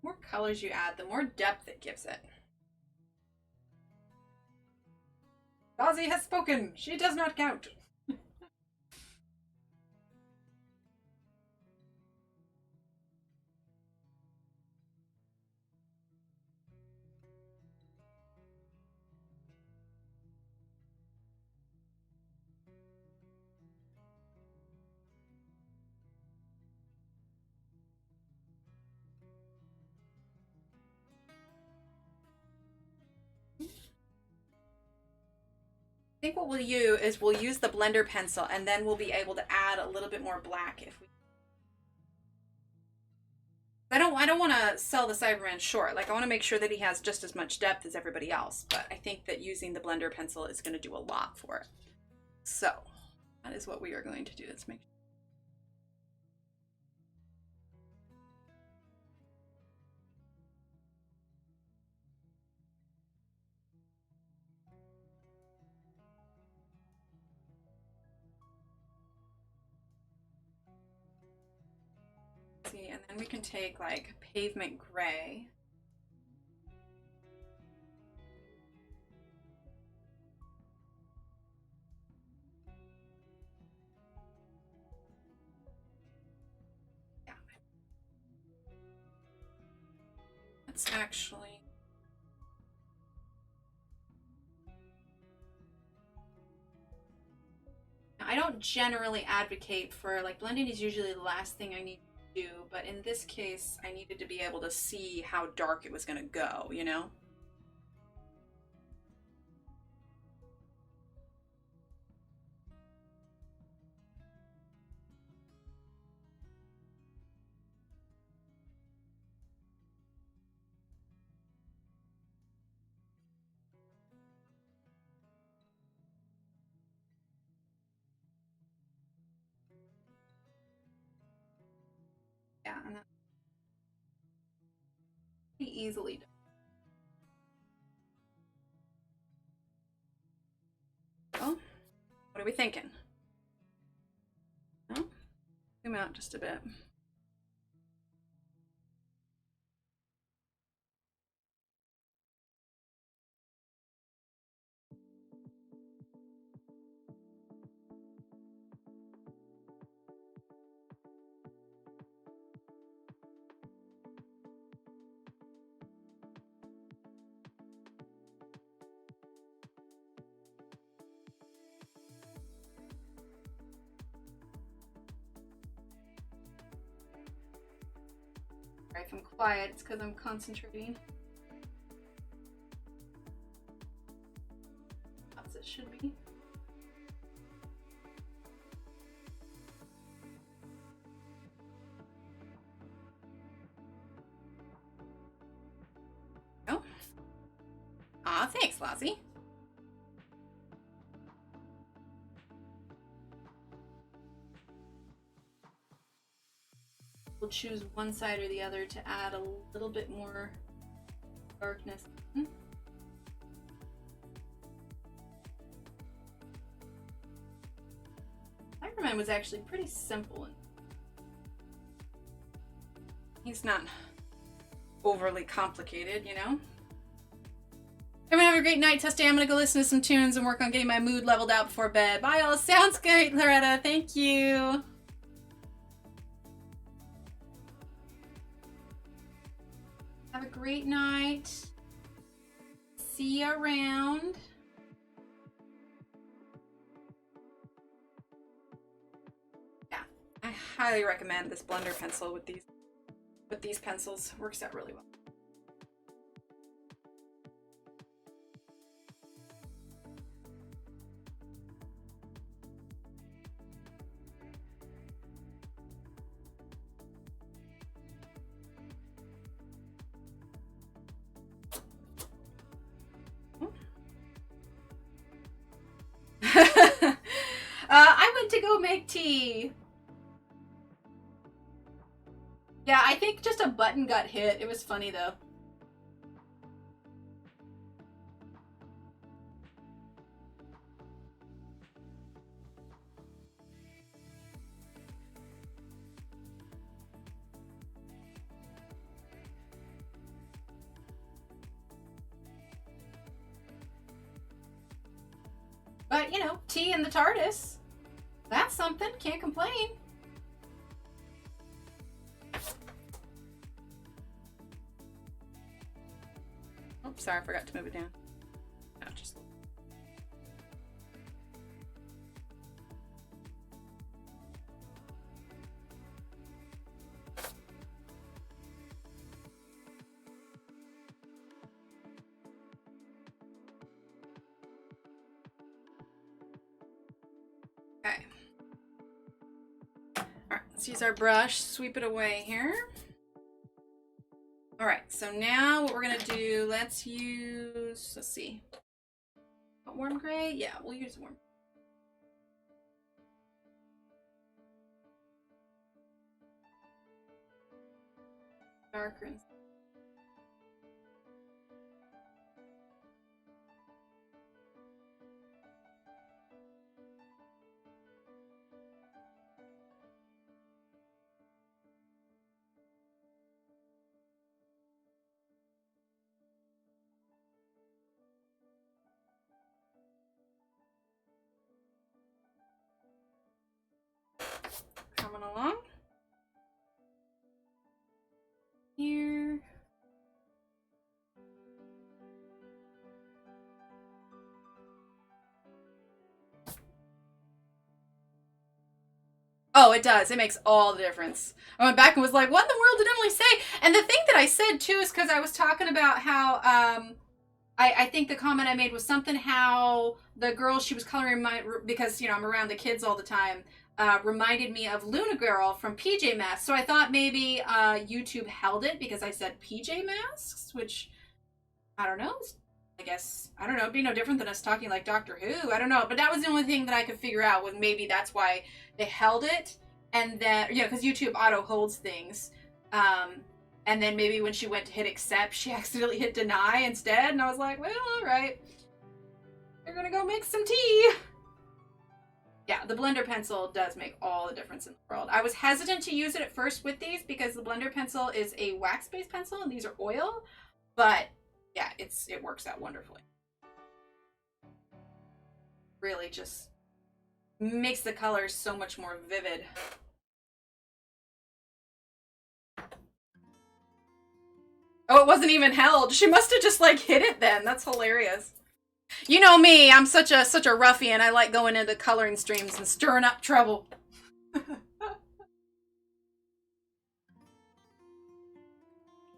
The more colors you add, the more depth it gives it. Ozzy has spoken. She does not count. I think what we'll use is we'll use the blender pencil and then we'll be able to add a little bit more black if we. I don't want to sell the Cyberman short. Like, I want to make sure that he has just as much depth as everybody else, but I think that using the blender pencil is going to do a lot for it. So that is what we are going to do. Let's make sure. And then we can take like pavement gray. Yeah. That's actually. I don't generally advocate for, like, blending is usually the last thing I need to do, but in this case, I needed to be able to see how dark it was going to go, you know? Yeah, and that's pretty easily done. Oh, what are we thinking? No? Zoom out just a bit. If I'm quiet, it's because I'm concentrating. As it should be. Oh. Aw, thanks, Lozzie. We'll choose one side or the other to add a little bit more darkness. Cybermen was actually pretty simple. He's not overly complicated, you know? Everyone have a great night, Testy. I'm gonna go listen to some tunes and work on getting my mood leveled out before bed. Bye, all. Sounds great, Loretta. Thank you. Have a great night. See you around. Yeah, I highly recommend this blender pencil with these pencils. Works out really well. I went to go make tea. Yeah, I think just a button got hit. It was funny though. But, you know, tea in the TARDIS. That's something. Can't complain. Oh, sorry, I forgot to move it down. No, just... Okay. Alright, let's use our brush, sweep it away here. Alright, so now what we're gonna do, let's see. Warm gray? Yeah, we'll use warm. Darker. Coming along. Here. Oh, it does. It makes all the difference. I went back and was like, what in the world did Emily say? And the thing that I said, too, is because I was talking about how, I think the comment I made was something how the girl she was coloring because, you know, I'm around the kids all the time, reminded me of Luna Girl from PJ Masks. So I thought maybe YouTube held it because I said PJ Masks, which, I don't know. I guess, I don't know, it'd be no different than us talking like Doctor Who. I don't know. But that was the only thing that I could figure out was maybe that's why they held it. And then, you know, because YouTube auto holds things. And then maybe when she went to hit accept, she accidentally hit deny instead. And I was like, well, all right. You're going to go make some tea. Yeah, the blender pencil does make all the difference in the world. I was hesitant to use it at first with these because the blender pencil is a wax-based pencil and these are oil. But yeah, it works out wonderfully. Really just makes the colors so much more vivid. Oh, it wasn't even held. She must have just like hit it then. That's hilarious. You know me, I'm such a ruffian. I like going into coloring streams and stirring up trouble.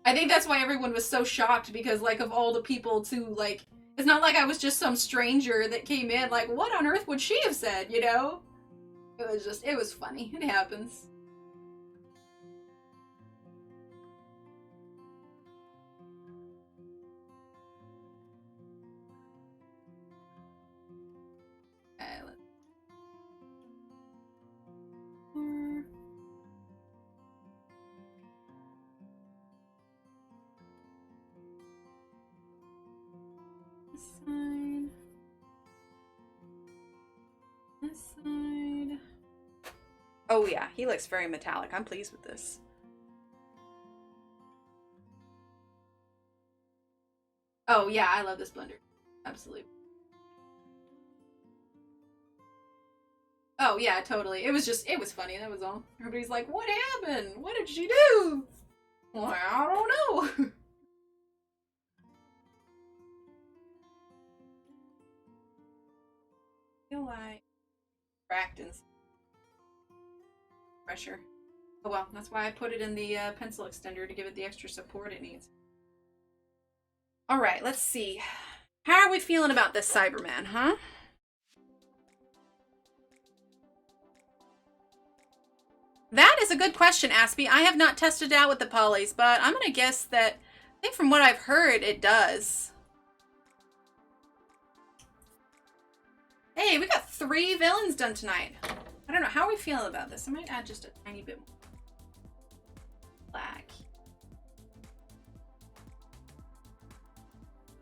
I think that's why everyone was so shocked because, like, of all the people to, like, it's not like I was just some stranger that came in, like, what on earth would she have said, you know? It was funny. It happens. Okay, let's... This side. This side. Oh yeah, he looks very metallic. I'm pleased with this. Oh yeah, I love this blender. Absolutely. Oh yeah, totally. It was funny, that was all. Everybody's like, what happened? What did she do? Well, I don't know. I feel like cracked and pressure. Oh well, that's why I put it in the pencil extender to give it the extra support it needs. All right, let's see. How are we feeling about this Cyberman, huh? That is a good question, Aspie. I have not tested it out with the polys, but I'm going to guess that, I think from what I've heard, it does. Hey, we got 3 villains done tonight. I don't know. How are we feeling about this? I might add just a tiny bit more black.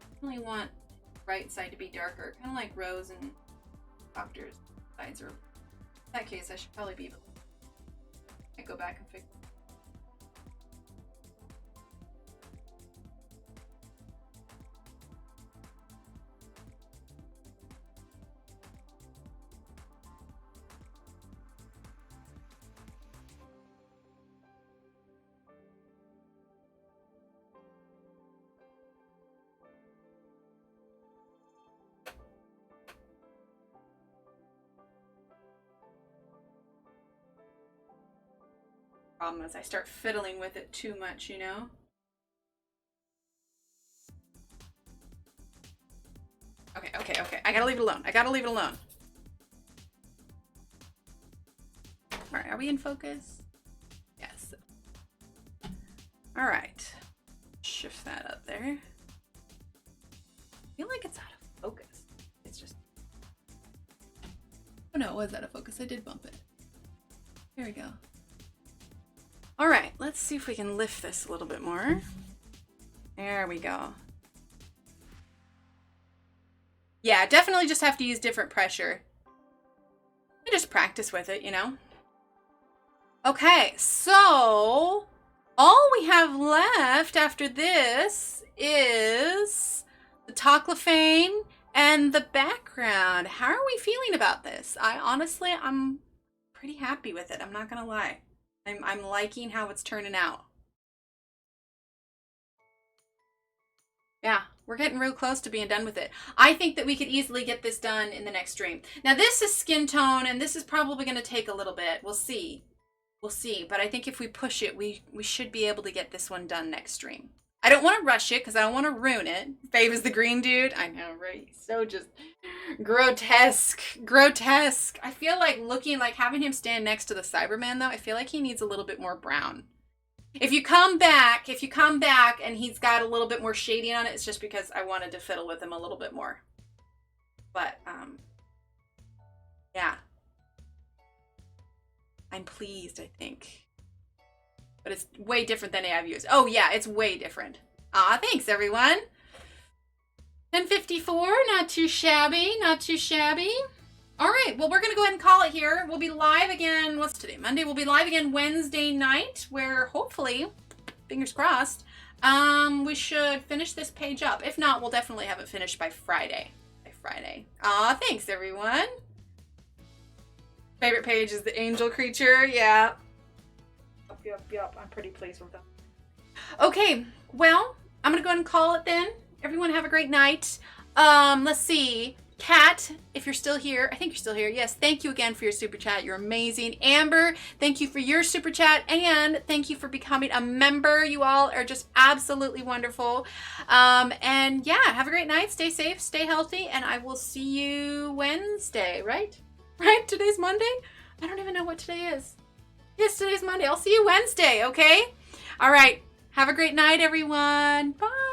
I really want the right side to be darker. Kind of like Rose and Doctor's sides are. In that case, I should probably be able to go back and fix it. Problem is I start fiddling with it too much, you know? Okay. I gotta leave it alone. Alright, are we in focus? Yes. Alright. Shift that up there. I feel like it's out of focus. It's just... Oh no, it was out of focus. I did bump it. There we go. All right, let's see if we can lift this a little bit more. There we go. Yeah, definitely just have to use different pressure. And just practice with it, you know? Okay, so all we have left after this is the Toclophane and the background. How are we feeling about this? I'm pretty happy with it. I'm not gonna lie. I'm liking how it's turning out. Yeah, we're getting real close to being done with it. I think that we could easily get this done in the next stream. Now this is skin tone and this is probably going to take a little bit. We'll see. We'll see. But I think if we push it, we should be able to get this one done next stream. I don't want to rush it because I don't want to ruin it. Fave is the green dude. I know, right? So just grotesque. Grotesque. I feel like having him stand next to the Cyberman though, I feel like he needs a little bit more brown. If you come back and he's got a little bit more shading on it, it's just because I wanted to fiddle with him a little bit more. But, yeah. I'm pleased, I think. But it's way different than I've used. Oh, yeah, it's way different. Aw, thanks, everyone. 10:54, not too shabby, not too shabby. All right, well, we're going to go ahead and call it here. We'll be live again, what's today, Monday? We'll be live again Wednesday night, where hopefully, fingers crossed, we should finish this page up. If not, we'll definitely have it finished by Friday. Aw, thanks, everyone. Favorite page is the angel creature, yeah. Yep, I'm pretty pleased with them. Okay, well, I'm going to go ahead and call it then. Everyone have a great night. Let's see. Kat, if you're still here, I think you're still here. Yes, thank you again for your super chat. You're amazing. Amber, thank you for your super chat, and thank you for becoming a member. You all are just absolutely wonderful. And yeah, have a great night. Stay safe, stay healthy, and I will see you Wednesday, right? Right? Today's Monday? I don't even know what today is. Yes, today's Monday. I'll see you Wednesday, okay? All right. Have a great night, everyone. Bye.